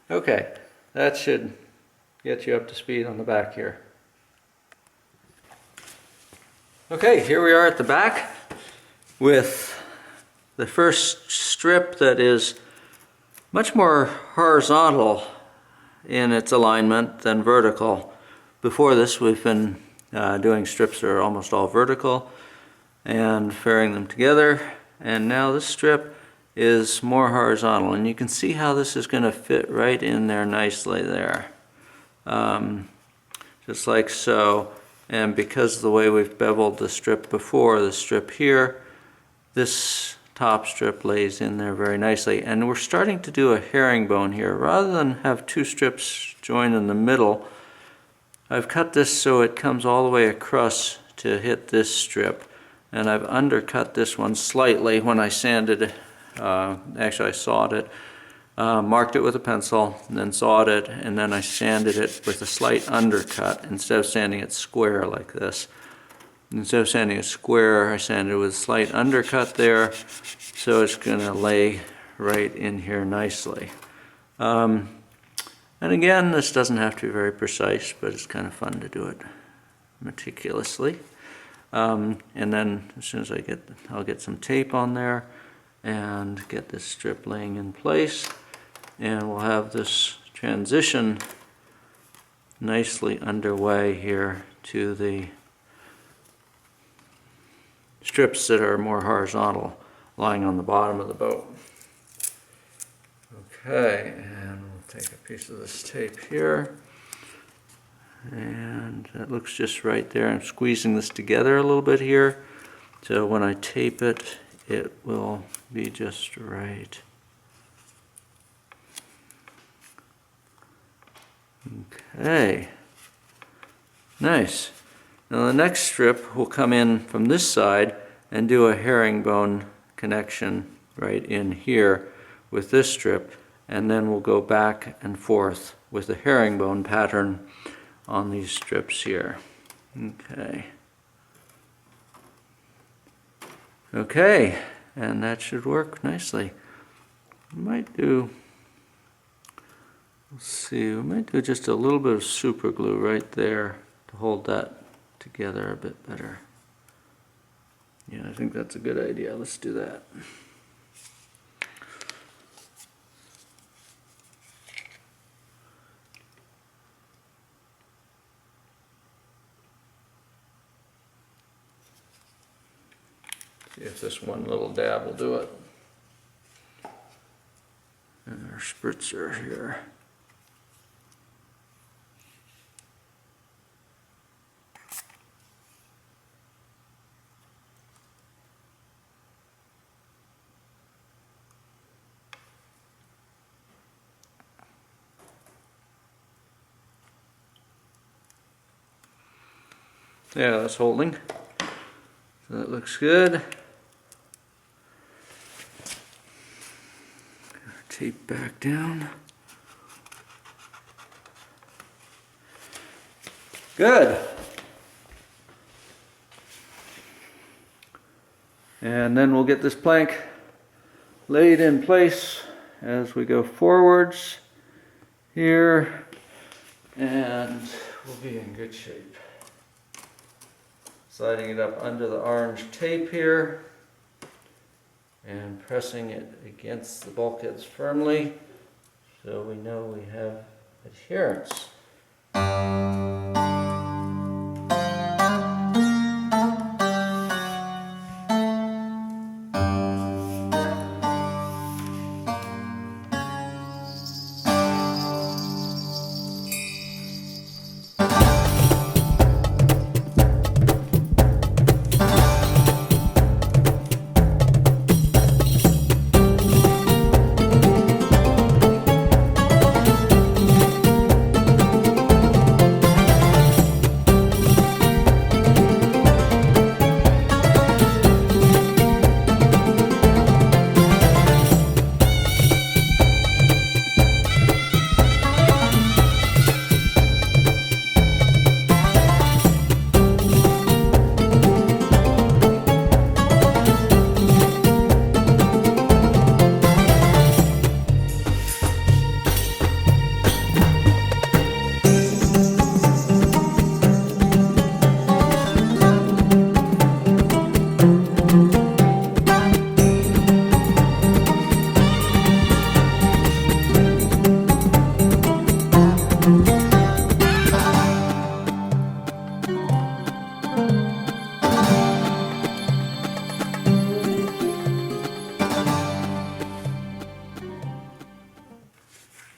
Okay, that should get you up to speed on the back here. Okay, here we are at the back with the first strip that is much more horizontal in its alignment than vertical. Before this we've been doing strips that are almost all vertical and fairing them together, and now this strip is more horizontal, and you can see how this is going to fit right in there nicely there, just like so. And because of the way we've beveled the strip before, the strip here, this top strip lays in there very nicely. And we're starting to do a herringbone here. Rather than have 2 strips join in the middle, I've cut this so it comes all the way across to hit this strip. And I've undercut this one slightly when I sanded it. Actually I sawed it, marked it with a pencil, and then sawed it, and then I sanded it with a slight undercut instead of sanding it square like this. instead of sanding a square, I sanded with a slight undercut there, so it's going to lay right in here nicely. And again, this doesn't have to be very precise, but it's kind of fun to do it meticulously. And then as soon as I'll get some tape on there and get this strip laying in place, and we'll have this transition nicely underway here to the strips that are more horizontal, lying on the bottom of the boat. Okay, and we'll take a piece of this tape here, and that looks just right there. I'm squeezing this together a little bit here, so when I tape it, it will be just right. Okay, nice. Now the next strip will come in from this side and do a herringbone connection right in here with this strip, and then we'll go back and forth with the herringbone pattern on these strips here. Okay. Okay, and that should work nicely. We might do, let's see, we might do just a little bit of super glue right there to hold that together a bit better. Yeah, I think that's a good idea. Let's do that. See if this one little dab will do it. And our spritzer here. Yeah, that's holding. So that looks good. Tape back down. Good. And then we'll get this plank laid in place as we go forwards here, and we'll be in good shape. Sliding it up under the orange tape here and pressing it against the bulkheads firmly so we know we have adherence.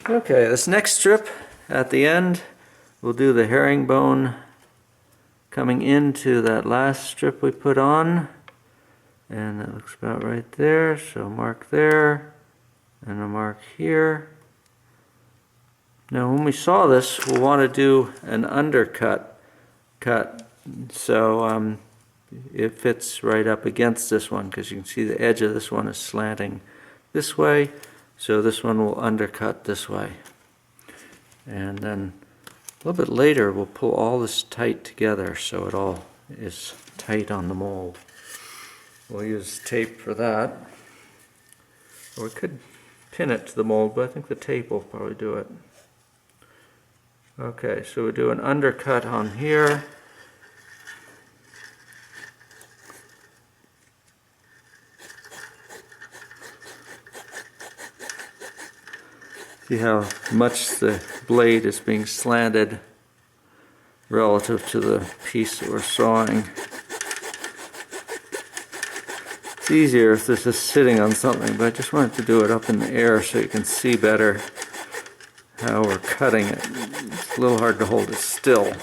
Okay, this next strip at the end, we'll do the herringbone coming into that last strip we put on, and that looks about right there, so mark there and a mark here. Now when we saw this, we'll want to do an undercut so it fits right up against this one, because you can see the edge of this one is slanting this way, so this one will undercut this way. And then a little bit later we'll pull all this tight together so it all is tight on the mold. We'll use tape for that. Or we could pin it to the mold, but I think the tape will probably do it. Okay, so we do an undercut on here. See how much the blade is being slanted relative to the piece that we're sawing. It's easier if this is sitting on something, but I just wanted to do it up in the air so you can see better how we're cutting it. It's a little hard to hold it still.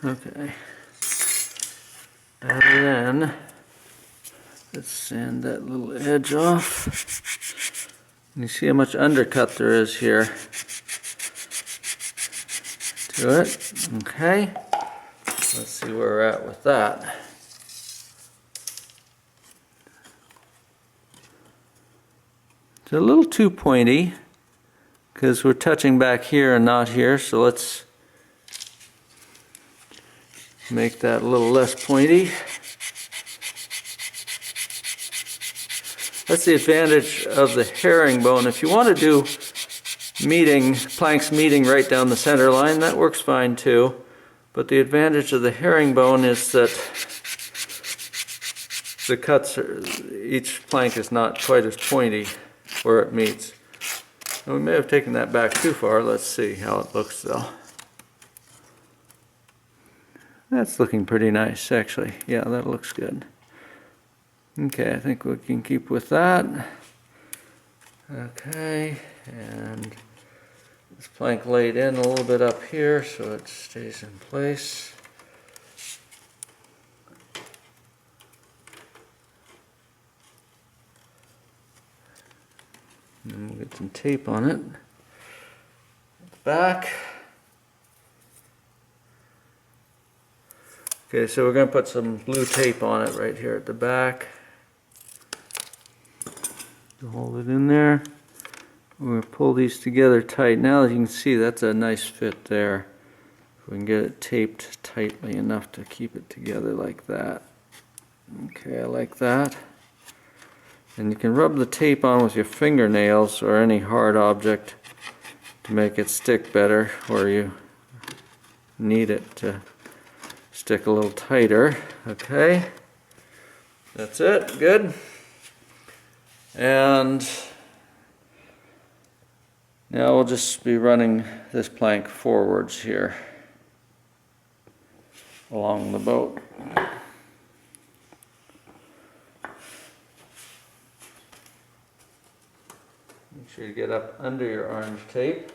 Okay, and then let's sand that little edge off. You see how much undercut there is here to it. Okay, let's see where we're at with that. It's a little too pointy because we're touching back here and not here, so let's make that a little less pointy. That's the advantage of the herringbone. If you want to do planks meeting right down the center line, that works fine too. But the advantage of the herringbone is that the cuts, each plank is not quite as pointy where it meets. And we may have taken that back too far. Let's see how it looks though. That's looking pretty nice, actually. Yeah, that looks good. Okay, I think we can keep with that. Okay, and this plank laid in a little bit up here so it stays in place. And we'll get some tape on it. Back. Okay, so we're going to put some blue tape on it right here at the back. Hold it in there. We're going to pull these together tight. Now as you can see, that's a nice fit there. If we can get it taped tightly enough to keep it together like that. Okay, I like that. And you can rub the tape on with your fingernails or any hard object to make it stick better where you need it to stick a little tighter. Okay, that's it, good. And now we'll just be running this plank forwards here along the boat. Make sure you get up under your orange tape.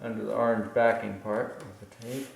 Under the orange backing part of the tape.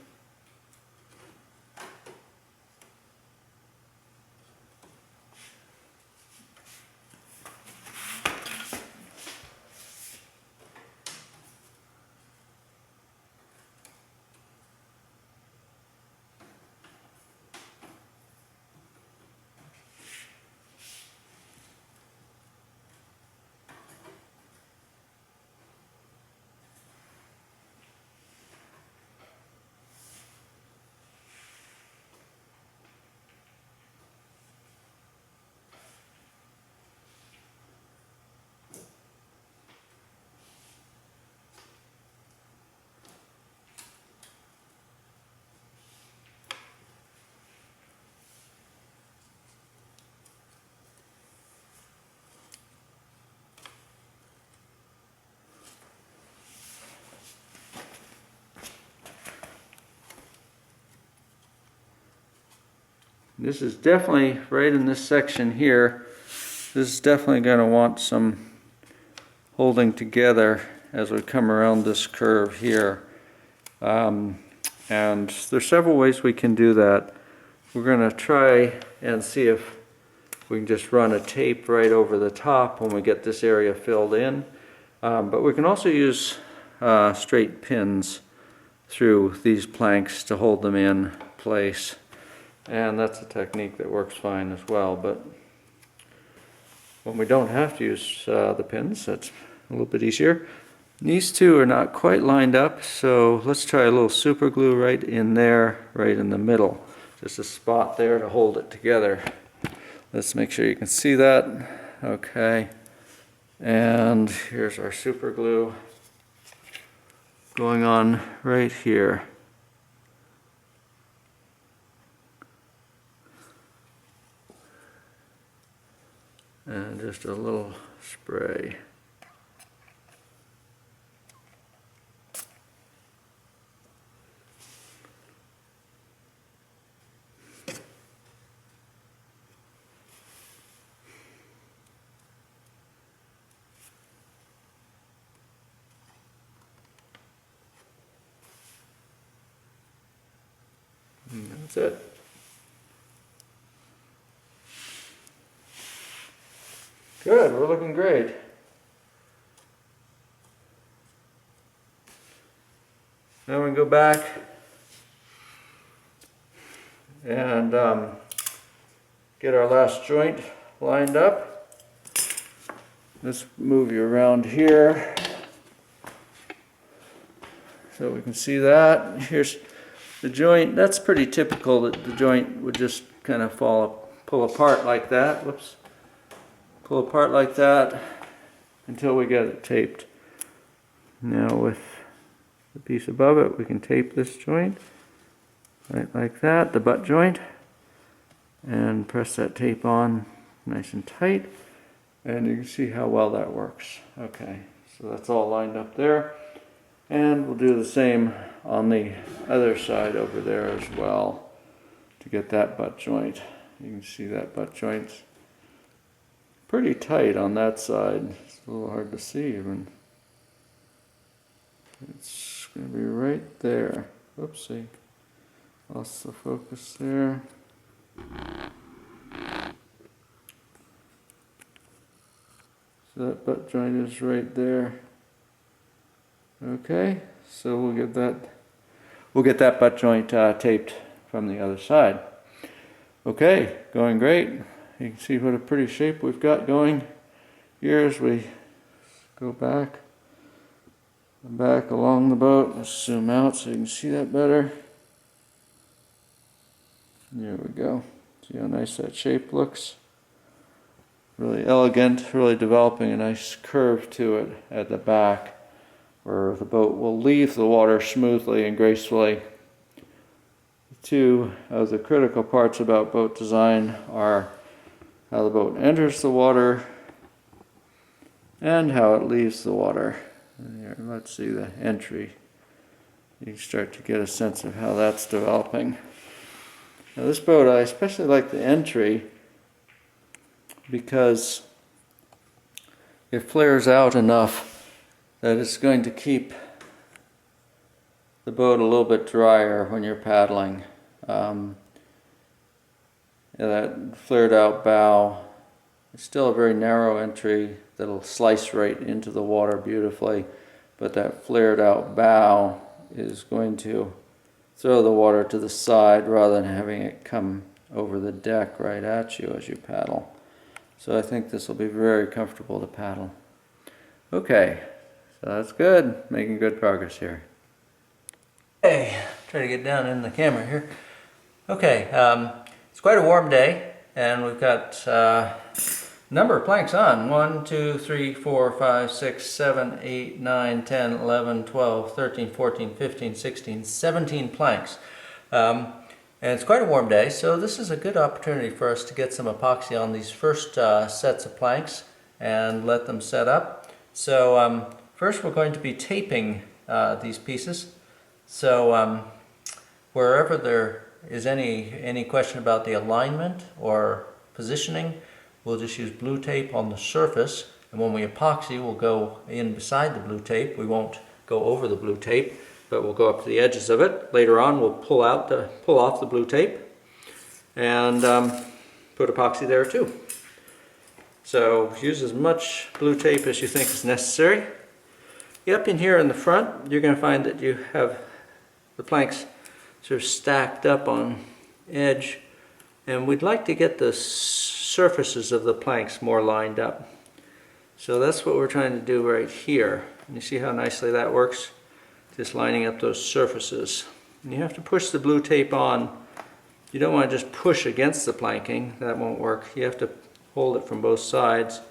This is definitely, right in this section here, this is definitely going to want some holding together as we come around this curve here. And there's several ways we can do that. we're going to try and see if we can just run a tape right over the top when we get this area filled in. But we can also use straight pins through these planks to hold them in place. And that's a technique that works fine as well. But when we don't have to use the pins, that's a little bit easier. These two are not quite lined up, so let's try a little super glue right in there, right in the middle. Just a spot there to hold it together. Let's make sure you can see that. Okay. And here's our super glue going on right here. And just a little spray. And that's it. Good, we're looking great. Now we can go back and get our last joint lined up. Let's move you around here so we can see that. Here's the joint. That's pretty typical that the joint would just kind of pull apart like that. Whoops. Pull apart like that until we get it taped. Now with the piece above it, we can tape this joint right like that, the butt joint, and press that tape on nice and tight, and you can see how well that works. Okay, so that's all lined up there, and we'll do the same on the other side over there as well to get that butt joint. You can see that butt joint's pretty tight on that side. It's a little hard to see even. It's going to be right there. Oopsie. Lost the focus there. So that butt joint is right there. Okay, so we'll get that butt joint taped from the other side. Okay, going great. You can see what a pretty shape we've got going here as we go back along the boat. Let's zoom out so you can see that better. There we go. See how nice that shape looks? Really elegant, really developing a nice curve to it at the back where the boat will leave the water smoothly and gracefully. Two of the critical parts about boat design are how the boat enters the water and how it leaves the water. Here, let's see the entry. You can start to get a sense of how that's developing. Now this boat, I especially like the entry because it flares out enough that it's going to keep the boat a little bit drier when you're paddling. That flared out bow is still a very narrow entry that'll slice right into the water beautifully, but that flared out bow is going to throw the water to the side rather than having it come over the deck right at you as you paddle. So I think this will be very comfortable to paddle. Okay, so that's good, making good progress here. Okay, try to get down in the camera here. Okay, it's quite a warm day, and we've got a number of planks on. 1, 2, 3, 4, 5, 6, 7, 8, 9, 10, 11, 12, 13, 14, 15, 16, 17 planks. And it's quite a warm day, so this is a good opportunity for us to get some epoxy on these first sets of planks and let them set up. So first we're going to be taping these pieces. So wherever there is any question about the alignment or positioning, we'll just use blue tape on the surface, and when we epoxy, we'll go in beside the blue tape. We won't go over the blue tape, but we'll go up to the edges of it. Later on, we'll pull off the blue tape, and put epoxy there too. So use as much blue tape as you think is necessary. Up in here in the front, you're going to find that you have the planks sort of stacked up on edge, and we'd like to get the surfaces of the planks more lined up. So that's what we're trying to do right here. And you see how nicely that works? Just lining up those surfaces. And you have to push the blue tape on. You don't want to just push against the planking, that won't work. You have to hold it from both sides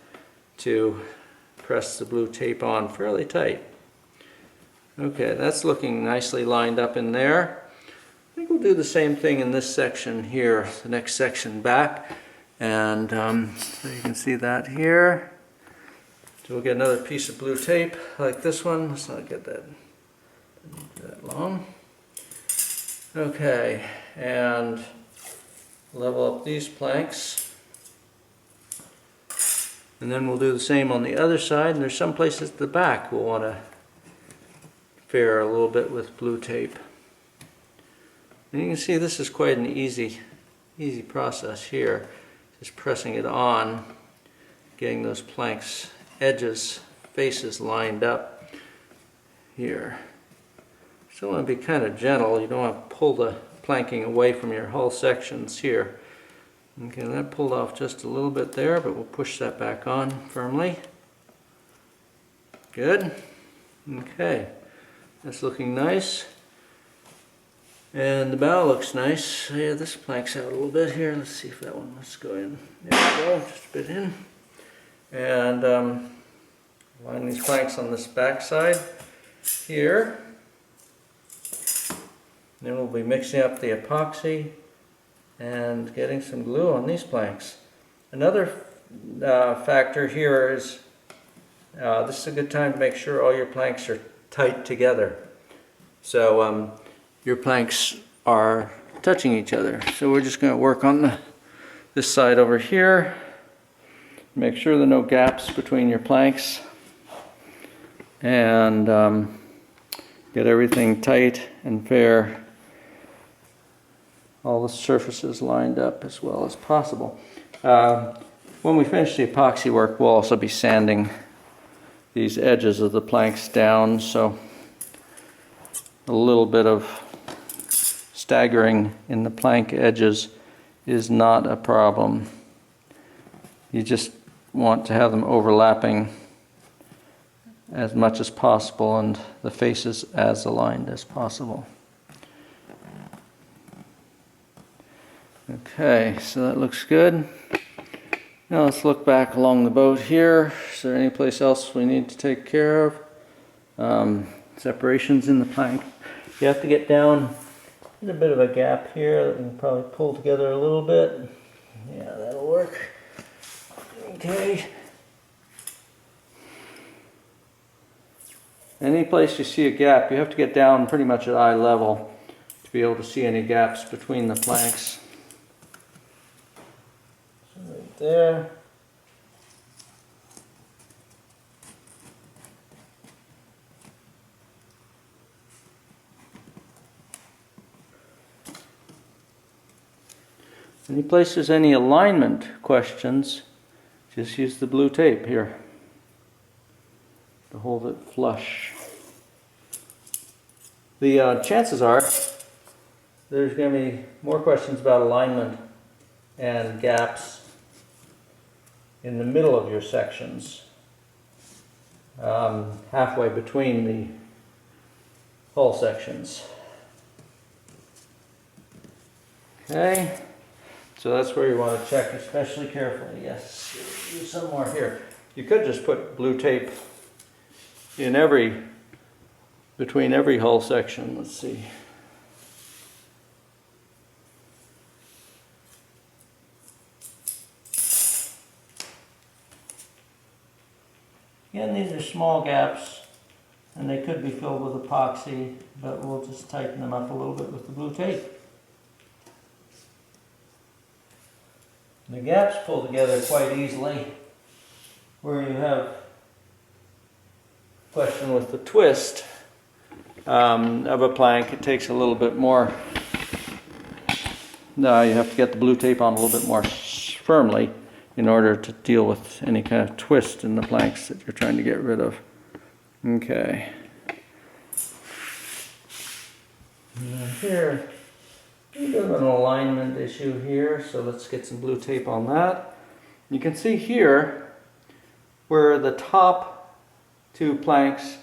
to press the blue tape on fairly tight. Okay, that's looking nicely lined up in there. I think we'll do the same thing in this section here, the next section back. And so you can see that here. So we'll get another piece of blue tape like this one. Let's not get that long. Okay, and level up these planks. And then we'll do the same on the other side, and there's some places at the back we'll want to fare a little bit with blue tape. And you can see this is quite an easy process here. Just pressing it on, getting those planks, edges, faces lined up here. Still want to be kind of gentle. You don't want to pull the planking away from your hull sections here. Okay, that pulled off just a little bit there, but we'll push that back on firmly. Good. Okay, that's looking nice. And the bow looks nice. Yeah, this plank's out a little bit here. Let's see if that one wants to go in. There we go, just a bit in. And line these planks on this back side here. Then we'll be mixing up the epoxy and getting some glue on these planks. Another factor here is this is a good time to make sure all your planks are tight together. So your planks are touching each other. So we're just going to work on this side over here. Make sure there are no gaps between your planks. And get everything tight and fair. All the surfaces lined up as well as possible. When we finish the epoxy work, we'll also be sanding these edges of the planks down, so a little bit of staggering in the plank edges is not a problem. You just want to have them overlapping as much as possible and the faces as aligned as possible. Okay, so that looks good. Now let's look back along the boat here. Is there any place else we need to take care of? Separations in the plank. You have to get down. There's a bit of a gap here that we can probably pull together a little bit. Yeah, that'll work. Okay. Any place you see a gap, you have to get down pretty much at eye level to be able to see any gaps between the planks. So right there. Any place there's any alignment questions, just use the blue tape here to hold it flush. The chances are there's going to be more questions about alignment and gaps in the middle of your sections, halfway between the hull sections. Okay, so that's where you want to check especially carefully. Yes, there's some more here. You could just put blue tape in between every hull section. Let's see. Again, these are small gaps and they could be filled with epoxy, but we'll just tighten them up a little bit with the blue tape. The gaps pull together quite easily. Where you have question with the twist of a plank, it takes a little bit more now you have to get the blue tape on a little bit more firmly in order to deal with any kind of twist in the planks that you're trying to get rid of. Okay. Now here, a bit of an alignment issue here, so let's get some blue tape on that. You can see here where the top two planks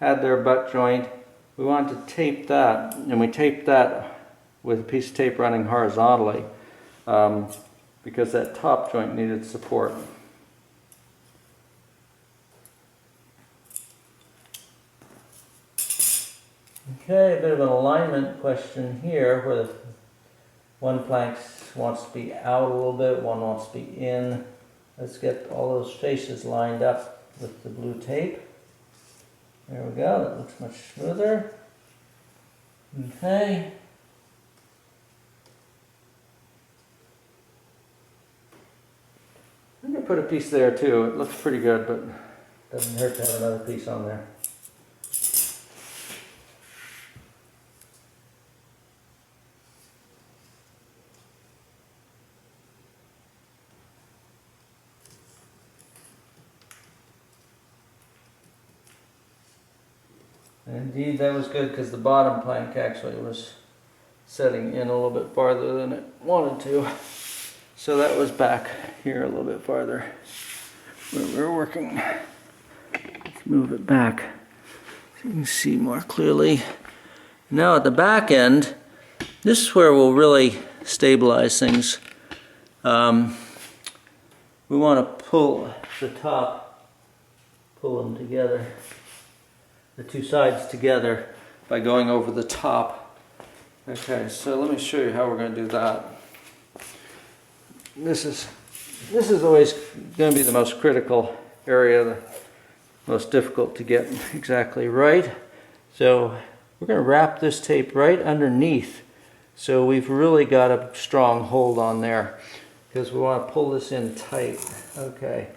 had their butt joint. We want to tape that, and we taped that with a piece of tape running horizontally because that top joint needed support. Okay, a bit of an alignment question here where the one plank wants to be out a little bit, one wants to be in. Let's get all those faces lined up with the blue tape. There we go, that looks much smoother. Okay. I'm going to put a piece there too. It looks pretty good, but it doesn't hurt to have another piece on there. Indeed, that was good because the bottom plank actually was setting in a little bit farther than it wanted to. So that was back here a little bit farther where we're working. Let's move it back so you can see more clearly. Now at the back end, this is where we'll really stabilize things. We want to pull the top, pull them together, the two sides together by going over the top. Okay, so let me show you how we're going to do that. This is always going to be the most critical area, the most difficult to get exactly right. So we're going to wrap this tape right underneath, so we've really got a strong hold on there because we want to pull this in tight. Okay,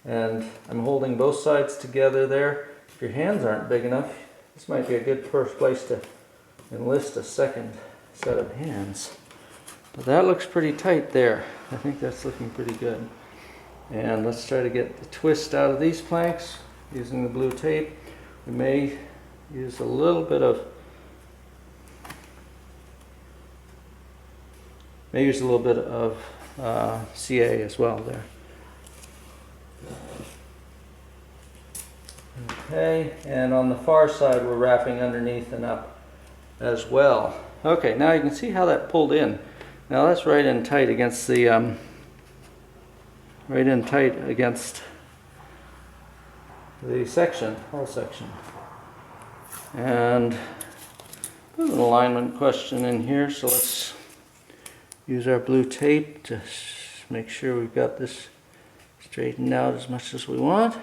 and I'm holding both sides together there. If your hands aren't big enough, this might be a good first place to enlist a second set of hands. But that looks pretty tight there. I think that's looking pretty good. And let's try to get the twist out of these planks using the blue tape. We may use a little bit of CA as well there. Okay, and on the far side we're wrapping underneath and up as well. Okay, now you can see how that pulled in. Now that's right in tight against the section, whole section. And there's an alignment question in here, so let's use our blue tape to make sure we've got this straightened out as much as we want.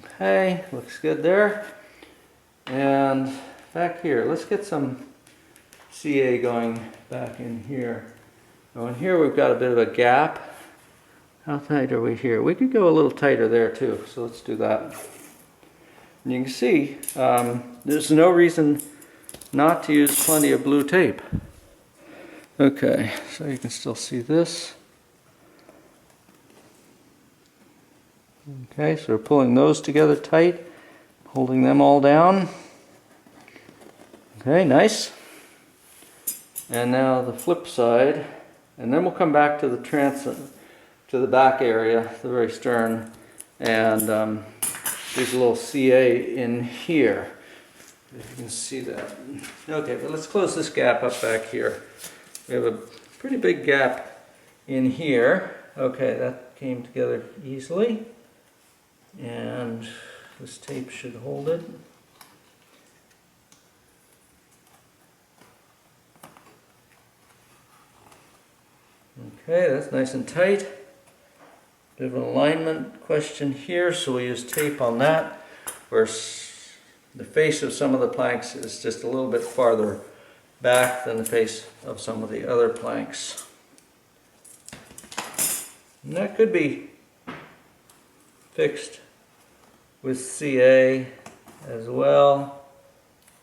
Okay, looks good there. And back here, let's get some CA going back in here. Now in here we've got a bit of a gap. How tight are we here? We could go a little tighter there too, so let's do that. And you can see there's no reason not to use plenty of blue tape. Okay, so you can still see this. Okay, so we're pulling those together tight, holding them all down. Okay, nice. And now the flip side, and then we'll come back to the transit, to the back area, the very stern, and there's a little CA in here, if you can see that. Okay, but let's close this gap up back here. We have a pretty big gap in here. Okay, that came together easily, and this tape should hold it. Okay, that's nice and tight. Bit of an alignment question here, so we use tape on that, where the face of some of the planks is just a little bit farther back than the face of some of the other planks. And that could be fixed with CA as well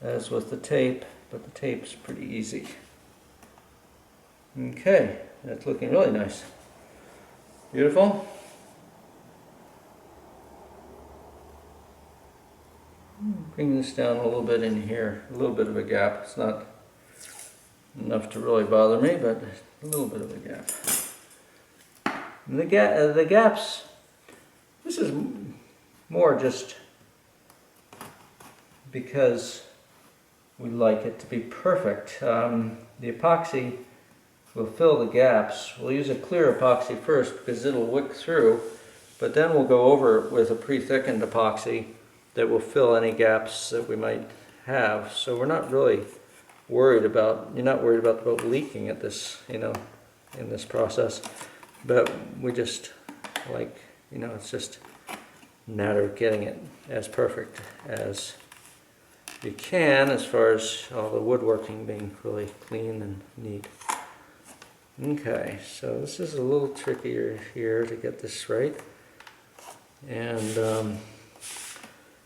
as with the tape, but the tape's pretty easy. Okay, that's looking really nice. Beautiful. Bring this down a little bit in here, a little bit of a gap. It's not enough to really bother me, but a little bit of a gap. And the gaps, this is more just because we like it to be perfect. The epoxy will fill the gaps. We'll use a clear epoxy first because it'll wick through, but then we'll go over it with a pre-thickened epoxy that will fill any gaps that we might have. So we're not really worried about, you're not worried about the boat leaking at this, you know, in this process. But we just like, you know, it's just a matter of getting it as perfect as you can, as far as all the woodworking being really clean and neat. Okay, so this is a little trickier here to get this right. And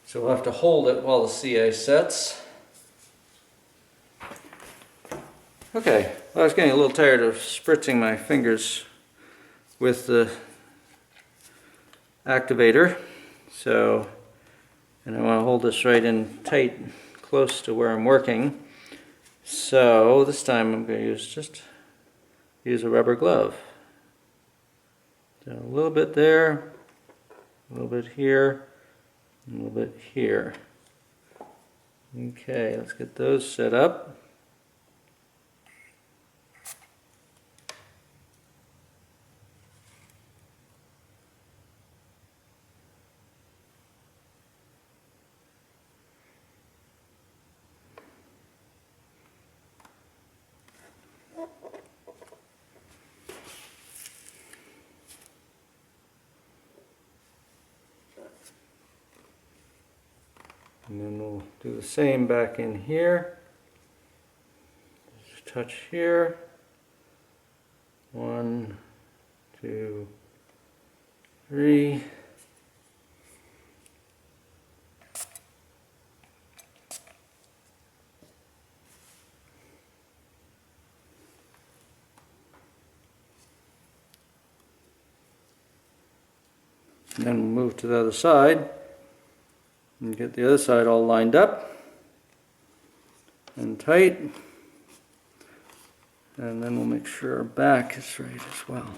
so we'll have to hold it while the CA sets. Okay, I was getting a little tired of spritzing my fingers with the activator. So, and I want to hold this right in tight, close to where I'm working. So this time I'm going to use a rubber glove. So a little bit there, a little bit here, and a little bit here. Okay, let's get those set up. And then we'll do the same back in here. Just touch here. 1, 2, 3. And then we'll move to the other side and get the other side all lined up and tight. And then we'll make sure our back is right as well.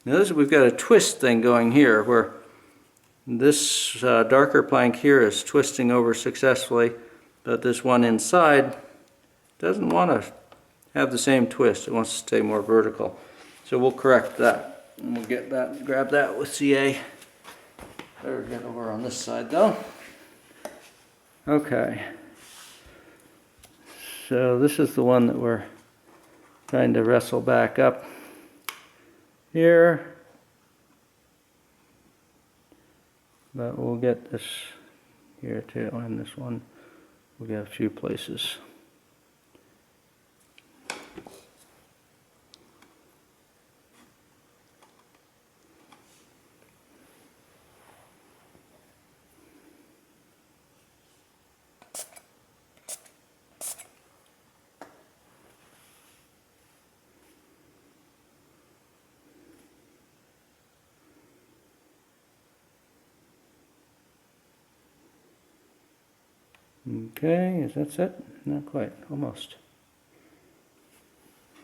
Now we've got a twist thing going here where this darker plank here is twisting over successfully, but this one inside doesn't want to have the same twist. It wants to stay more vertical. So we'll correct that. And we'll get that, grab that with CA. Better get over on this side though. Okay. So this is the one that we're trying to wrestle back up here. But we'll get this here too, and this one we'll get a few places. Okay, is that set? Not quite, almost.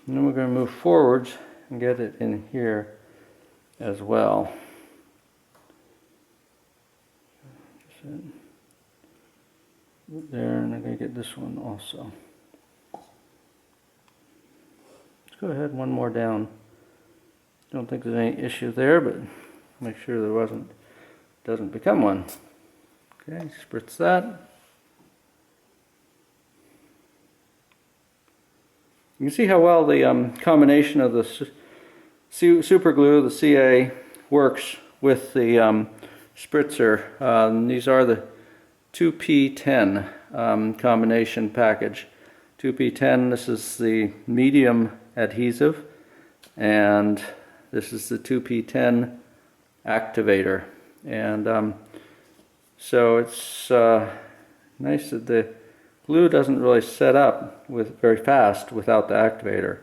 And then we're going to move forwards and get it in here as well. There, and I'm going to get this one also. Let's go ahead, one more down. Don't think there's any issue there, but make sure there doesn't become one. Okay, spritz that. You can see how well the combination of the super glue, the CA, works with the spritzer. These are the 2P10 combination package. 2P10, this is the medium adhesive, and This is the 2P10 activator, and so it's nice that the glue doesn't really set up very fast without the activator.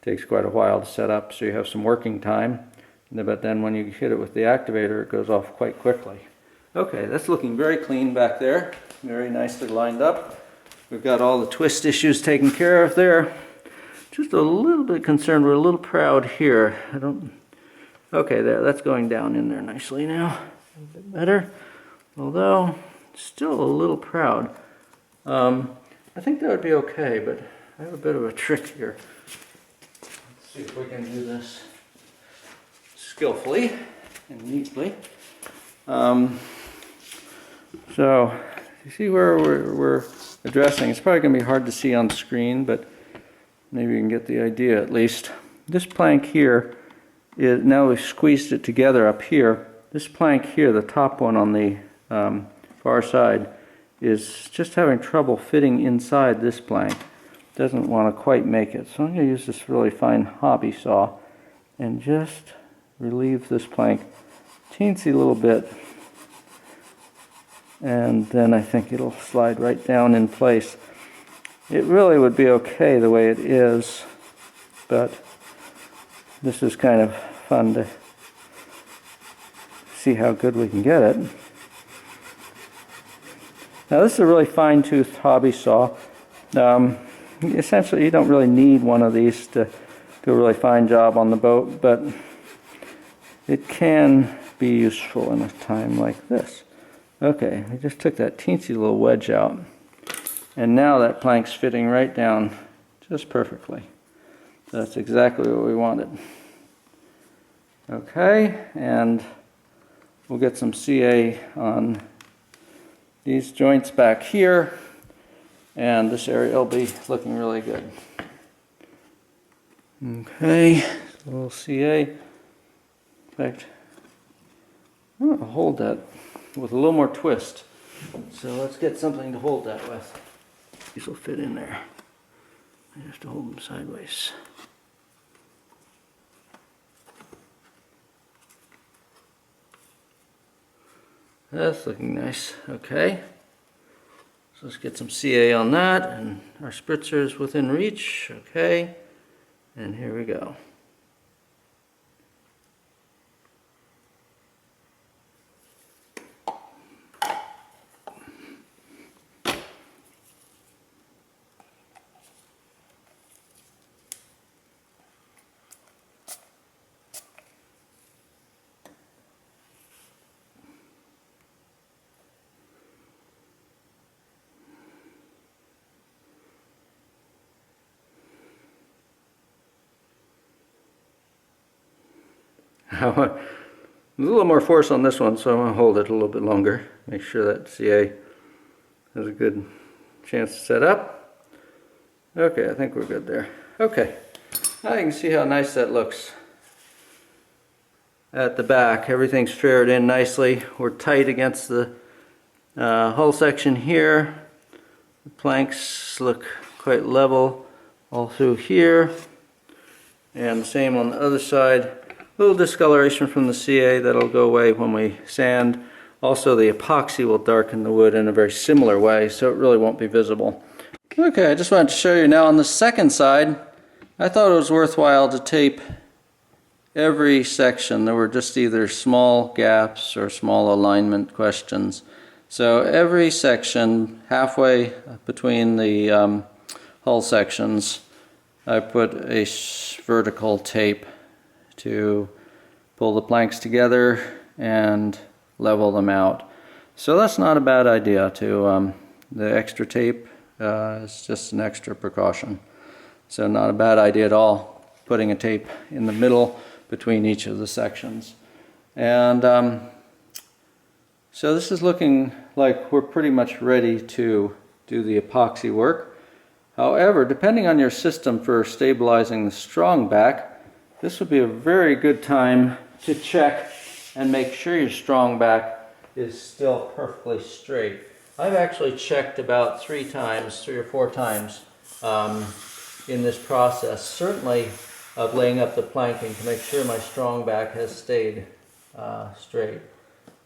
It takes quite a while to set up, so you have some working time, but then when you hit it with the activator, it goes off quite quickly. Okay, that's looking very clean back there, very nicely lined up. We've got all the twist issues taken care of there. Just a little bit concerned, we're a little proud here. Okay, there, that's going down in there nicely now. A bit better, although still a little proud. I think that would be okay, but I have a bit of a trick here. Let's see if we can do this skillfully and neatly. So, you see where we're addressing? It's probably going to be hard to see on screen, but maybe you can get the idea at least. This plank here, now we've squeezed it together up here. This plank here, the top one on the far side, is just having trouble fitting inside this plank. Doesn't want to quite make it. So I'm going to use this really fine hobby saw and just relieve this plank teensy little bit. And then I think it'll slide right down in place. It really would be okay the way it is, but this is kind of fun to see how good we can get it. Now this is a really fine-toothed hobby saw. Essentially you don't really need one of these to do a really fine job on the boat, but it can be useful in a time like this. Okay, I just took that teensy little wedge out, and now that plank's fitting right down just perfectly. That's exactly what we wanted. Okay, and we'll get some CA on these joints back here, and this area will be looking really good. Okay, a little CA. In fact, I'm going to hold that with a little more twist. So let's get something to hold that with. These will fit in there. I have to hold them sideways. That's looking nice. Okay. So let's get some CA on that, and our spritzer is within reach. Okay. And here we go. There's a little more force on this one, so I'm going to hold it a little bit longer. Make sure that CA has a good chance to set up. Okay, I think we're good there. Okay, now you can see how nice that looks at the back. Everything's fared in nicely. We're tight against the hull section here. The planks look quite level all through here. And the same on the other side. Little discoloration from the CA that'll go away when we sand. Also the epoxy will darken the wood in a very similar way, so it really won't be visible. Okay, I just wanted to show you now on the second side. I thought it was worthwhile to tape every section. There were just either small gaps or small alignment questions. So every section, halfway between the hull sections, I put a vertical tape to pull the planks together and level them out. So that's not a bad idea. The extra tape is just an extra precaution. So not a bad idea at all, putting a tape in the middle between each of the sections. And so this is looking like we're pretty much ready to do the epoxy work. However, depending on your system for stabilizing the strong back, this would be a very good time to check and make sure your strong back is still perfectly straight. I've actually checked about 3 or 4 times in this process. Certainly of laying up the planking to make sure my strong back has stayed straight.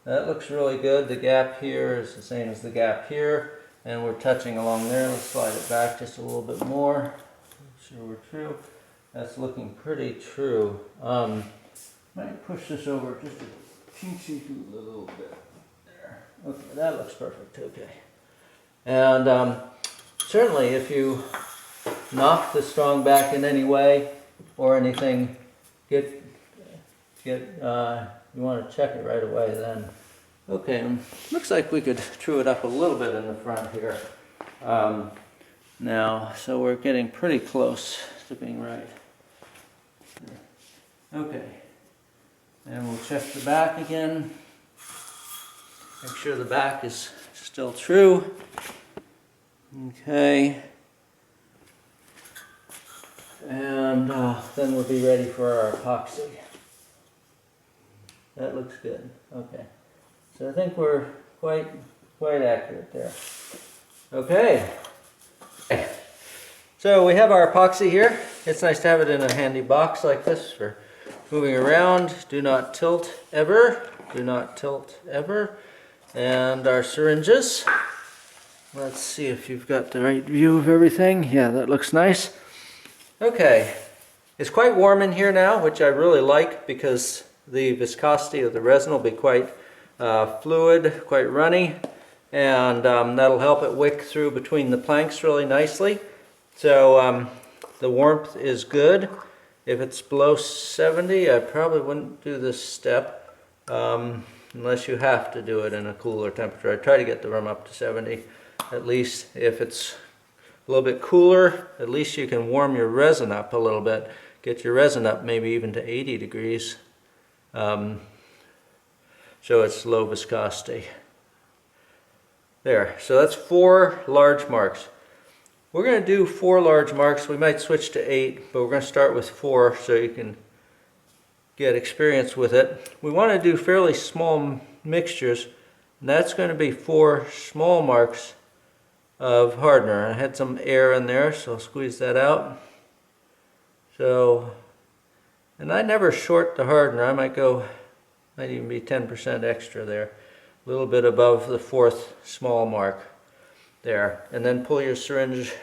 That looks really good. The gap here is the same as the gap here, and we're touching along there. Let's slide it back just a little bit more. Make sure we're true. That's looking pretty true. Might push this over just a teensy little bit. There. Okay, that looks perfect. Okay. And certainly if you knock the strong back in any way or anything, you want to check it right away then. Okay, looks like we could true it up a little bit in the front here. Now, so we're getting pretty close to being right. Okay, and we'll check the back again. Make sure the back is still true. Okay. And then we'll be ready for our epoxy. That looks good. Okay. So I think we're quite accurate there. Okay. So we have our epoxy here. It's nice to have it in a handy box like this for moving around. Do not tilt ever. Do not tilt ever. And our syringes. Let's see if you've got the right view of everything. Yeah, that looks nice. Okay. It's quite warm in here now, which I really like because the viscosity of the resin will be quite fluid, quite runny, and that'll help it wick through between the planks really nicely. So the warmth is good. If it's below 70, I probably wouldn't do this step unless you have to do it in a cooler temperature. I try to get the room up to 70 at least. If it's a little bit cooler, at least you can warm your resin up a little bit. Get your resin up maybe even to 80 degrees. So it's low viscosity. There, so that's 4 large marks. We're going to do 4 large marks. We might switch to 8, but we're going to start with 4 so you can get experience with it. We want to do fairly small mixtures, and that's going to be 4 small marks of hardener. I had some air in there, so I'll squeeze that out. So, and I never short the hardener. I might even be 10% extra there, a little bit above the 4th small mark there. And then pull your syringe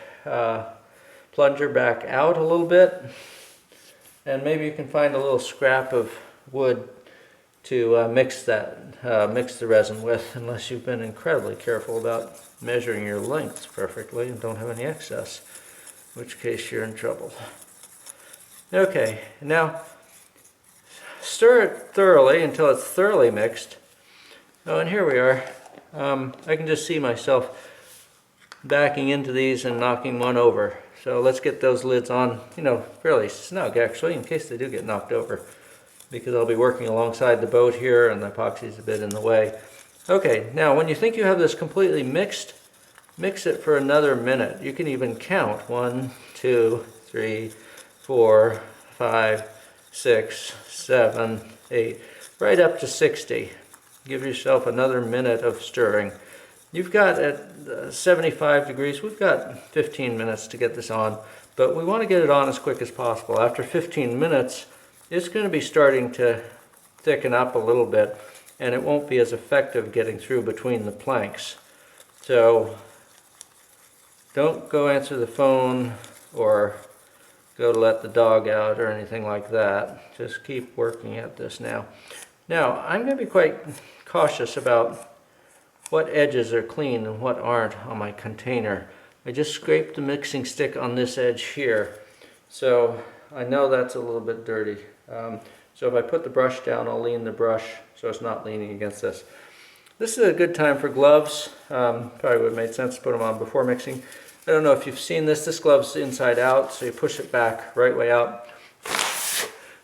plunger back out a little bit, and maybe you can find a little scrap of wood to mix the resin with, unless you've been incredibly careful about measuring your lengths perfectly and don't have any excess, in which case you're in trouble. Okay, now stir it thoroughly until it's thoroughly mixed. Oh, and here we are. I can just see myself backing into these and knocking one over. So let's get those lids on, fairly snug actually, in case they do get knocked over, because I'll be working alongside the boat here and the epoxy's a bit in the way. Okay, now when you think you have this completely mixed, mix it for another minute. You can even count 1, 2, 3, 4, 5, 6, 7, 8, right up to 60. Give yourself another minute of stirring. You've got at 75 degrees, we've got 15 minutes to get this on, but we want to get it on as quick as possible. After 15 minutes, it's going to be starting to thicken up a little bit, and it won't be as effective getting through between the planks. So don't go answer the phone or go to let the dog out or anything like that. Just keep working at this now. Now, I'm going to be quite cautious about what edges are clean and what aren't on my container. I just scraped the mixing stick on this edge here, so I know that's a little bit dirty. So if I put the brush down, I'll lean the brush so it's not leaning against this. This is a good time for gloves. Probably would have made sense to put them on before mixing. I don't know if you've seen this. This glove's inside out, so you push it back, right way out.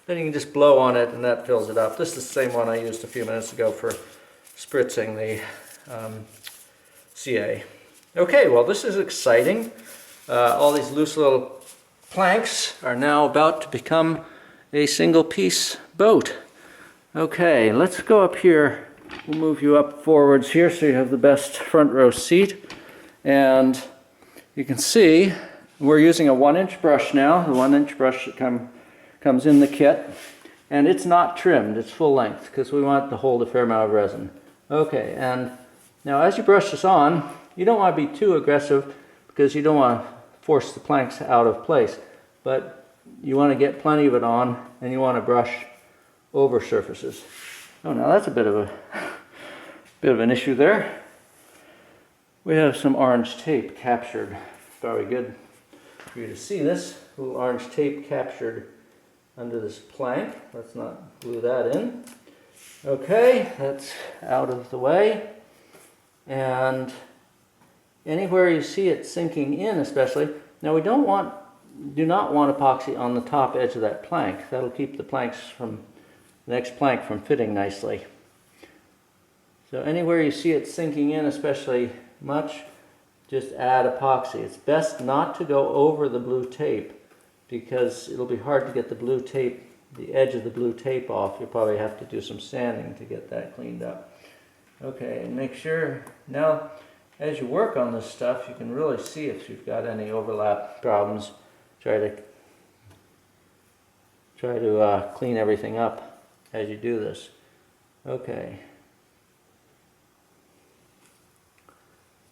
Then you can just blow on it and that fills it up. This is the same one I used a few minutes ago for spritzing the CA. Okay, well this is exciting. All these loose little planks are now about to become a single piece boat. Okay, let's go up here. We'll move you up forwards here so you have the best front row seat. And you can see we're using a 1-inch brush now. The 1-inch brush should come comes in the kit, and it's not trimmed, it's full length because we want it to hold a fair amount of resin. Okay, and now as you brush this on, you don't want to be too aggressive because you don't want to force the planks out of place, but you want to get plenty of it on, and you want to brush over surfaces. Oh, now that's a bit of an issue there. We have some orange tape captured. Very good for you to see this. A little orange tape captured under this plank. Let's not glue that in. Okay, that's out of the way. And anywhere you see it sinking in, especially, now we do not want epoxy on the top edge of that plank. That'll keep the next plank from fitting nicely. So anywhere you see it sinking in, especially much, just add epoxy. It's best not to go over the blue tape because it'll be hard to get the edge of the blue tape off. You'll probably have to do some sanding to get that cleaned up. Okay, and make sure, now as you work on this stuff, you can really see if you've got any overlap problems. Try to clean everything up as you do this. Okay.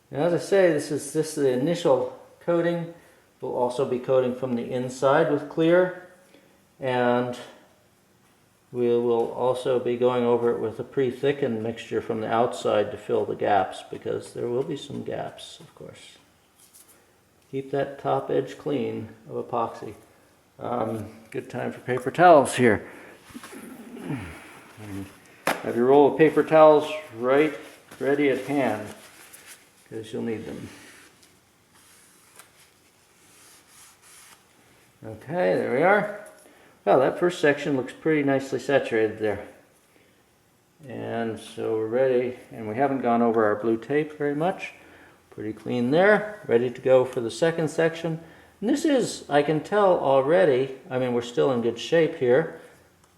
Now, as I say, this is the initial coating. We'll also be coating from the inside with clear, and we will also be going over it with a pre-thickened mixture from the outside to fill the gaps, because there will be some gaps, of course. Keep that top edge clean of epoxy. Good time for paper towels here. Have your roll of paper towels right ready at hand, because you'll need them. Okay, there we are. Well, that first section looks pretty nicely saturated there. And so we're ready, and we haven't gone over our blue tape very much. Pretty clean there. Ready to go for the second section. And this is, I can tell already, I mean, we're still in good shape here.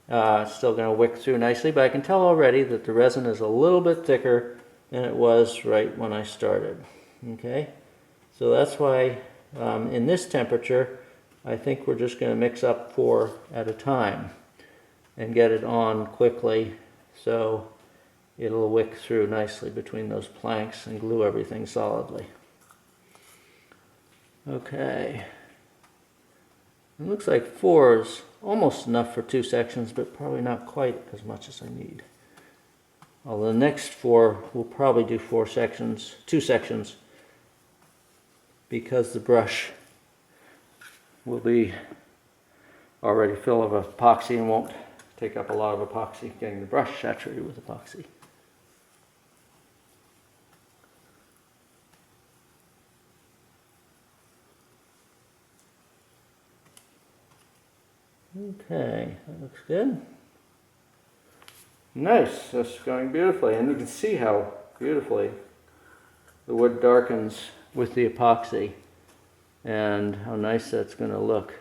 Still going to wick through nicely, but I can tell already that the resin is a little bit thicker than it was right when I started. Okay, so that's why in this temperature, I think we're just going to mix up 4 at a time and get it on quickly so it'll wick through nicely between those planks and glue everything solidly. Okay, it looks like 4 is almost enough for 2 sections, but probably not quite as much as I need. Well, the next 4, we'll probably do 2 sections, because the brush will be already full of epoxy and won't take up a lot of epoxy getting the brush saturated with epoxy. Okay, that looks good. Nice, that's going beautifully, and you can see how beautifully the wood darkens with the epoxy and how nice that's going to look.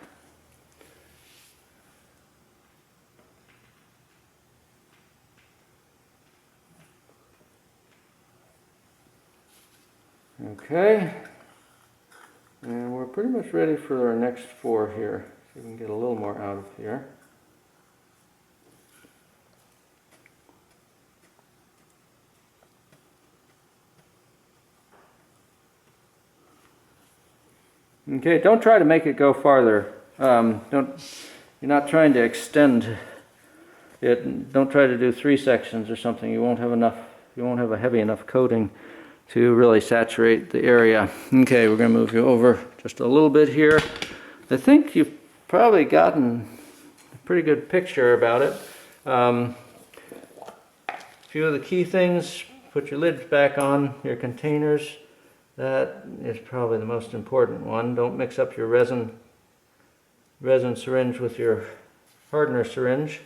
Okay, and we're pretty much ready for our next 4 here. See if we can get a little more out of here. Okay, don't try to make it go farther. You're not trying to extend it. Don't try to do 3 sections or something. You won't have enough. You won't have a heavy enough coating to really saturate the area. Okay, we're going to move you over just a little bit here. I think you've probably gotten a pretty good picture about it. A few of the key things: put your lids back on your containers. That is probably the most important one. Don't mix up your resin syringe with your hardener syringe,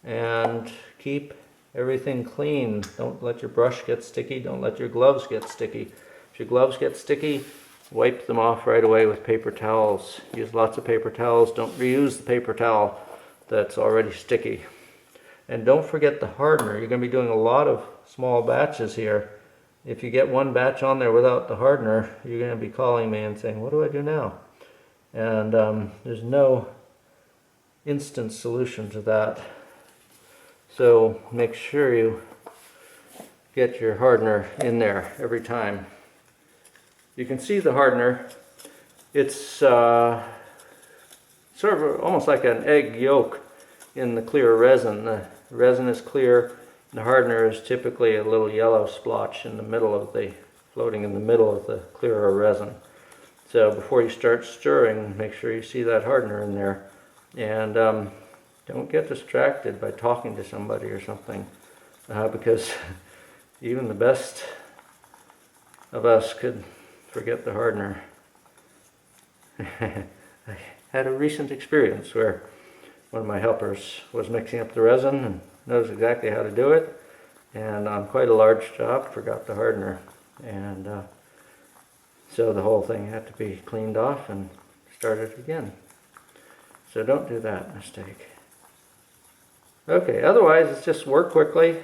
and keep everything clean. Don't let your brush get sticky. Don't let your gloves get sticky. If your gloves get sticky, wipe them off right away with paper towels. Use lots of paper towels. Don't reuse the paper towel that's already sticky. And don't forget the hardener. You're going to be doing a lot of small batches here. If you get one batch on there without the hardener, you're going to be calling me and saying, what do I do now? And there's no instant solution to that. So make sure you get your hardener in there every time. You can see the hardener. It's sort of almost like an egg yolk in the clear resin. The resin is clear. The hardener is typically a little yellow splotch in the middle of the, floating in the middle of the clearer resin. So before you start stirring, make sure you see that hardener in there. And don't get distracted by talking to somebody or something, because even the best of us could forget the hardener. I had a recent experience where one of my helpers was mixing up the resin and knows exactly how to do it, and on quite a large job forgot the hardener, and so the whole thing had to be cleaned off and started again. So don't do that mistake. Okay, otherwise it's just work quickly.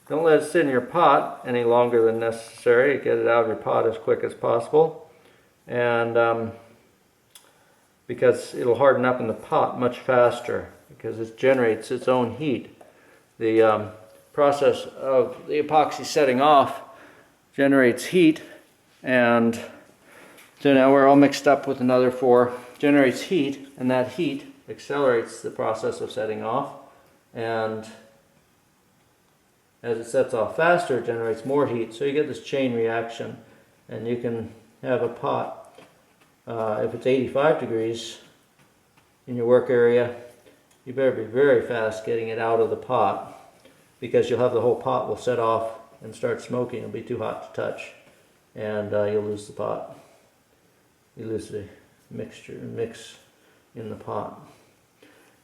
Don't let it sit in your pot any longer than necessary. Get it out of your pot as quick as possible, and because it'll harden up in the pot much faster because it generates its own heat. The process of the epoxy setting off generates heat, and so now we're all mixed up with another 4. Generates heat, and that heat accelerates the process of setting off, and as it sets off faster, it generates more heat, so you get this chain reaction, and you can have a pot. If it's 85 degrees in your work area, you better be very fast getting it out of the pot, because you'll have the whole pot will set off and start smoking. It'll be too hot to touch, and you'll lose the pot. You lose the mix in the pot.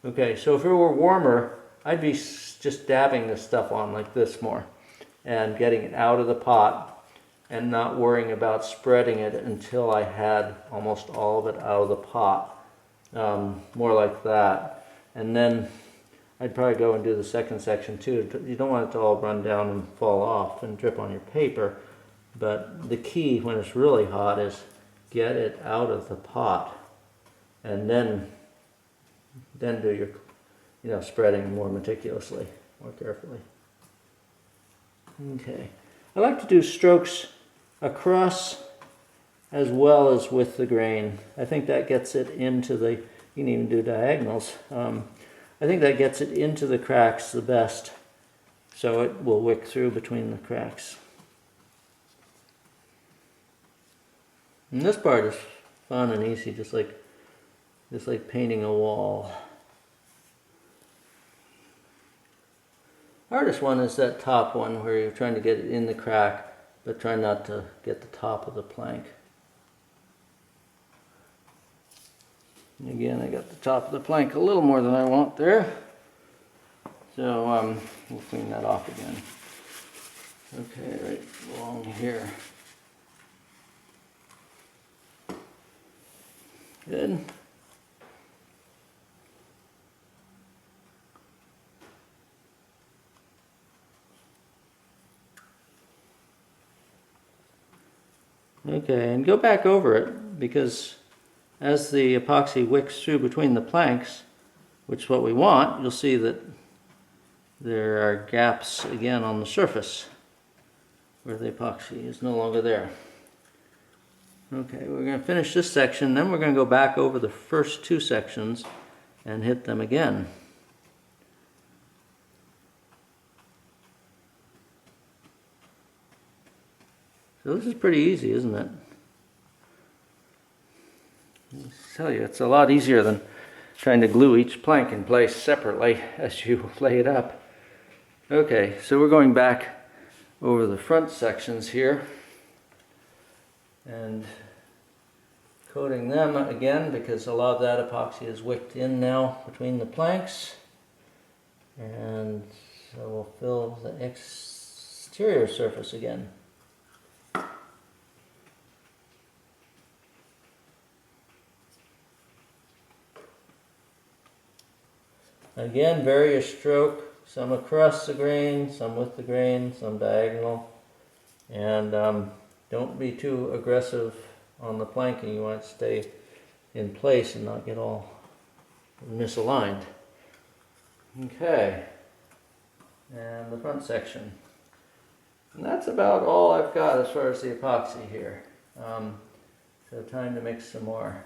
Okay, so if it were warmer, I'd be just dabbing this stuff on like this more and getting it out of the pot and not worrying about spreading it until I had almost all of it out of the pot. More like that. And then I'd probably go and do the second section too. You don't want it to all run down and fall off and drip on your paper, but the key when it's really hot is get it out of the pot, and then do your spreading more meticulously, more carefully. Okay, I like to do strokes across as well as with the grain. I think that gets it into the, you can even do diagonals. I think that gets it into the cracks the best, so it will wick through between the cracks. And this part is fun and easy, just like painting a wall. Hardest one is that top one where you're trying to get it in the crack, but try not to get the top of the plank. And again, I got the top of the plank a little more than I want there, so we'll clean that off again. Okay, right along here. Good. Okay, and go back over it, because as the epoxy wicks through between the planks, which is what we want, you'll see that there are gaps again on the surface where the epoxy is no longer there. Okay, we're going to finish this section, then we're going to go back over the first 2 sections and hit them again. So this is pretty easy, isn't it? I'll tell you, it's a lot easier than trying to glue each plank in place separately as you lay it up. Okay, so we're going back over the front sections here and coating them again, because a lot of that epoxy is wicked in now between the planks, and so we'll fill the exterior surface again. Again, vary your stroke, some across the grain, some with the grain, some diagonal, and don't be too aggressive on the planking. You want it to stay in place and not get all misaligned. Okay, and the front section. And that's about all I've got as far as the epoxy here. So time to mix some more.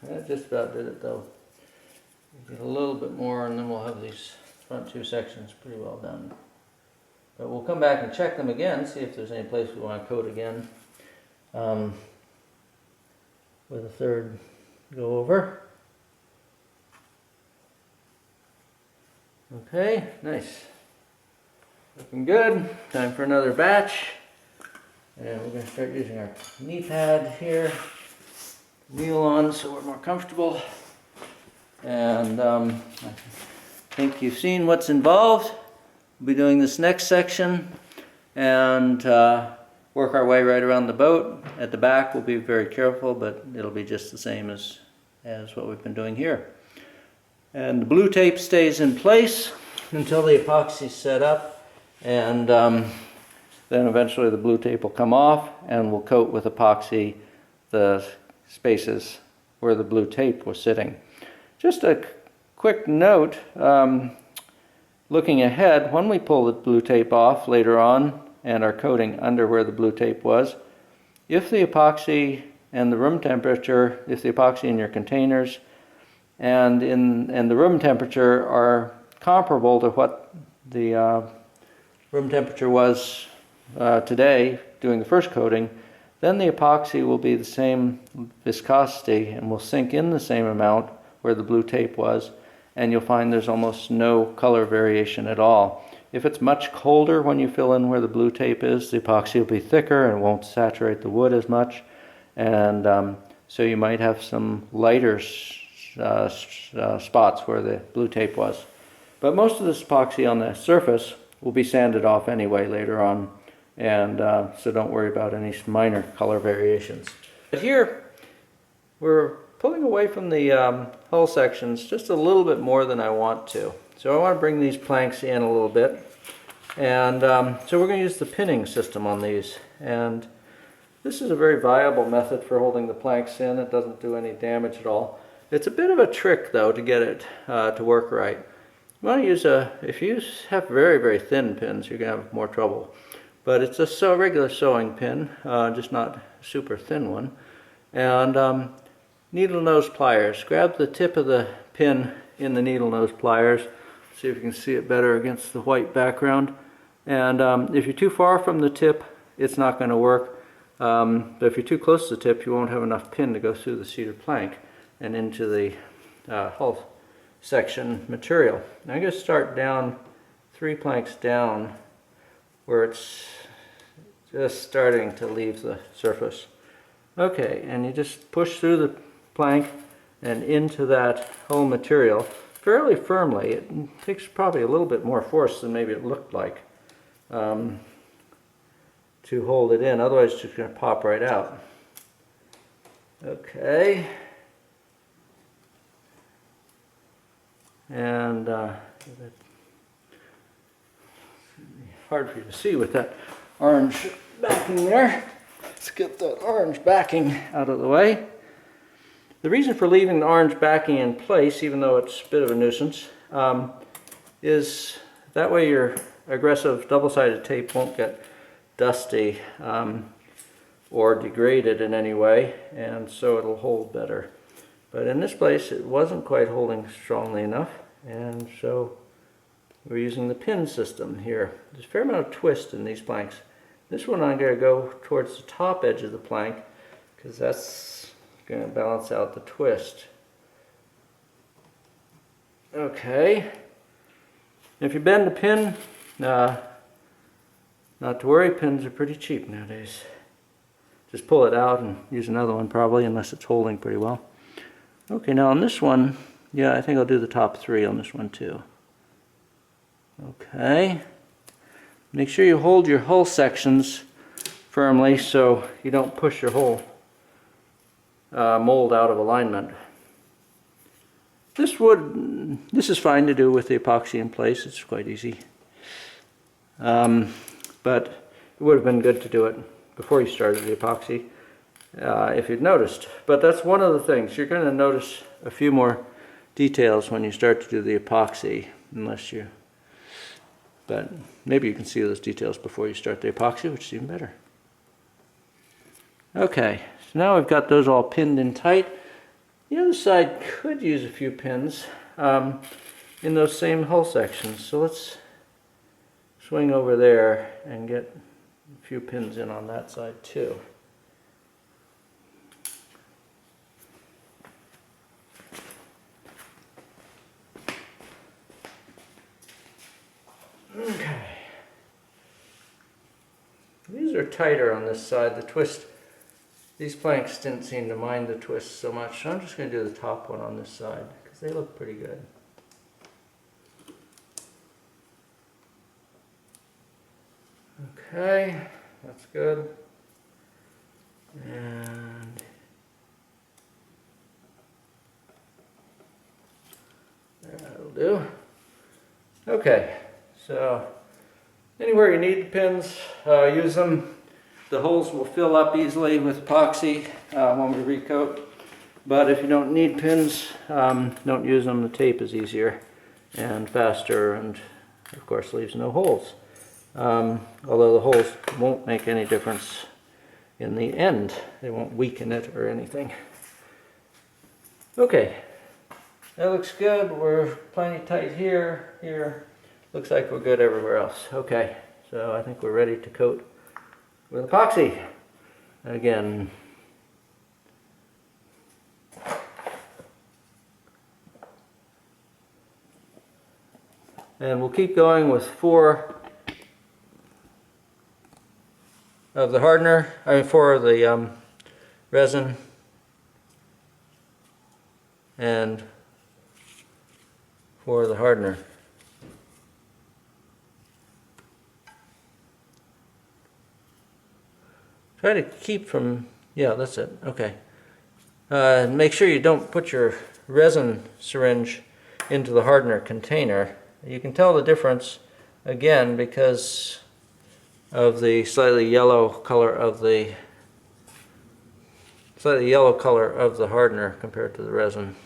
That just about did it though. Get a little bit more and then we'll have these front two sections pretty well done. But we'll come back and check them again, see if there's any place we want to coat again. With a third go over. Okay, nice. Looking good. Time for another batch. And we're going to start using our knee pad here. Kneel on so we're more comfortable. And I think you've seen what's involved. We'll be doing this next section and work our way right around the boat. At the back we'll be very careful, but it'll be just the same as what we've been doing here. And the blue tape stays in place until the epoxy's set up, and then eventually the blue tape will come off and we'll coat with epoxy the spaces where the blue tape was sitting. Just a quick note, looking ahead, when we pull the blue tape off later on and are coating under where the blue tape was, if the epoxy and the room temperature, if the epoxy in your containers and the room temperature are comparable to what the room temperature was today doing the first coating, then the epoxy will be the same viscosity and will sink in the same amount where the blue tape was, and you'll find there's almost no color variation at all. If it's much colder when you fill in where the blue tape is, the epoxy will be thicker and won't saturate the wood as much, and so you might have some lighter spots where the blue tape was. But most of this epoxy on the surface will be sanded off anyway later on, and so don't worry about any minor color variations. But here we're pulling away from the hull sections just a little bit more than I want to. So I want to bring these planks in a little bit, and so we're going to use the pinning system on these, and this is a very viable method for holding the planks in. It doesn't do any damage at all. It's a bit of a trick though to get it to work right. You want to use if you have very, very thin pins, you're going to have more trouble. But it's a regular sewing pin, just not a super thin one. And needle nose pliers. Grab the tip of the pin in the needle nose pliers. See if you can see it better against the white background. And if you're too far from the tip, it's not going to work. But if you're too close to the tip, you won't have enough pin to go through the cedar plank and into the hull section material. Now I'm going to start down 3 planks down where it's just starting to leave the surface. Okay, and you just push through the plank and into that hull material fairly firmly. It takes probably a little bit more force than maybe it looked like to hold it in, otherwise it's just going to pop right out. Okay. And hard for you to see with that orange backing there. Let's get that orange backing out of the way. The reason for leaving the orange backing in place, even though it's a bit of a nuisance, is that way your aggressive double-sided tape won't get dusty or degraded in any way, and so it'll hold better. But in this place it wasn't quite holding strongly enough, and so we're using the pin system here. There's a fair amount of twist in these planks. This one I'm going to go towards the top edge of the plank because that's going to balance out the twist. Okay. If you bend the pin, not to worry, pins are pretty cheap nowadays. Just pull it out and use another one probably, unless it's holding pretty well. Okay, now on this one, yeah, I think I'll do the top 3 on this one too. Okay. Make sure you hold your hull sections firmly so you don't push your whole mold out of alignment. This is fine to do with the epoxy in place. It's quite easy. But it would have been good to do it before you started the epoxy, if you'd noticed. But that's one of the things. You're going to notice a few more details when you start to do the epoxy, but maybe you can see those details before you start the epoxy, which is even better. Okay, so now we've got those all pinned in tight. The other side could use a few pins in those same hull sections. So let's swing over there and get a few pins in on that side too. Okay. These are tighter on this side. The twist, these planks didn't seem to mind the twist so much. So I'm just going to do the top one on this side because they look pretty good. Okay, that's good. And that'll do. Okay, so anywhere you need the pins, use them. The holes will fill up easily with epoxy when we recoat. But if you don't need pins, don't use them. The tape is easier and faster, and of course leaves no holes. Although the holes won't make any difference in the end. They won't weaken it or anything. Okay, that looks good. We're plenty tight here. Here. Looks like we're good everywhere else. Okay, so I think we're ready to coat with epoxy. Again, and we'll keep going with 4 of the hardener, 4 of the resin, and 4 of the hardener. Try to keep from, yeah, that's it, okay. Make sure you don't put your resin syringe into the hardener container. You can tell the difference, again, because of the slightly yellow color of the hardener compared to the resin.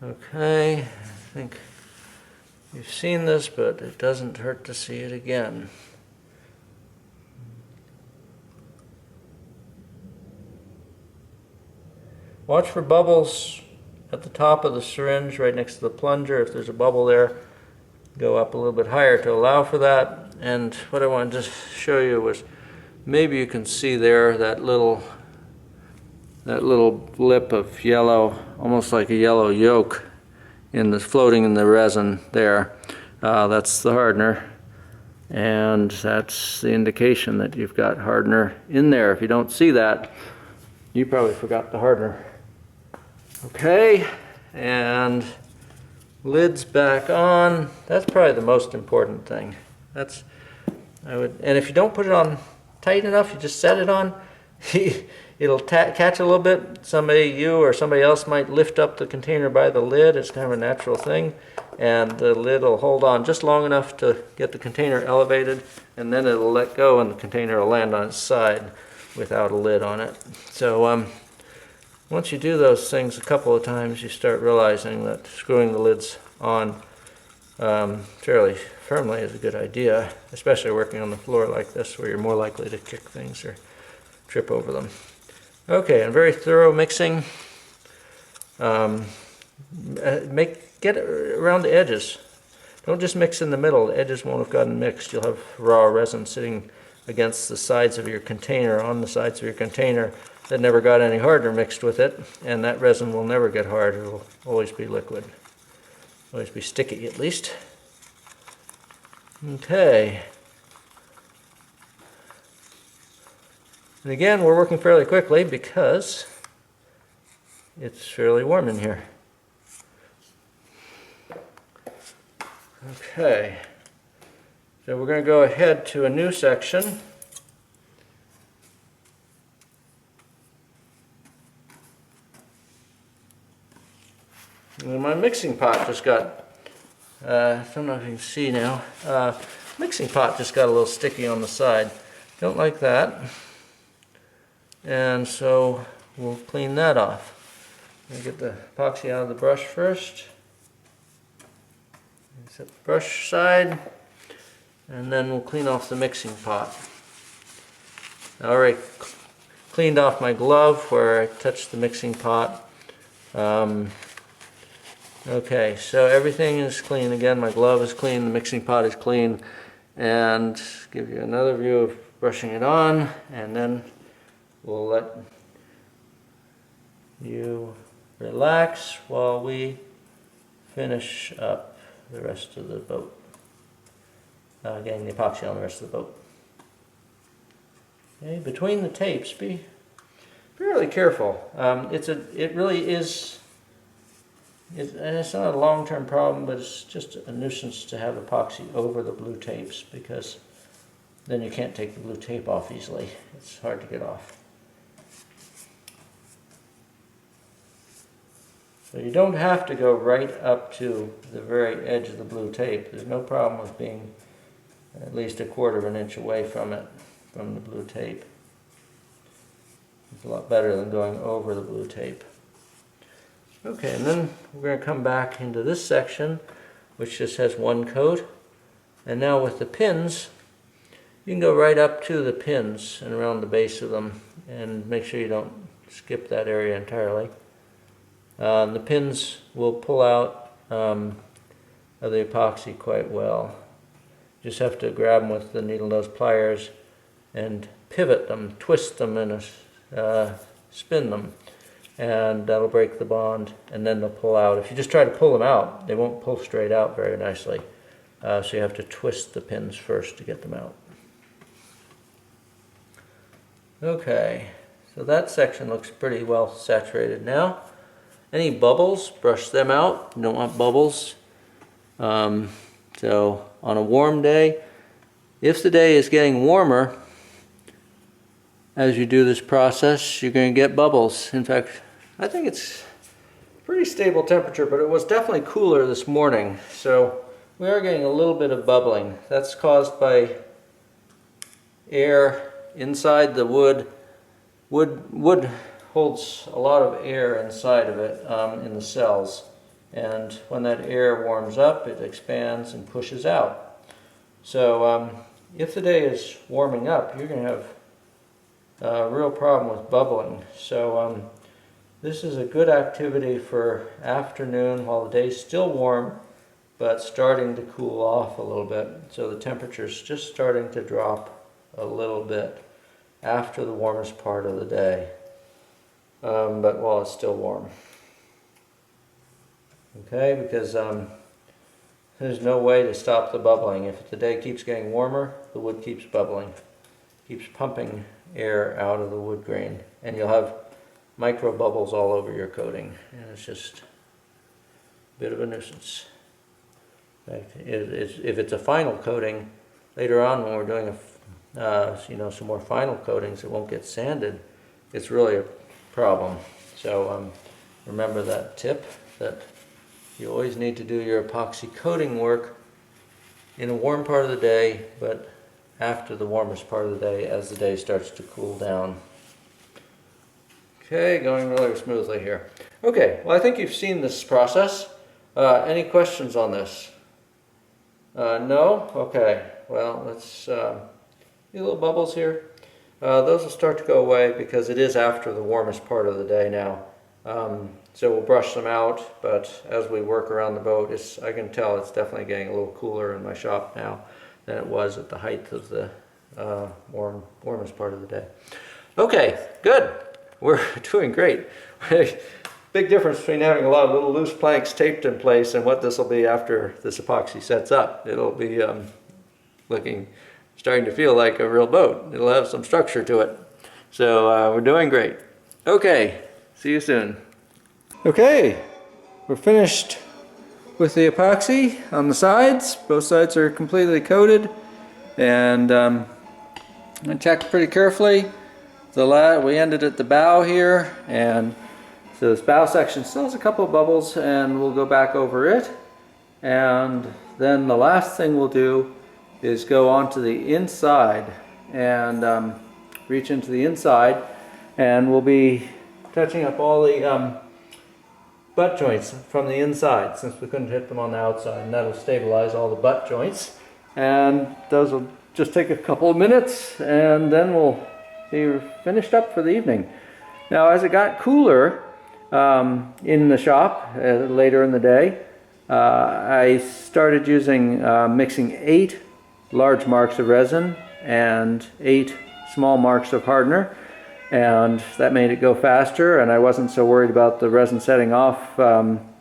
Okay, I think you've seen this, but it doesn't hurt to see it again. Watch for bubbles at the top of the syringe right next to the plunger. If there's a bubble there, go up a little bit higher to allow for that. And what I wanted to show you was, maybe you can see there that little blip of yellow, almost like a yellow yolk floating in the resin there. That's the hardener, and that's the indication that you've got hardener in there. If you don't see that, you probably forgot the hardener. Okay, and lid's back on. That's probably the most important thing. And if you don't put it on tight enough, you just set it on, it'll catch a little bit. You or somebody else might lift up the container by the lid. It's kind of a natural thing, and the lid will hold on just long enough to get the container elevated, and then it'll let go and the container will land on its side without a lid on it. So once you do those things a couple of times, you start realizing that screwing the lids on fairly firmly is a good idea, especially working on the floor like this where you're more likely to kick things or trip over them. Okay, and very thorough mixing. Get around the edges. Don't just mix in the middle. The edges won't have gotten mixed. You'll have raw resin sitting against the sides of your container, on the sides of your container, that never got any hardener mixed with it, and that resin will never get hard. It will always be liquid. Always be sticky, at least. Okay. And again, we're working fairly quickly because it's fairly warm in here. Okay. So we're going to go ahead to a new section. And my mixing pot just got, I don't know if you can see now, mixing pot just got a little sticky on the side. Don't like that. And so we'll clean that off. Let me get the epoxy out of the brush first. Set the brush aside, and then we'll clean off the mixing pot. I already cleaned off my glove where I touched the mixing pot. Okay, so everything is clean. Again, my glove is clean, the mixing pot is clean, and give you another view of brushing it on, and then we'll let you relax while we finish up the rest of the boat. Getting the epoxy on the rest of the boat. Okay, between the tapes, be fairly careful. It really is. It's not a long-term problem, but it's just a nuisance to have epoxy over the blue tapes because then you can't take the blue tape off easily. It's hard to get off. So you don't have to go right up to the very edge of the blue tape. There's no problem with being at least 1/4 of an inch away from it, from the blue tape. It's a lot better than going over the blue tape. Okay, and then we're going to come back into this section, which just has one coat. And now with the pins, you can go right up to the pins and around the base of them, and make sure you don't skip that area entirely. The pins will pull out of the epoxy quite well. Just have to grab them with the needle nose pliers and pivot them, twist them, and spin them, and that'll break the bond, and then they'll pull out. If you just try to pull them out, they won't pull straight out very nicely. So you have to twist the pins first to get them out. Okay, so that section looks pretty well saturated now. Any bubbles, brush them out. You don't want bubbles. So on a warm day, if the day is getting warmer, as you do this process, you're going to get bubbles. In fact, I think it's pretty stable temperature, but it was definitely cooler this morning. So we are getting a little bit of bubbling. That's caused by air inside the wood. Wood holds a lot of air inside of it in the cells, and when that air warms up, it expands and pushes out. So if the day is warming up, you're going to have a real problem with bubbling. So this is a good activity for afternoon while the day's still warm, but starting to cool off a little bit. So the temperature's just starting to drop a little bit after the warmest part of the day. But while it's still warm. Okay, because there's no way to stop the bubbling. If the day keeps getting warmer, the wood keeps bubbling, keeps pumping air out of the wood grain, and you'll have micro bubbles all over your coating, and it's just a bit of a nuisance. In fact, if it's a final coating, later on when we're doing some more final coatings that won't get sanded, it's really a problem. So remember that tip, that you always need to do your epoxy coating work in a warm part of the day, but after the warmest part of the day as the day starts to cool down. Okay, going really smoothly here. Okay, well I think you've seen this process. Any questions on this? No? Okay, well let's get little bubbles here. Those will start to go away because it is after the warmest part of the day now. So we'll brush them out, but as we work around the boat, I can tell it's definitely getting a little cooler in my shop now than it was at the height of the warmest part of the day. Okay, good. We're doing great. Big difference between having a lot of little loose planks taped in place and what this will be after this epoxy sets up. It'll be starting to feel like a real boat. It'll have some structure to it. So we're doing great. Okay, see you soon. Okay, we're finished with the epoxy on the sides. Both sides are completely coated, and I checked pretty carefully. We ended at the bow here, and So this bow section still has a couple of bubbles, and we'll go back over it. And then the last thing we'll do is go onto the inside and reach into the inside, and we'll be touching up all the butt joints from the inside, since we couldn't hit them on the outside, and that'll stabilize all the butt joints. And those will just take a couple of minutes, and then we'll be finished up for the evening. Now, as it got cooler in the shop later in the day, I started using mixing 8 large marks of resin and 8 small marks of hardener, and that made it go faster, and I wasn't so worried about the resin setting off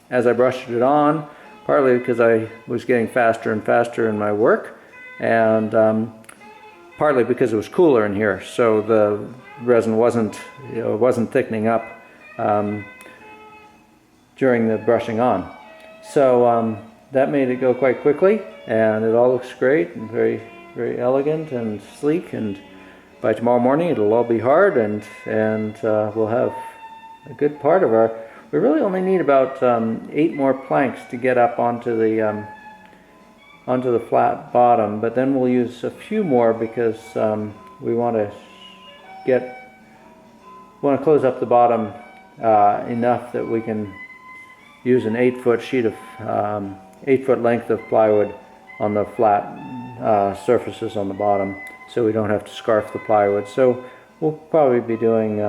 as I brushed it on, partly because I was getting faster and faster in my work, and partly because it was cooler in here, so the resin wasn't thickening up during the brushing on. So that made it go quite quickly, and it all looks great and very, very elegant and sleek, and by tomorrow morning it'll all be hard, and we'll have a good part of our... We really only need about 8 more planks to get up onto the flat bottom, but then we'll use a few more because we want to close up the bottom enough that we can use an 8-foot sheet of 8-foot length of plywood on the flat surfaces on the bottom, so we don't have to scarf the plywood. So we'll probably be doing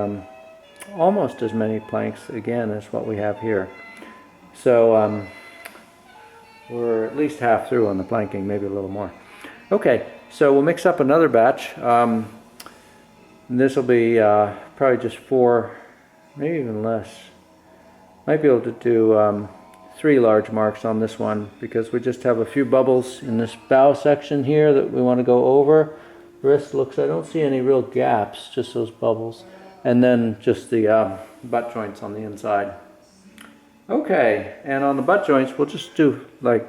almost as many planks again as what we have here. So we're at least half through on the planking, maybe a little more. Okay, so we'll mix up another batch. This will be probably just 4, maybe even less. Might be able to do 3 large marks on this one, because we just have a few bubbles in this bow section here that we want to go over. The rest looks, I don't see any real gaps, just those bubbles. And then just the butt joints on the inside. Okay, and on the butt joints, we'll just do like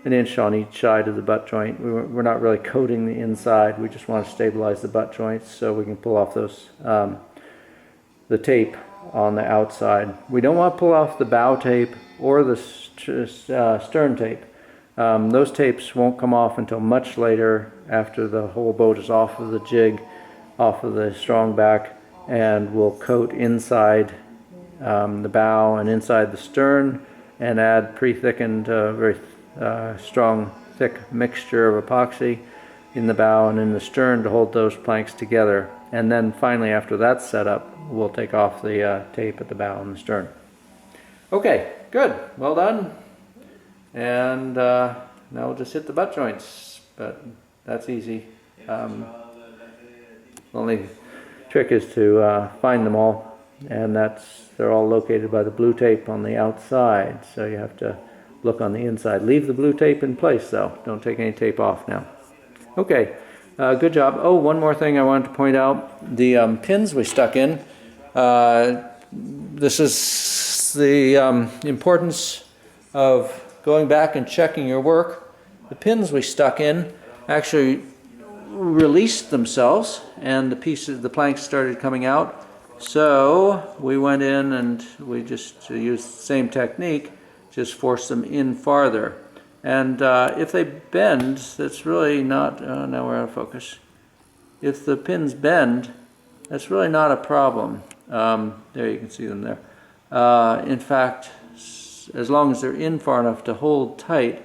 an inch on each side of the butt joint. We're not really coating the inside, we just want to stabilize the butt joints so we can pull off those, the tape on the outside. We don't want to pull off the bow tape or the stern tape. Those tapes won't come off until much later, after the whole boat is off of the jig, off of the strong back, and we'll coat inside the bow and inside the stern, and add pre-thickened, very strong, thick mixture of epoxy in the bow and in the stern to hold those planks together. And then finally, after that's set up, we'll take off the tape at the bow and the stern. Okay, good, well done. And now we'll just hit the butt joints, but that's easy. The only trick is to find them all, and they're all located by the blue tape on the outside, so you have to look on the inside. Leave the blue tape in place though, don't take any tape off now. Okay, good job. Oh, one more thing I wanted to point out, the pins we stuck in, this is the importance of going back and checking your work. The pins we stuck in actually released themselves, and the planks started coming out. So we went in and we just used the same technique, just forced them in farther. And if they bend, that's really not, now we're out of focus. If the pins bend, that's really not a problem. There, you can see them there. In fact, as long as they're in far enough to hold tight.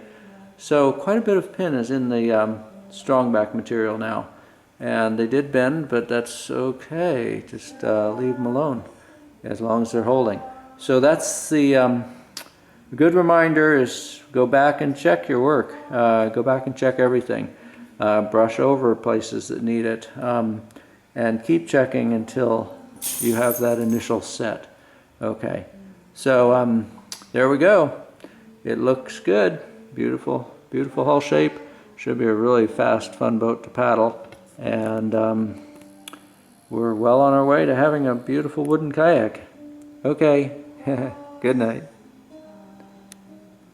So quite a bit of pin is in the strongback material now. And they did bend, but that's okay. Just leave them alone as long as they're holding. So that's the good reminder, is go back and check your work. Go back and check everything. Brush over places that need it. And keep checking until you have that initial set. Okay, so there we go. It looks good. Beautiful, beautiful hull shape. Should be a really fast, fun boat to paddle. And we're well on our way to having a beautiful wooden kayak. Okay, good night.